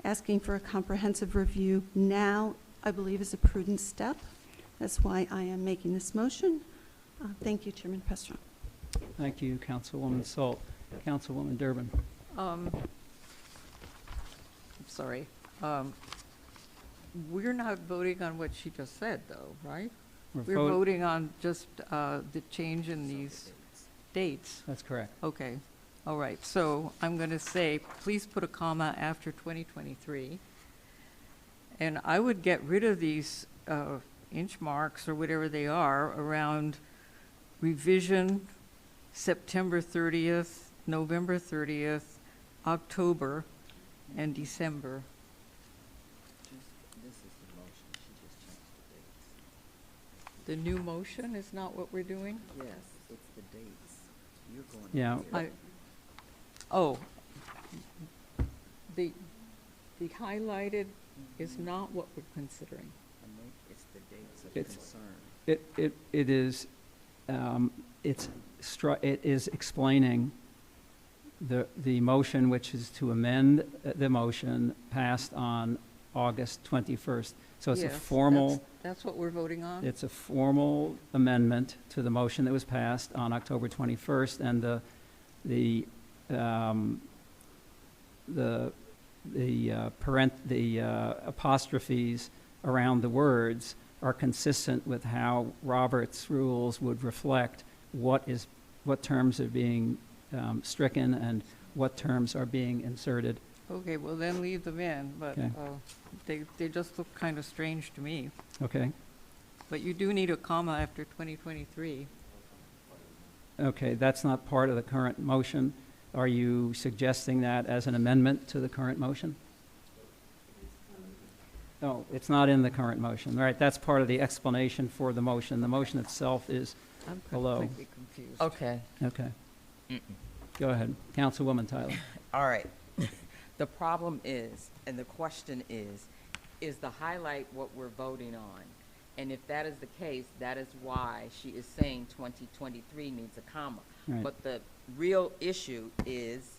Asking for a comprehensive review now, I believe, is a prudent step. That's why I am making this motion. Thank you, Chairman Pestron. Thank you, Councilwoman Salt. Councilwoman Durbin. I'm sorry. We're not voting on what she just said, though, right? We're voting on just the change in these dates. That's correct. Okay. All right. So I'm going to say, please put a comma after 2023. And I would get rid of these inch marks or whatever they are around revision September 30th, November 30th, October, and December. This is the motion. She just changed The new motion is not what we're doing? the dates. Yes, it's the dates. You're going. Yeah. Oh, the highlighted is not what we're considering. It's the dates of It's- concern. It is, it is explaining the motion, which is to amend the motion passed on August 21st. So it's a Yes, formal, That's what we're voting on? it's a formal amendment to the motion that was passed on October 21st, and the apostrophes around the words are consistent with how Robert's rules would reflect what terms are being stricken and what terms are being inserted. Okay, well then leave them in, but Okay. they just look kind of strange to me. Okay? But you do need a comma after 2023. Okay, that's not part of the current motion. Are you suggesting that as an amendment to the current motion? No, it's not in the current motion. All right, that's part of the explanation for the motion. The motion itself is I'm below. completely confused. Okay. Okay. Go ahead. Councilwoman Tyler. All right. The problem is, and the question is the highlight what we're voting on? And if that is the case, that is why she is saying 2023 needs a comma. Right. But the real issue is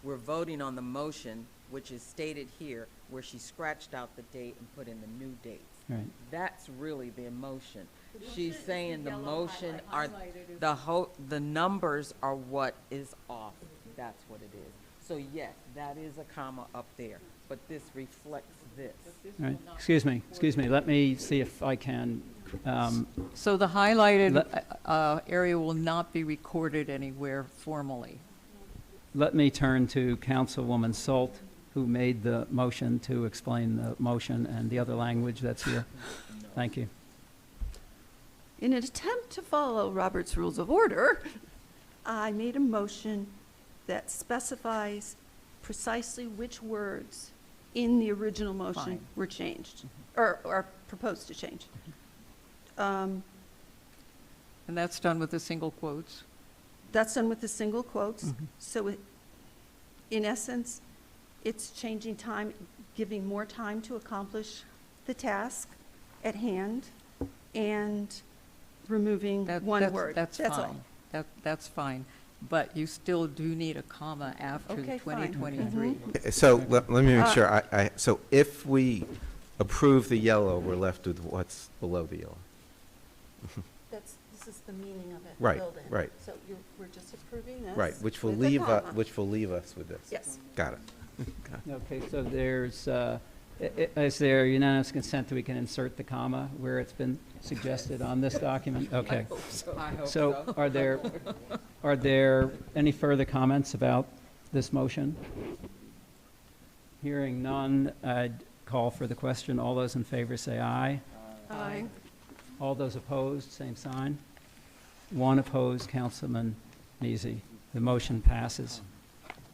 we're voting on the motion, which is stated here, where she scratched out the date and put in the new dates. Right. That's really the emotion. She's saying the motion are, the numbers are what is off. That's what it is. So yes, that is a comma up there, but this reflects this. All right. Excuse me. Let me see if I can. So the highlighted area will not be recorded anywhere formally. Let me turn to Councilwoman Salt, who made the motion, to explain the motion and the other language that's here. Thank you. In an attempt to follow Robert's Rules of Order, I made a motion that specifies precisely which words in the original motion Fine. were changed, or are proposed to change. And that's done with the single quotes? That's done with the single quotes. Mhm. So in essence, it's changing time, giving more time to accomplish the task at hand, and removing one That's- word. That's all. fine. That's fine. But you still do need a comma after the Okay, fine. 2023. So let me make Uh, sure, so if we approve the yellow, we're left with what's below the yellow? This is the meaning of it. Right, building. right. So we're just approving this. Right, which will with a leave, comma. which will leave us with this. Yes. Got it. Okay, so there's, is there unanimous consent that we can insert the comma where it's been suggested on this document? Okay. I hope So are there any further comments about this motion? Hearing none, I'd call for the question. All those in favor say aye. Aye. All those opposed, same sign. One opposed, Councilman Neesey. The motion passes.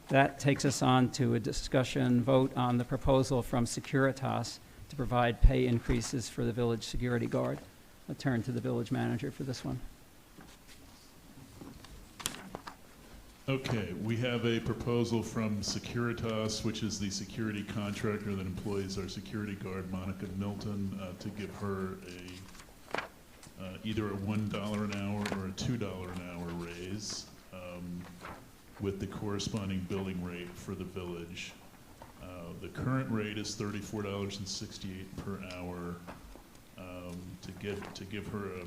That takes us on to a discussion vote on the proposal from Securitas to provide pay increases for the village security guard. I'll turn to the village manager for this one. Okay, we have a proposal from Securitas, which is the security contractor that employs our security guard, Monica Milton, to give her either a $1 an hour or a $2 an hour raise, with the corresponding billing rate for the village. The current rate is $34.68 per hour. To give her a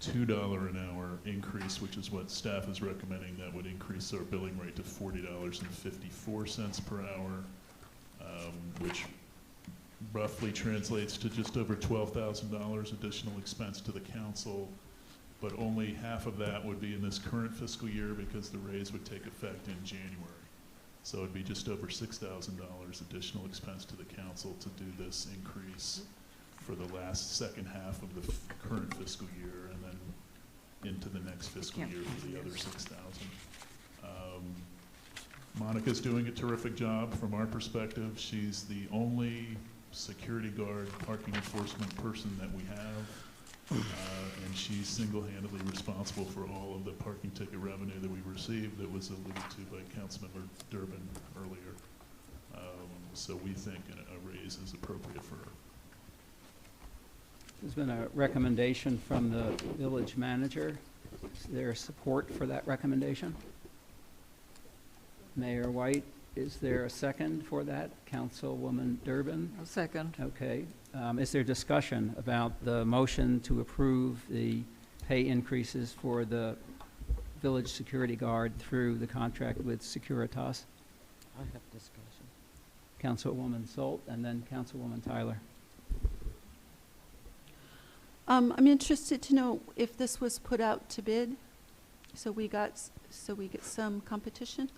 $2 an hour increase, which is what staff is recommending, that would increase our billing rate to $40.54 per hour, which roughly translates to just over $12,000 additional expense to the council, but only half of that would be in this current fiscal year because the raise would take effect in January. So it'd be just over $6,000 additional expense to the council to do this increase for the second half of the current fiscal year, and then into the next fiscal year for the other $6,000. Monica's doing a terrific job from our perspective. She's the only security guard parking enforcement person that we have, and she's single-handedly responsible for all of the parking ticket revenue that we received that was alluded to by Councilmember Durbin earlier. So we think a raise is appropriate for her. There's been a recommendation from the village manager. Is there support for that recommendation? Mayor White, is there a second for that? Councilwoman Durbin? A second. Okay. Is there discussion about the motion to approve the pay increases for the village security guard through the contract with Securitas? I have discussion. Councilwoman Solt and then Councilwoman Tyler. I'm interested to know if this was put out to bid, so we get some competition?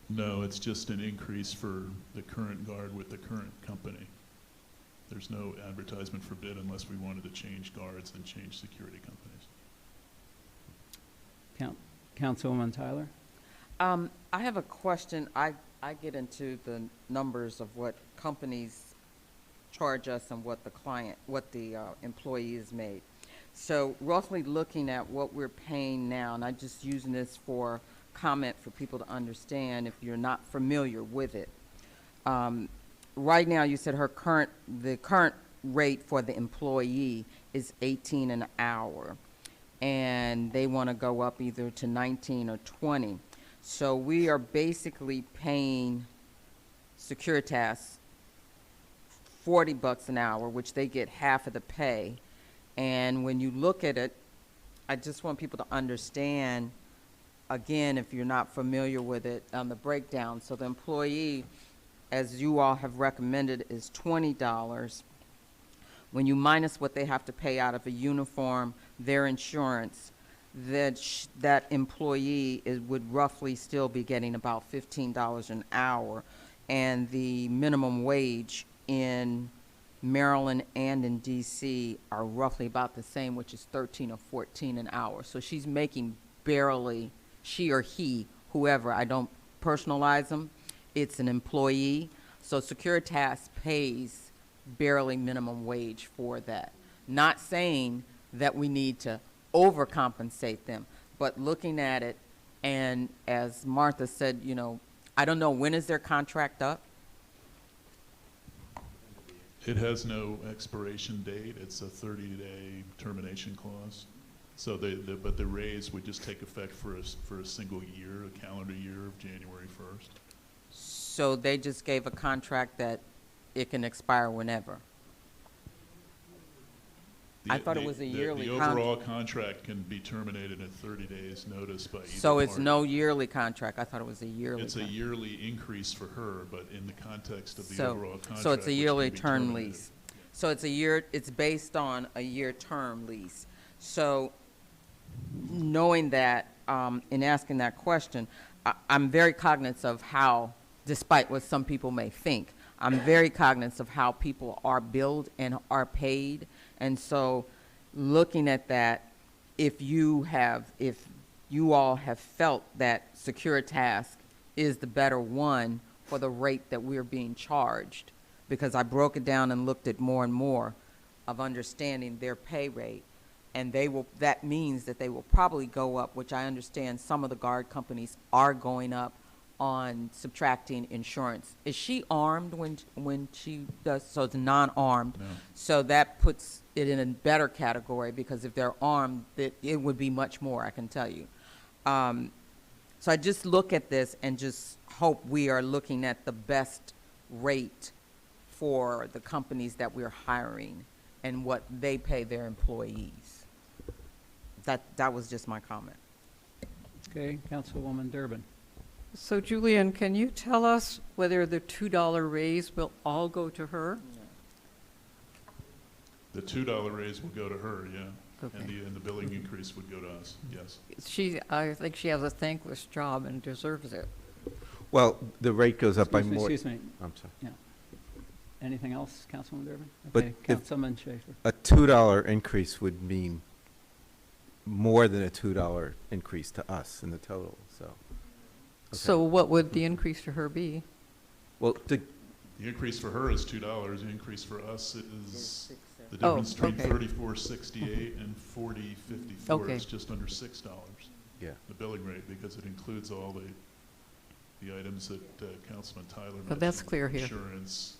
No, it's just an increase for the current guard with the current company. There's no advertisement for bid unless we wanted to change guards and change security companies. Councilwoman Tyler? I have a question. I get into the numbers of what companies charge us and what the employee is made. So roughly looking at what we're paying now, and I'm just using this for comment for people to understand if you're not familiar with it. Right now, you said the current rate for the employee is $18 an hour, and they want to go up either to 19 or 20. So we are basically paying Securitas $40 an hour, which they get half of the pay. And when you look at it, I just want people to understand, again, if you're not familiar with it, on the breakdown. So the employee, as you all have recommended, is $20. When you minus what they have to pay out of a uniform, their insurance, that employee would roughly still be getting about $15 an hour. And the minimum wage in Maryland and in DC are roughly about the same, which is 13 or 14 an hour. So she's making barely, she or he, whoever, I don't personalize them, it's an employee. So Securitas pays barely minimum wage for that. Not saying that we need to overcompensate them, but looking at it, and as Martha said, I don't know, when is their contract up? It has no expiration date. It's a 30-day termination clause. So but the raise would just take effect for a single year, a calendar year of January 1st. So they just gave a contract that it can expire whenever? I thought it was a yearly The overall contract can be terminated at 30 days' notice by either So it's party. no yearly contract? I thought it was a yearly. It's a yearly increase for her, but in the context of the So- overall contract. So it's a which yearly can be term terminated. lease. So it's a year, it's based on a year term lease. So knowing that, in asking that question, I'm very cognizant of how, despite what some people may think, I'm very cognizant of how people are billed and are paid. And so looking at that, if you all have felt that Securitask is the better one for the rate that we're being charged, because I broke it down and looked at more and more of understanding their pay rate, and that means that they will probably go up, which I understand some of the guard companies are going up on subtracting insurance. Is she armed when she does? So it's non-armed. No. So that puts it in a better category, because if they're armed, it would be much more, I can tell you. So I just look at this and just hope we are looking at the best rate for the companies that we're hiring and what they pay their employees. That was just my comment. Okay, Councilwoman Durbin. So Julian, can you tell us whether the $2 raise will all go to her? The $2 raise will go to her, yeah. Okay. And the billing increase would go to us, yes. I think she has a thankless job and deserves it. Well, the rate goes up by more. Excuse me. I'm sorry. Yeah. Anything else, Councilwoman Durbin? But Okay, if- Councilman Schaefer. A $2 increase would mean more than a $2 increase to us in the total, so. Okay. So what would the increase to her be? Well, The increase for her is $2. The increase for us is the Oh, difference between okay. $34.68 and $40.54. Okay. It's just under $6. Yeah. The billing rate, because it includes all the items that Councilman Tyler mentioned. But that's clear here. Insurance,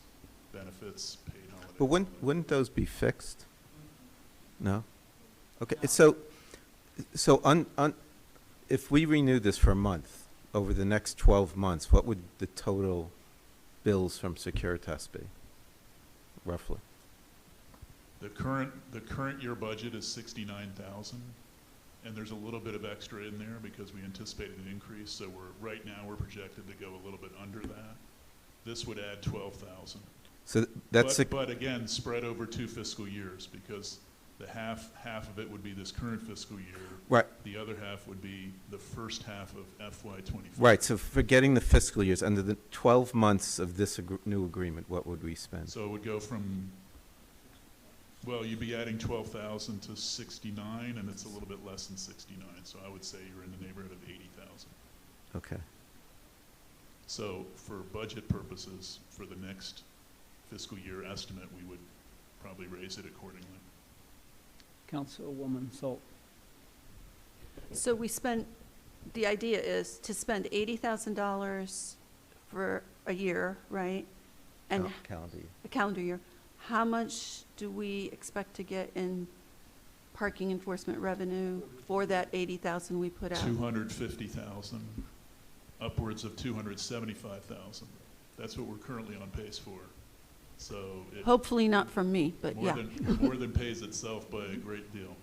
benefits, paid holidays. But wouldn't those be fixed? No? Okay, so if we renew this for a month, over the next 12 months, what would the total bills from Securitas be, roughly? The current year budget is $69,000, and there's a little bit of extra in there because we anticipated an increase, so right now we're projected to go a little bit under that. This would add $12,000. So that's But again, spread over 2 fiscal years, because the half of it would be this current fiscal year. Right. The other half would be the first half of FY24. right. So forgetting the fiscal years, under the 12 months of this new agreement, what would we spend? So it would go from, well, you'd be adding 12,000 to 69, and it's a little bit less than 69. So I would say you're in the neighborhood of 80,000. Okay. So for budget purposes, for the next fiscal year estimate, we would probably raise it accordingly. Councilwoman Salt. So the idea is to spend $80,000 for a year, right? And Calendar year. a calendar year. How much do we expect to get in parking enforcement revenue for that 80,000 we put out? 250,000, upwards of 275,000. That's what we're currently on pace for. So it Hopefully not from me, but yeah. more than pays itself by a great deal.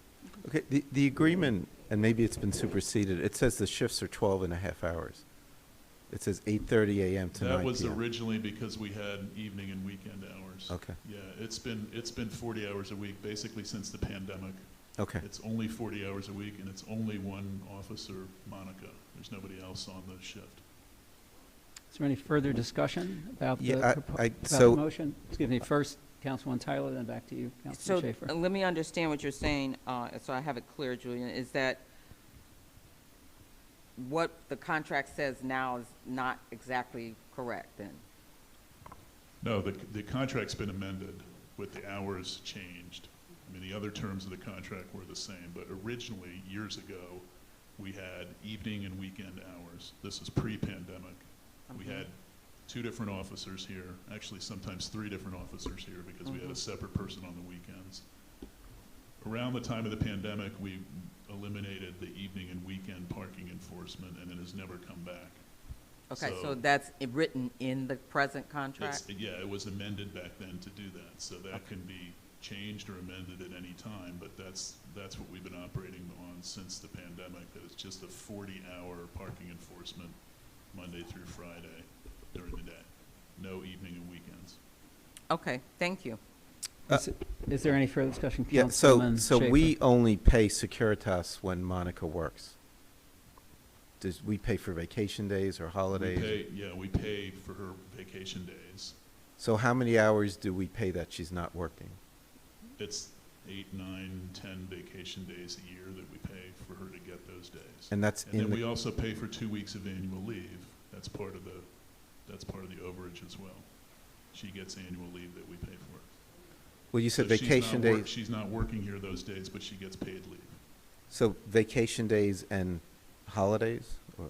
Okay, the agreement, and maybe it's been superseded, it says the shifts are 12 and a half hours. It says 8:30 a.m. to 9 p.m. That was originally because we had evening and weekend hours. Okay. Yeah, it's been 40 hours a week, basically since the pandemic. Okay. It's only 40 hours a week, and it's only one officer, Monica. There's nobody else on the shift. Is there any further discussion about the, Yeah, about so- the motion? Excuse me, first, Councilwoman Tyler, then back to you, Councilman So Schaefer. let me understand what you're saying, so I have it clear, Julian, is that what the contract says now is not exactly correct then? No, the contract's been amended with the hours changed. I mean, the other terms of the contract were the same, but originally, years ago, we had evening and weekend hours. This is pre-pandemic. We had 2 different officers here, actually sometimes 3 different officers here because we had a separate person on the weekends. Around the time of the pandemic, we eliminated the evening and weekend parking enforcement, and it has never come back. Okay, so that's written in the present contract? Yeah, it was amended back then to do that, so that can be changed or amended at any time, but that's what we've been operating on since the pandemic, that it's just a 40-hour parking enforcement Monday through Friday during the day. No evening and weekends. Okay, thank you. Is there any further discussion? Yeah, Councilman so Schaefer? we only pay Securitas when Monica works. Does we pay for vacation days or holidays? We pay for her vacation days. So how many hours do we pay that she's not working? It's 8, 9, 10 vacation days a year that we pay for her to get those days. And that's And in then the- we also pay for 2 weeks of annual leave. That's part of the overage as well. She gets annual leave that we pay for. Well, you said So vacation days. she's not working here those days, but she gets paid leave. So vacation days and holidays, or?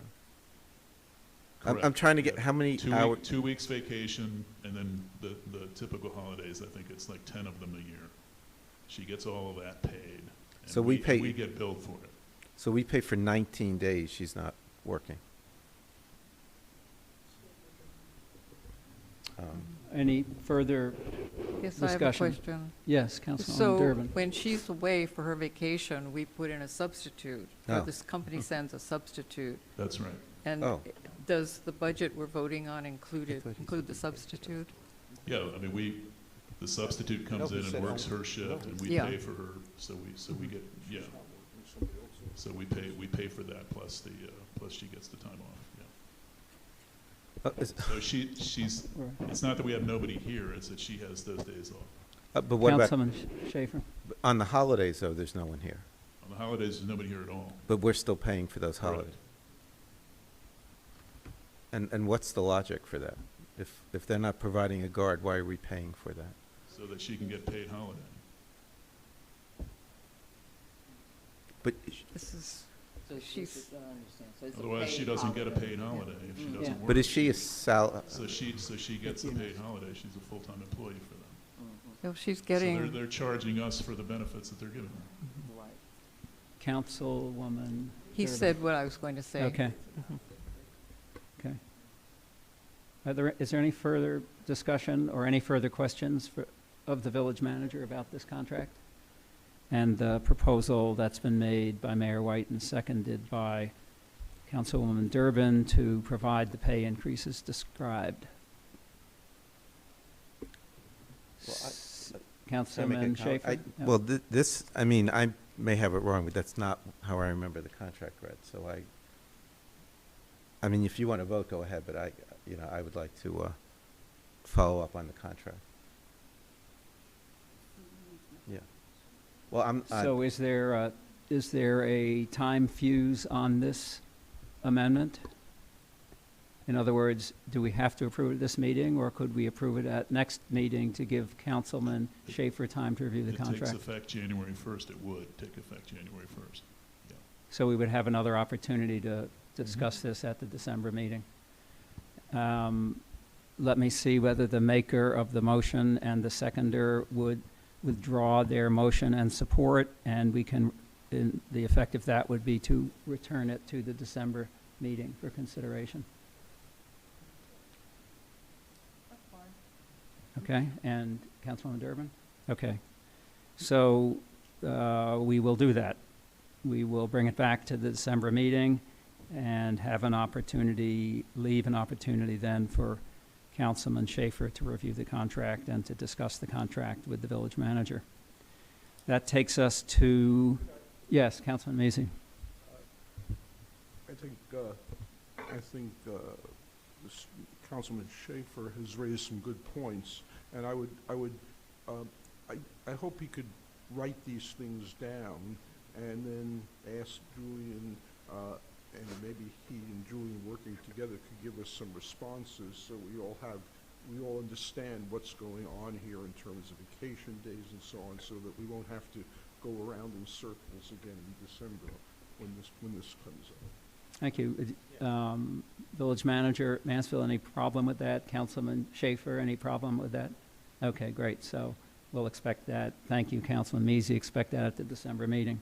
I'm Correct. trying to get Yeah. how many hours? 2 weeks vacation, and then the typical holidays, I think it's like 10 of them a year. She gets all of that paid. And So we pay- we get billed for it. So we pay for 19 days she's not working. Any further Yes, I have a discussion? question. Yes, Councilwoman So Durbin. when she's away for her vacation, we put in a substitute, or Oh. this company sends a substitute. That's right. And Oh. does the budget we're voting on include thought he include the substitute? Yeah, I mean, the substitute comes No, he in said and works no. her shift, and we Yeah. pay for her, so we get, yeah. So we pay for that, plus plus she gets the time off, yeah. So she's, it's not that we have nobody here, it's that she has those days off. But what about, Councilman Schaefer? on the holidays, though, there's no one here. On the holidays, there's nobody here at all. But we're still paying for those Correct. holidays. And what's the logic for that? If they're not providing a guard, why are we paying for that? So that she can get paid holiday. But This is, So she's, Otherwise, she doesn't get a paid holiday if she doesn't work. but is she a So she gets the paid holiday, she's a full-time employee for them. so she's So getting, they're charging us for the benefits that they're giving her. Councilwoman he Durbin. said what I was going to say. Okay. Okay. Is there any further discussion or any further questions of the village manager about this contract? And the proposal that's been made by Mayor White and seconded by Councilwoman Durbin to provide the pay increases described. Councilman Schaefer? Yeah. Well, this, I mean, I may have it wrong, but that's not how I remember the contract read, so I mean, if you want to vote, go ahead, but I would like to follow up on the contract. Yeah. Well, So is there a time fuse on this amendment? In other words, do we have to approve it this meeting, or could we approve it at next meeting to give Councilman Schaefer time to review the It takes contract? effect January 1st, it would take effect January 1st. Yeah. So we would have another opportunity to discuss this at the December meeting. Let me see whether the maker of the motion and the seconder would withdraw their motion and support, and we can, the effect of that would be to return it to the December meeting for consideration. Okay, and Councilwoman Durbin? Okay. So we will do that. We will bring it back to the December meeting and have an opportunity, leave an opportunity then for Councilman Schaefer to review the contract and to discuss the contract with the village manager. That takes us to, yes, Councilman Mazie. I think Councilman Schaefer has raised some good points, and I hope he could write these things down and then ask Julian, and maybe he and Julian working together could give us some responses so we all understand what's going on here in terms of vacation days and so on, so that we won't have to go around in circles again in December when this comes up. Thank you. Village Manager Mansfield, any problem with that? Councilman Schaefer, any problem with that? Okay, great. So we'll expect that. Thank you, Councilman Measy. Expect that at the December meeting.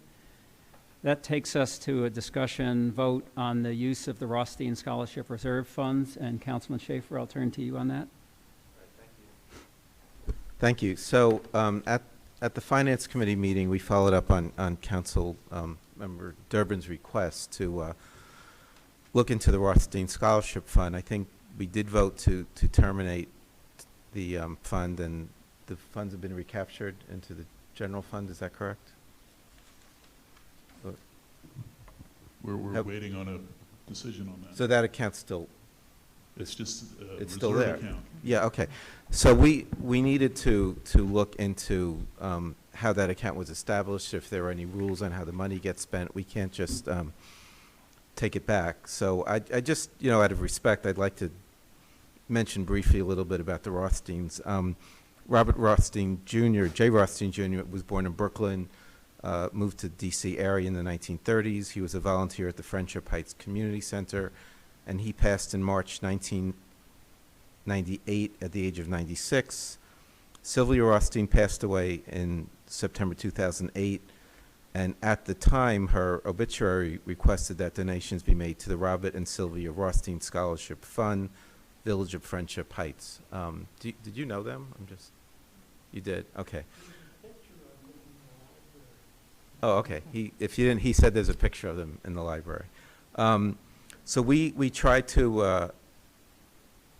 That takes us to a discussion vote on the use of the Rothstein Scholarship Reserve Funds. And Councilman Schaefer, I'll turn to you on that. Thank you. So at the Finance Committee meeting, we followed up on Council Member Durbin's request to look into the Rothstein Scholarship Fund. I think we did vote to terminate the fund, and the funds have been recaptured into the general fund. Is that correct? We're waiting on a decision on that. So that account's still... It's just a it's still reserve there. account. Yeah, okay. So we needed to look into how that account was established, if there were any rules on how the money gets spent. We can't just take it back. So I just, out of respect, I'd like to mention briefly a little bit about the Rothsteins. Robert Rothstein Jr., Jay Rothstein Jr. was born in Brooklyn, moved to D.C. area in the 1930s. He was a volunteer at the Friendship Heights Community Center, and he passed in March 1998 at the age of 96. Sylvia Rothstein passed away in September 2008, and at the time, her obituary requested that donations be made to the Robert and Sylvia Rothstein Scholarship Fund, Village of Friendship Heights. Did you know them? You did? Okay. Oh, okay. If you didn't, he said there's a picture of them in the library. So we tried to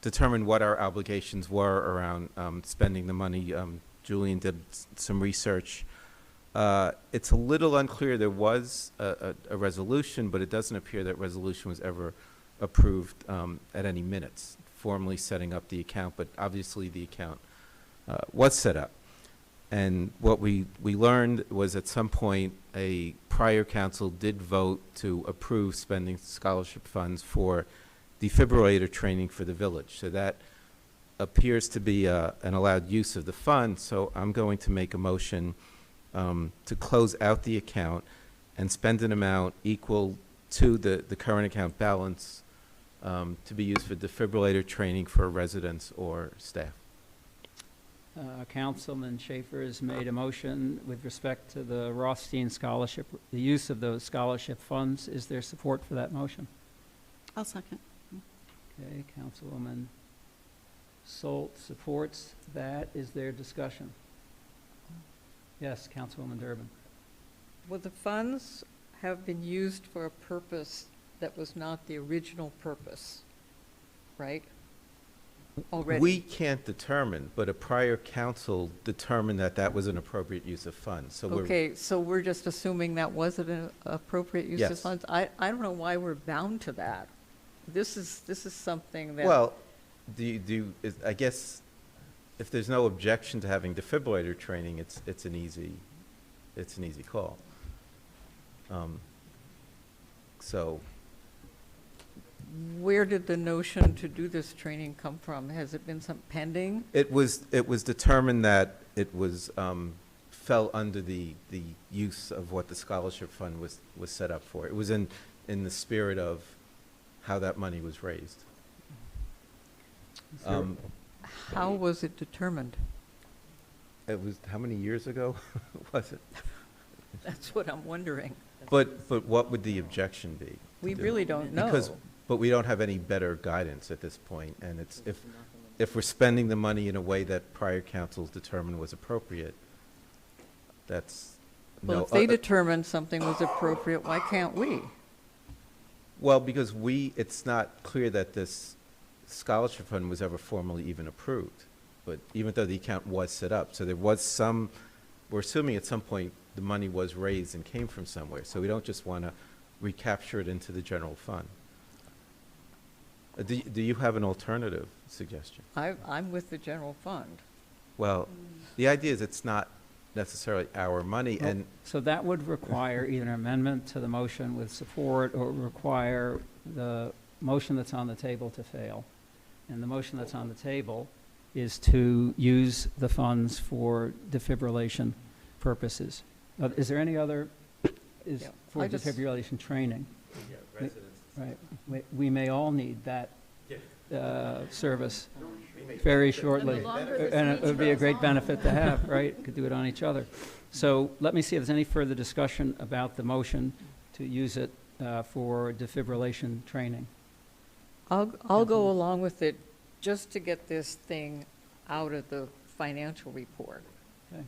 determine what our obligations were around spending the money. Julian did some research. It's a little unclear. There was a resolution, but it doesn't appear that resolution was ever approved at any minutes, formally setting up the account, but obviously the account was set up. And what we learned was at some point a prior council did vote to approve spending scholarship funds for defibrillator training for the village. So that appears to be an allowed use of the fund. So I'm going to make a motion to close out the account and spend an amount equal to the current account balance to be used for defibrillator training for residents or staff. Councilman Schaefer has made a motion with respect to the Rothstein Scholarship, the use of those scholarship funds. Is there support for that motion? I'll second. Okay, Councilwoman Solt supports that. Is there discussion? Yes, Councilwoman Durbin. Well, the funds have been used for a purpose that was not the original purpose, right? Already. We can't determine, but a prior council determined that that was an appropriate use of funds. So Okay, so we're just assuming that wasn't an appropriate use of Yes. funds? I don't know why we're bound to that. This is something that. Well, I guess if there's no objection to having defibrillator training, it's an easy call. So Where did the notion to do this training come from? Has it been some pending? it was determined that it was fell under the use of what the scholarship fund was set up for. It was in the spirit of how that money was raised. How was it determined? It was, how many years ago was it? That's what I'm wondering. But what would the objection be? We really don't know. But we don't have any better guidance at this point, and it's, if we're spending the money in a way that prior councils determined was appropriate, that's no. Well, if they determined something was appropriate, why can't we? Well, because it's not clear that this scholarship fund was ever formally even approved, but even though the account was set up, so there was we're assuming at some point the money was raised and came from somewhere, so we don't just want to recapture it into the general fund. Do you have an alternative suggestion? I'm with the general fund. Well, the idea is it's not necessarily our money, Well, and So that would require either an amendment to the motion with support, or require the motion that's on the table to fail. And the motion that's on the table is to use the funds for defibrillation purposes. Is there any other, Yeah, for I just- defibrillation training? Right. We may all need that service very shortly. And it would be a great benefit to have, right? Could do it on each other. So let me see if there's any further discussion about the motion to use it for defibrillation training. I'll go along with it just to get this thing out of the financial report. Okay.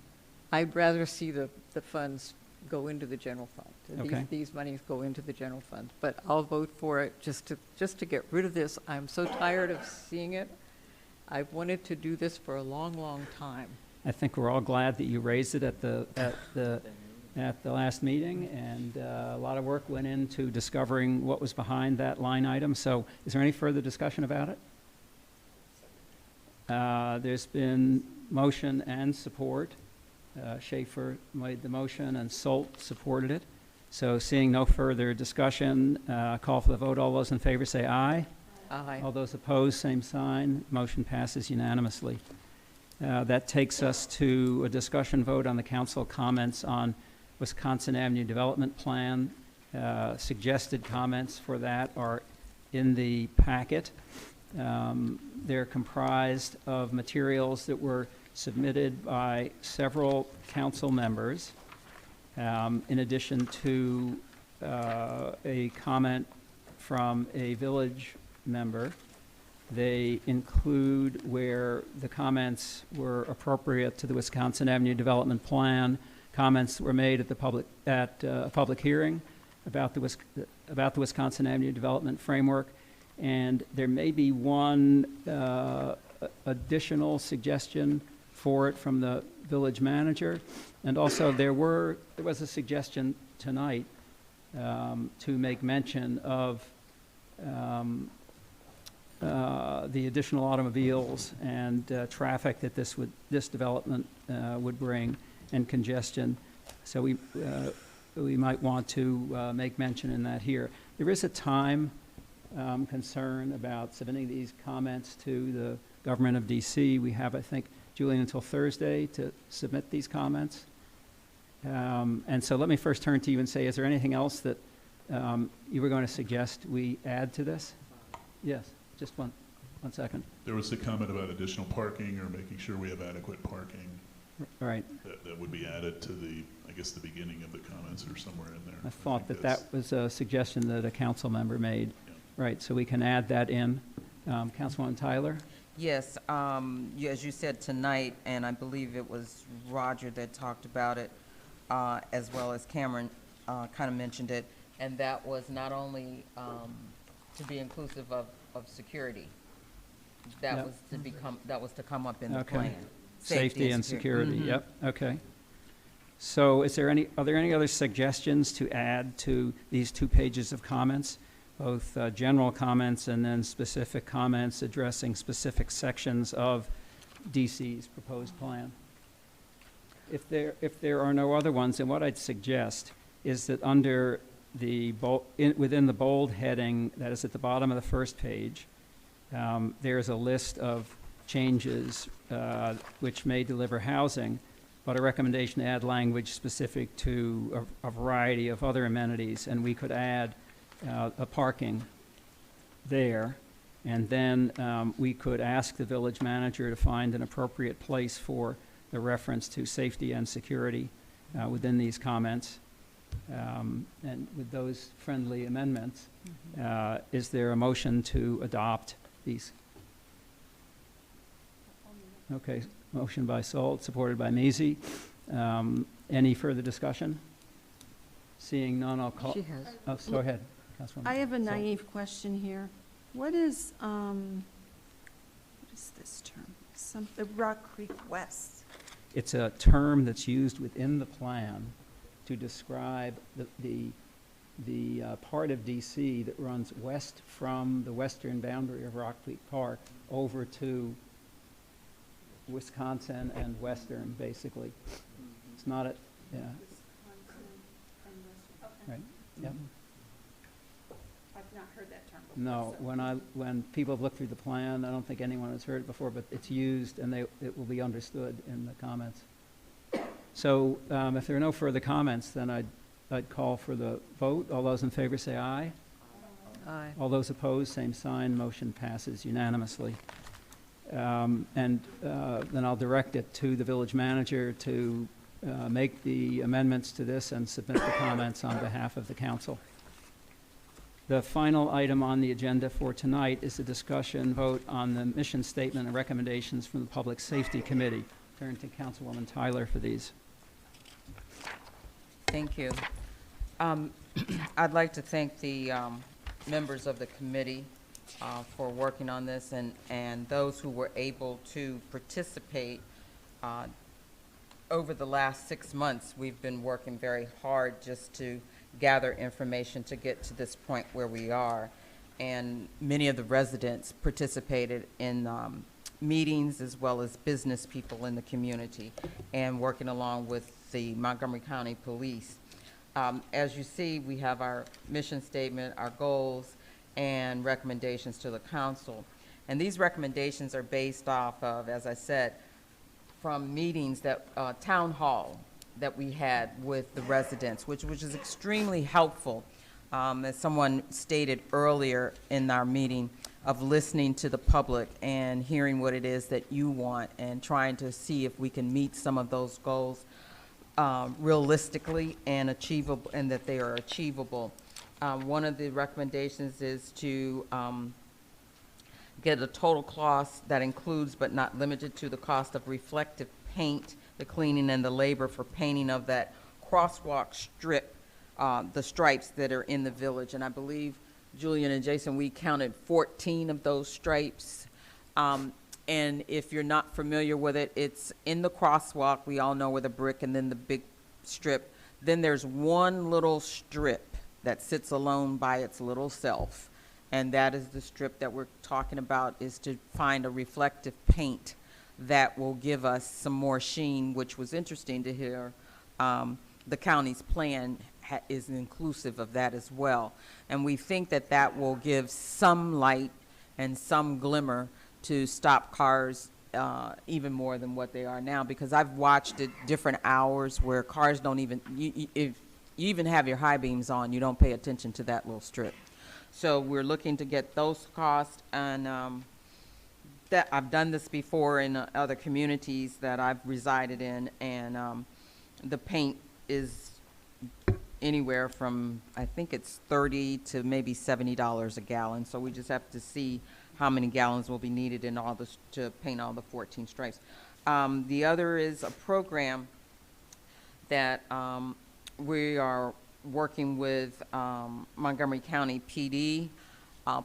I'd rather see the funds go into the general fund. Okay. These monies go into the general fund. But I'll vote for it just to get rid of this. I'm so tired of seeing it. I've wanted to do this for a long, long time. I think we're all glad that you raised it at the last meeting, and a lot of work went into discovering what was behind that line item. So is there any further discussion about it? There's been motion and support. Schaefer made the motion and Solt supported it. So seeing no further discussion, call for the vote. All those in favor say aye. Aye. All those opposed, same sign. Motion passes unanimously. That takes us to a discussion vote on the council comments on Wisconsin Avenue Development Plan. Suggested comments for that are in the packet. They're comprised of materials that were submitted by several council members, in addition to a comment from a village member. They include where the comments were appropriate to the Wisconsin Avenue Development Plan, comments that were made at a public hearing about the Wisconsin Avenue Development Framework, and there may be one additional suggestion for it from the village manager. And also there was a suggestion tonight to make mention of the additional automobiles and traffic that this development would bring, and congestion. So we might want to make mention in that here. There is a time concern about submitting these comments to the government of DC. We have, I think, Julian, until Thursday to submit these comments. And so let me first turn to you and say, is there anything else that you were going to suggest we add to this? Yes, just one second. There was a comment about additional parking or making sure we have adequate parking. Right. That would be added to the beginning of the comments or somewhere in there. I thought that was a suggestion that a council member made. Yeah. Right, so we can add that in. Councilwoman Tyler? Yes, as you said tonight, and I believe it was Roger that talked about it, as well as Cameron kind of mentioned it, and that was not only to be inclusive of security. That Yep. was to come up in the Okay. plan. Safety and security, yep, okay. So are there any other suggestions to add to these 2 pages of comments? Both general comments and then specific comments addressing specific sections of DC's proposed plan. If there are no other ones, then what I'd suggest is that under within the bold heading that is at the bottom of the first page, there's a list of changes which may deliver housing, but a recommendation to add language specific to a variety of other amenities, and we could add a parking there, and then we could ask the village manager to find an appropriate place for the reference to safety and security within these comments. And with those friendly amendments, is there a motion to adopt these? Okay, motion by Solt, supported by Maisy. Any further discussion? Seeing none, I'll call. She has. Oh, go ahead, Councilwoman. I have a Solt. naive question here. What is this term? Rock Creek West. It's a term that's used within the plan to describe the part of DC that runs west from the western boundary of Rock Creek Park over to Wisconsin and western, basically. It's not a, yeah. Right, yep. I've not heard that term before. No, when people have looked through the plan, I don't think anyone has heard it before, but it's used and it will be understood in the comments. So if there are no further comments, then I'd call for the vote. All those in favor say aye. Aye. All those opposed, same sign. Motion passes unanimously. Then I'll direct it to the village manager to make the amendments to this and submit the comments on behalf of the council. The final item on the agenda for tonight is a discussion vote on the mission statement and recommendations from the Public Safety Committee. Turn to Councilwoman Tyler for these. Thank you. I'd like to thank the members of the committee for working on this, and those who were able to participate. Over the last 6 months, we've been working very hard just to gather information to get to this point where we are. And many of the residents participated in meetings as well as business people in the community and working along with the Montgomery County Police. As you see, we have our mission statement, our goals, and recommendations to the council. And these recommendations are based off of, as I said, from meetings that, town hall that we had with the residents, which is extremely helpful, as someone stated earlier in our meeting, of listening to the public and hearing what it is that you want and trying to see if we can meet some of those goals realistically and achievable, and that they are achievable. One of the recommendations is to get a total cost that includes but not limited to the cost of reflective paint, the cleaning and the labor for painting of that crosswalk strip, the stripes that are in the village. And I believe, Julian and Jason, we counted 14 of those stripes. And if you're not familiar with it, it's in the crosswalk. We all know where the brick and then the big strip. Then there's one little strip that sits alone by its little self. And that is the strip that we're talking about, is to find a reflective paint that will give us some more sheen, which was interesting to hear. The county's plan is inclusive of that as well. And we think that that will give some light and some glimmer to stop cars even more than what they are now, because I've watched it different hours where cars don't even, if you even have your high beams on, you don't pay attention to that little strip. So we're looking to get those costs, and that I've done this before in other communities that I've resided in, and the paint is anywhere from, I think it's $30 to maybe $70 a gallon. So we just have to see how many gallons will be needed in all this to paint all the 14 stripes. The other is a program that we are working with Montgomery County PD,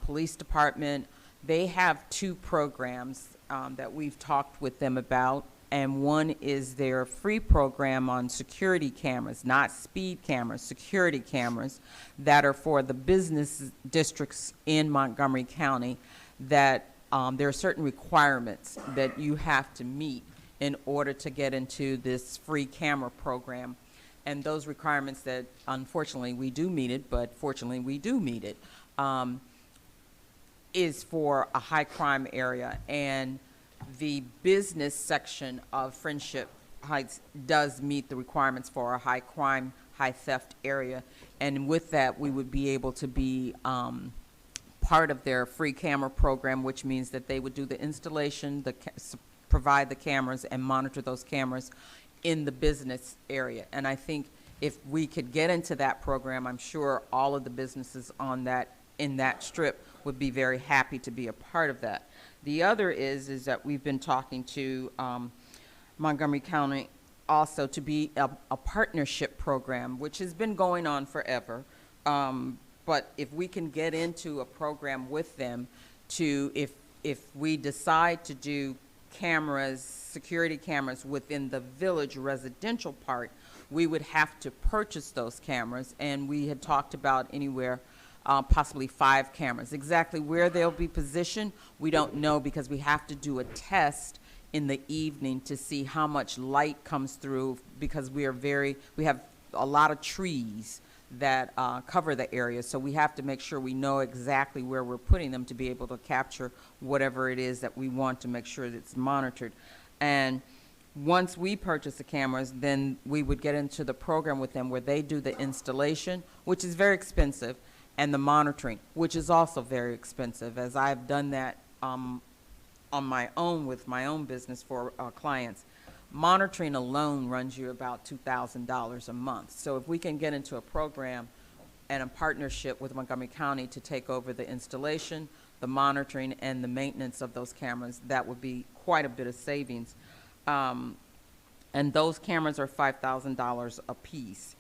Police Department. They have two programs that we've talked with them about, and one is their free program on security cameras, not speed cameras, security cameras that are for the business districts in Montgomery County, that there are certain requirements that you have to meet in order to get into this free camera program. And those requirements that, unfortunately, we do meet it, but fortunately we do meet it, is for a high crime area. And the business section of Friendship Heights does meet the requirements for a high crime, high theft area. And with that, we would be able to be part of their free camera program, which means that they would do the installation, provide the cameras, and monitor those cameras in the business area. And I think if we could get into that program, I'm sure all of the businesses on that, in that strip, would be very happy to be a part of that. The other is that we've been talking to Montgomery County also to be a partnership program, which has been going on forever. But if we can get into a program with them to, if we decide to do cameras, security cameras within the village residential part, we would have to purchase those cameras, and we had talked about anywhere possibly 5 cameras. Exactly where they'll be positioned, we don't know, because we have to do a test in the evening to see how much light comes through, because we have a lot of trees that cover the area, so we have to make sure we know exactly where we're putting them to be able to capture whatever it is that we want to make sure that it's monitored. And once we purchase the cameras, then we would get into the program with them where they do the installation, which is very expensive, and the monitoring, which is also very expensive, as I've done that on my own with my own business for clients. Monitoring alone runs you about $2,000 a month. So if we can get into a program and a partnership with Montgomery County to take over the installation, the monitoring, and the maintenance of those cameras, that would be quite a bit of savings. And those cameras are $5,000 a piece.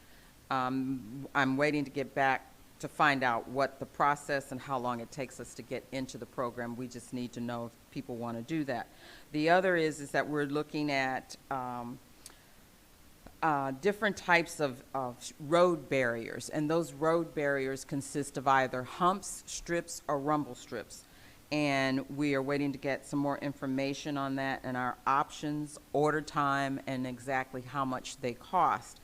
I'm waiting to get back to find out what the process and how long it takes us to get into the program. We just need to know if people want to do that. The other is that we're looking at different types of road barriers, and those road barriers consist of either humps, strips, or rumble strips. And we are waiting to get some more information on that and our options, order time, and exactly how much they cost,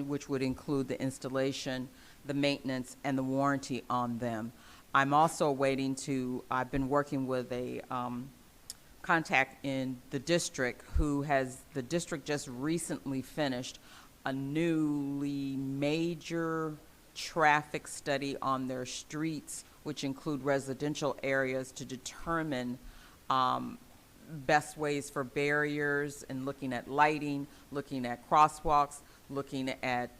which would include the installation, the maintenance, and the warranty on them. I'm also waiting to, I've been working with a contact in the district the district just recently finished a newly major traffic study on their streets, which include residential areas, to determine best ways for barriers and looking at lighting, looking at crosswalks, looking at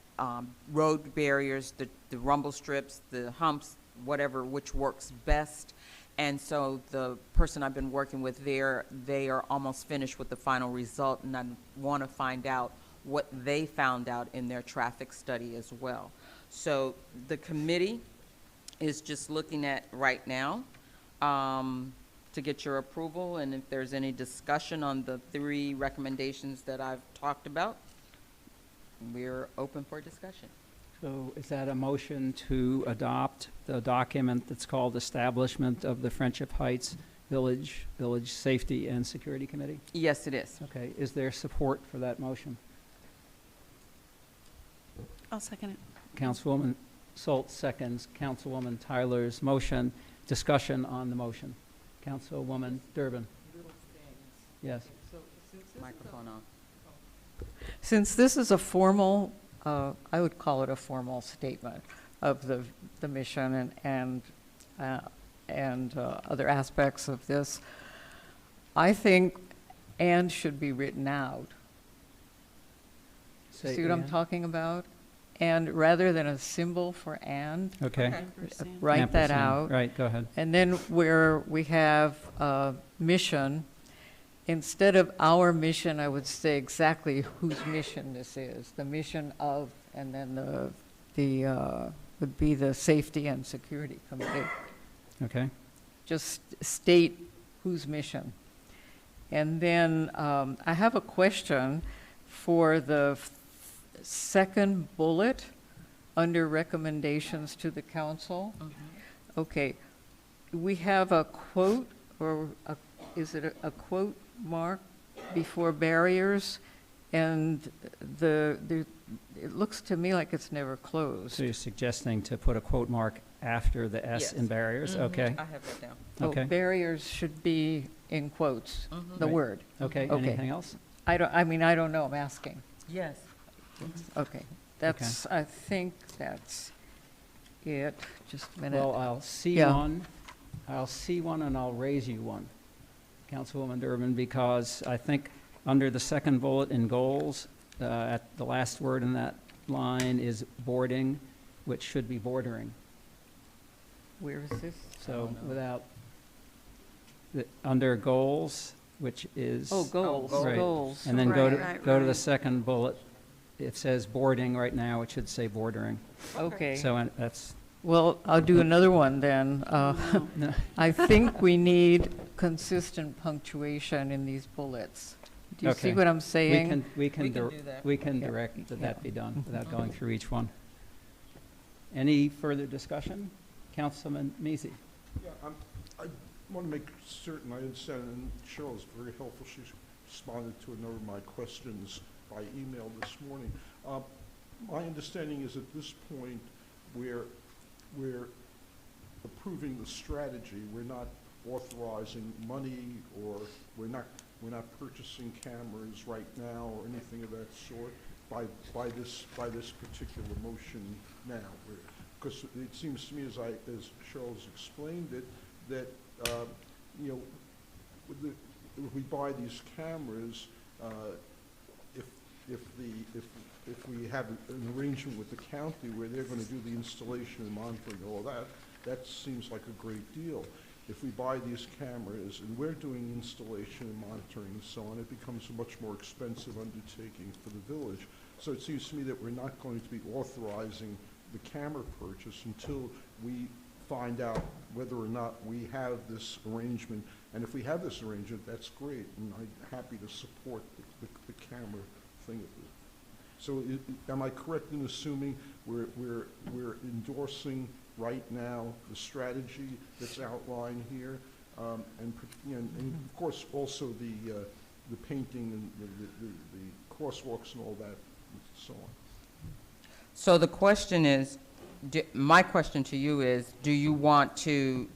road barriers, the rumble strips, the humps, whatever, which works best. And so the person I've been working with there, they are almost finished with the final result, and I want to find out what they found out in their traffic study as well. So the committee is just looking at right now to get your approval, and if there's any discussion on the 3 recommendations that I've talked about, we're open for discussion. So is that a motion to adopt the document that's called Establishment of the Friendship Heights Village Safety and Security Committee? Yes, it is. Okay, is there support for that motion? I'll second it. Councilwoman Schultz seconds Councilwoman Tyler's motion. Discussion on the motion. Councilwoman Durbin. Yes. Microphone on. Since this is a formal, I would call it a formal statement of the mission and other aspects of this, I think "and" should be written out. Say See what I'm and? talking about? And rather than a symbol for "and." Okay. Write that Ampersand. out. Right, go ahead. And then where we have mission, instead of our mission, I would say exactly whose mission this is. The mission of, and then the would be the Safety and Security Committee. Okay. Just state whose mission. And then I have a question for the second bullet under recommendations to the council. Okay, we have a quote, or is it a quote mark before barriers, and it looks to me like it's never closed. So you're suggesting to put a quote mark after the S in Yes. barriers? Mhm. Okay. I have that down. Okay. Barriers should be in quotes, the Right. word. Okay, anything else? I don't know, I'm asking. Yes. Okay, that's, I think that's it. Just a minute. Well, I'll see Yeah. one, and I'll raise you one, Councilwoman Durbin, because I think under the second bullet in goals, at the last word in that line is boarding, which should be bordering. Where is this? So without, under goals, which is. Oh, goals, Right. goals. And then go to Right, the right. second bullet. It says boarding right now, it should say bordering. Okay. So that's, Well, I'll do another one then. no. I think we need consistent punctuation in these bullets. Do you see Okay. what I'm saying? We can do that. We can Yeah. direct that that be done without Mm-hmm. going through each one. Any further discussion? Councilman Measy? Yeah, I want to make certain I understand, and Cheryl's very helpful. She's responded to a number of my questions by email this morning. My understanding is at this point, we're approving the strategy. We're not authorizing money, or we're not purchasing cameras right now or anything of that sort by this particular motion now. Because it seems to me, as Cheryl's explained it, that, you know, if we buy these cameras, if we have an arrangement with the county where they're going to do the installation and monitoring and all that, that seems like a great deal. If we buy these cameras and we're doing installation and monitoring and so on, it becomes a much more expensive undertaking for the village. So it seems to me that we're not going to be authorizing the camera purchase until we find out whether or not we have this arrangement. And if we have this arrangement, that's great, and I'm happy to support the camera thing of it. So am I correct in assuming we're endorsing right now the strategy that's outlined here, and of course also the painting and the crosswalks and all that, and so on. So the question is, my question to you is, do you want to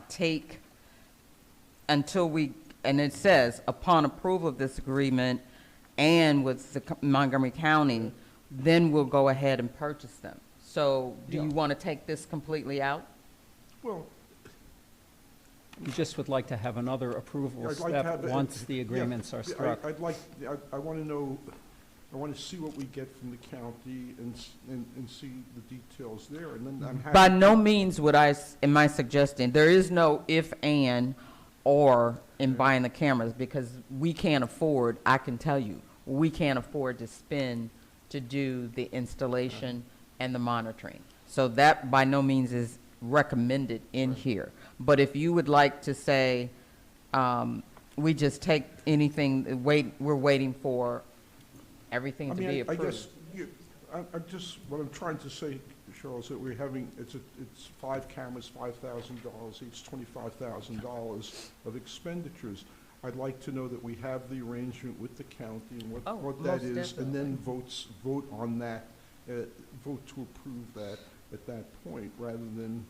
take until we, and it says, upon approval of this agreement and with the Montgomery County, then we'll go ahead and purchase them. So do you want to take this completely out? Well, You just would like to have another approval I'd like to step have once the agreements are struck. I want to know, I want to see what we get from the county and see the details there, and then I'm happy. By no means am I suggesting, there is no if, and, or in buying the cameras, because we can't afford, I can tell you, we can't afford to spend to do the installation and the monitoring. So that by no means is recommended in here. But if you would like to say, we just take anything, we're waiting for everything to be approved. I guess, what I'm trying to say, Cheryl, is that we're having, it's 5 cameras, $5,000, each $25,000 of expenditures. I'd like to know that we have the arrangement with the county and what that is, and then vote on that, vote to approve that at that point, rather than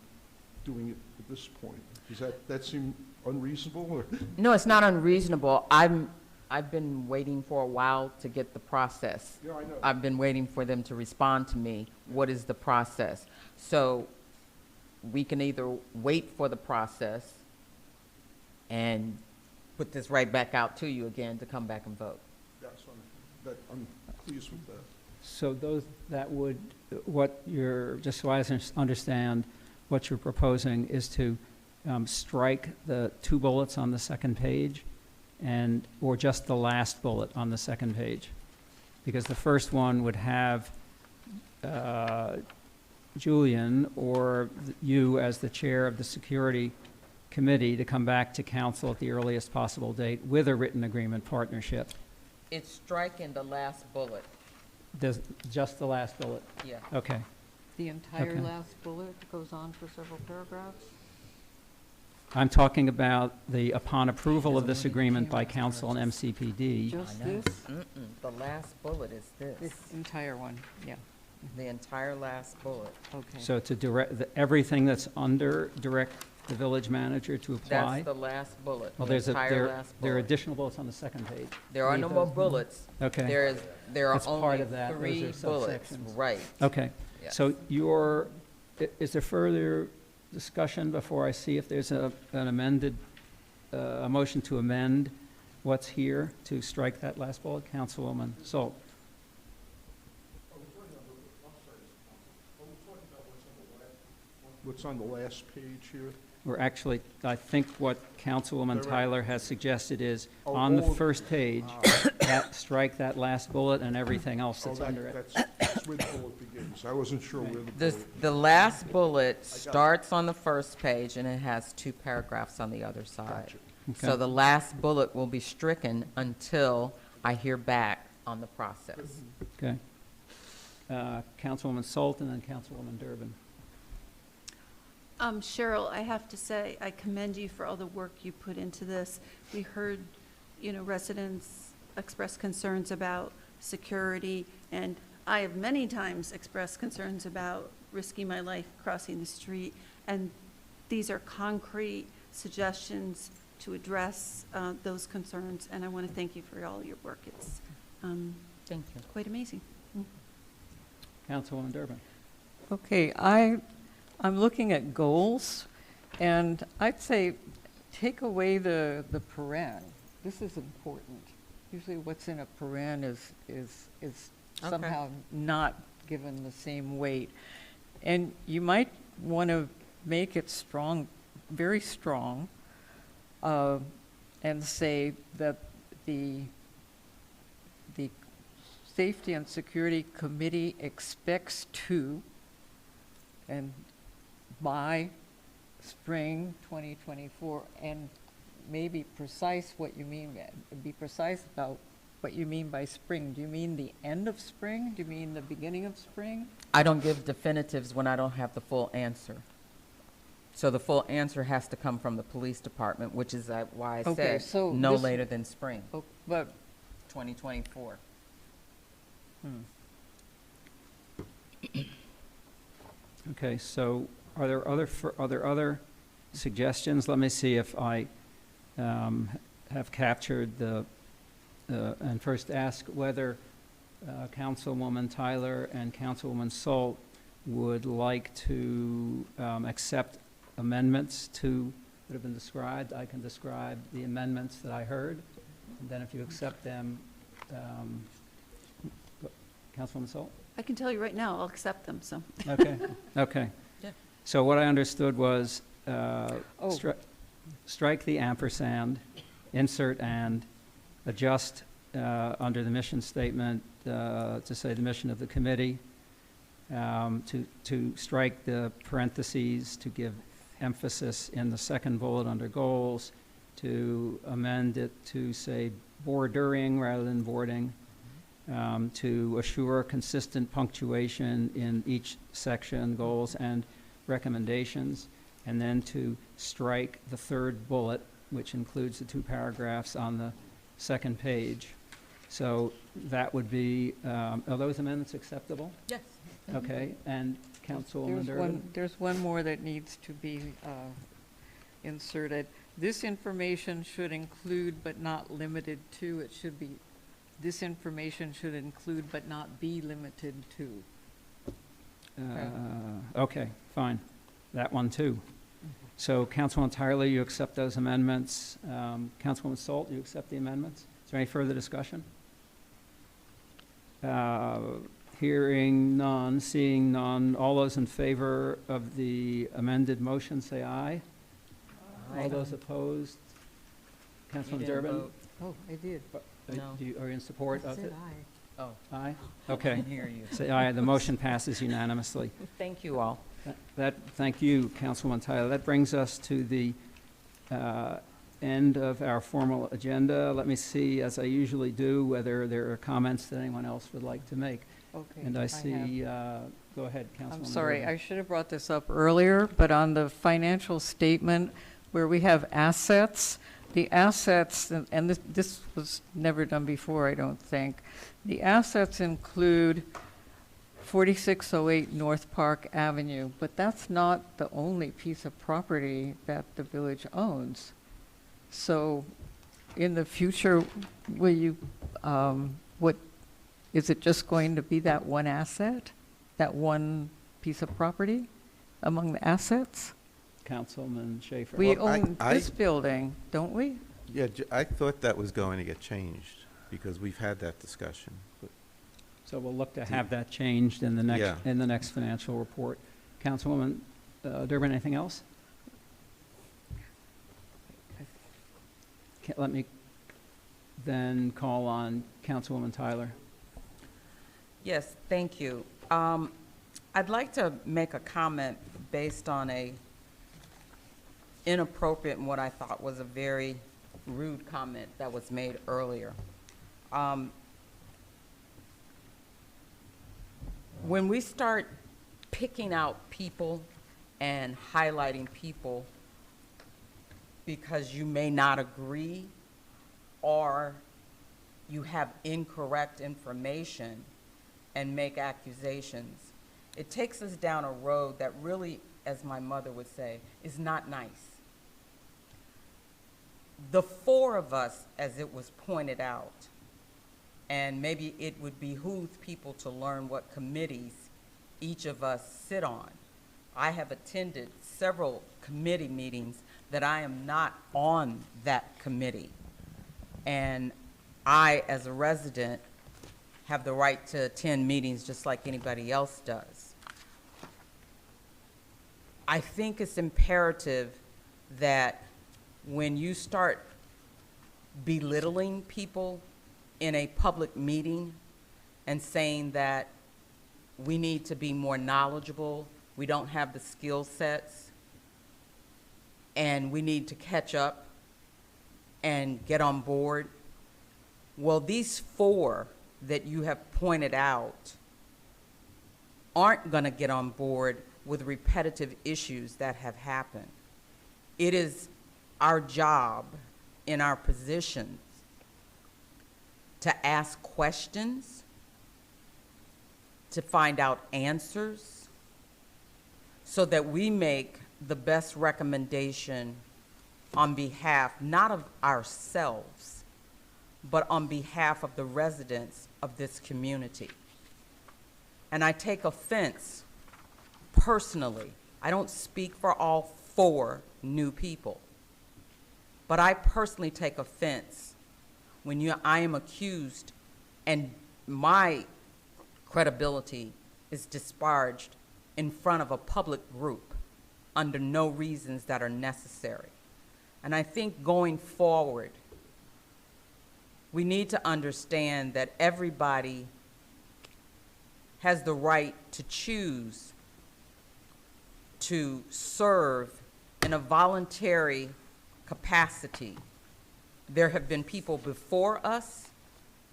doing it at this point. Does that seem unreasonable, or? No, it's not unreasonable. I've been waiting for a while to get the process. Yeah, I know. I've been waiting for them to respond to me. What is the process? So we can either wait for the process and put this right back out to you again to come back and vote. I'm pleased with that. So that would, just so I understand, what you're proposing is to strike the 2 bullets on the second page, or just the last bullet on the second page, because the first one would have Julian or you as the chair of the security committee to come back to council at the earliest possible date with a written agreement partnership. It's striking the last bullet. Just the last bullet? Yeah. Okay. The entire Okay. last bullet goes on for several paragraphs? I'm talking about upon approval of this agreement by council and MCPD. Just this? The last bullet is this. This entire one, yeah. The entire last bullet. Okay. So to everything that's under, direct the village manager to apply? That's the last bullet. Well, the entire last bullet. there are additional bullets on the second page. There are Leave no more those? bullets. Okay. There are That's part only of that. Those 3 are bullets. subsections. Right. Okay. Yes. So is there further discussion before I see if there's an amended, a motion to amend what's here to strike that last bullet? Councilwoman Salt. What's on the last page here? Or actually, I think what Councilwoman Right. Tyler has suggested is, Oh, on the all of- first page, strike that last bullet and everything else that's under it. That's where the bullet begins. I wasn't sure where the bullet. The last bullet starts on the first page and it has 2 paragraphs on the other side. Okay. So the last bullet will be stricken until I hear back on the process. Okay. Councilwoman Salt and then Councilwoman Durbin. Cheryl, I have to say, I commend you for all the work you put into this. We heard, residents express concerns about security, and I have many times expressed concerns about risking my life crossing the street. And these are concrete suggestions to address those concerns, and I want to thank you for all your work. It's Thank you. quite amazing. Councilwoman Durbin. Okay, I I'm looking at goals, and I'd say take away the paren. This is important. Usually what's in a paren is Okay. somehow not given the same weight. And you might want to make it strong, very strong, and say that the Safety and Security Committee expects to, and by spring 2024, and maybe precise what you mean, be precise about what you mean by spring. Do you mean the end of spring? Do you mean the beginning of spring? I don't give definitives when I don't have the full answer. So the full answer has to come from the police department, which is why I Okay, said so no this- later than spring Oh, but 2024. Okay, so are there other suggestions? Let me see if I have captured and first ask whether Councilwoman Tyler and Councilwoman Salt would like to accept amendments to that have been described. I can describe the amendments that I heard, and then if you accept them, Councilwoman Salt? I can tell you right now, I'll accept them, so. Okay, okay. Yeah. So what I understood was strike the ampersand, insert and, adjust under the mission statement to say the mission of the committee, to strike the parentheses to give emphasis in the second bullet under goals, to amend it to say bordering rather than boarding, to assure consistent punctuation in each section, goals and recommendations, and then to strike the third bullet, which includes the 2 paragraphs on the second page. So that would be, are those amendments acceptable? Yes. Okay, and Councilwoman Durbin? There's one more that needs to be inserted. This information should include but not limited to. It should be, this information should include but not be limited to. Okay, fine. That one too. So Councilwoman Tyler, you accept those amendments. Councilwoman Salt, you accept the amendments? Is there any further discussion? Hearing none, seeing none. All those in favor of the amended motion, say aye. All those opposed? Councilwoman Durbin? Oh, I did. No. Are you in support of it? Oh. Aye? I Okay. didn't hear you. Say aye. The motion passes unanimously. Thank you all. Thank you, Councilwoman Tyler. That brings us to the end of our formal agenda. Let me see, as I usually do, whether there are comments that anyone else would like to make. Okay. And I see, go ahead, Councilwoman. I'm sorry, Durbin. I should have brought this up earlier, but on the financial statement where we have assets, the assets, and this was never done before, I don't think. The assets include 4608 North Park Avenue, but that's not the only piece of property that the village owns. So in the future, will you, is it just going to be that one asset, that one piece of property among the assets? Councilman Schaefer. We Well, own this building, don't we? Yeah, I thought that was going to get changed, because we've had that discussion. But So we'll look to have that changed in the next, Yeah. in the next financial report. Councilwoman Durbin, anything else? Let me then call on Councilwoman Tyler. Yes, thank you. I'd like to make a comment based on a inappropriate and what I thought was a very rude comment that was made earlier. When we start picking out people and highlighting people because you may not agree or you have incorrect information and make accusations, it takes us down a road that really, as my mother would say, is not nice. The 4 of us, as it was pointed out, and maybe it would behoove people to learn what committees each of us sit on. I have attended several committee meetings that I am not on that committee. And I, as a resident, have the right to attend meetings just like anybody else does. I think it's imperative that when you start belittling people in a public meeting and saying that we need to be more knowledgeable, we don't have the skill sets, and we need to catch up and get on board. Well, these 4 that you have pointed out aren't going to get on board with repetitive issues that have happened. It is our job in our positions to ask questions, to find out answers, so that we make the best recommendation on behalf not of ourselves, but on behalf of the residents of this community. And I take offense personally. I don't speak for all 4 new people, but I personally take offense when I am accused and my credibility is disparaged in front of a public group under no reasons that are necessary. And I think going forward, we need to understand that everybody has the right to choose to serve in a voluntary capacity. There have been people before us,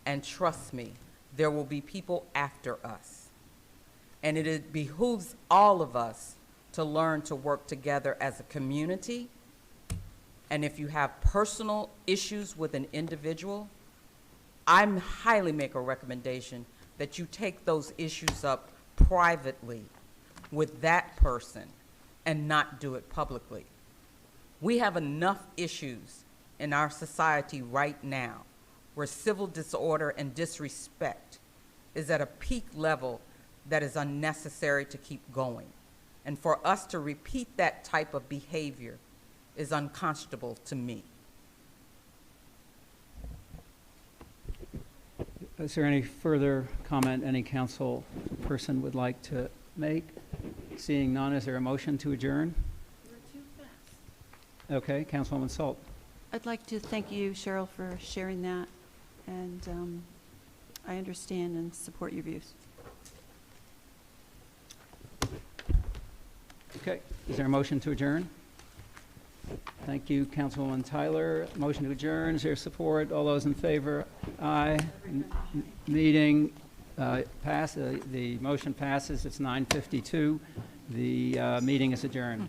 and trust me, there will be people after us. And it behooves all of us to learn to work together as a community. And if you have personal issues with an individual, I highly make a recommendation that you take those issues up privately with that person and not do it publicly. We have enough issues in our society right now where civil disorder and disrespect is at a peak level that is unnecessary to keep going. And for us to repeat that type of behavior is unconscionable to me. Is there any further comment any council person would like to make? Seeing none, is there a motion to adjourn? You're too fast. Okay, Councilwoman Salt. I'd like to thank you, Cheryl, for sharing that, and I understand and support your views. Okay, is there a motion to adjourn? Thank you, Councilwoman Tyler. Motion to adjourn, is there support? All those in favor? Aye. Meeting pass. The motion passes. It's 9:52. The meeting is adjourned.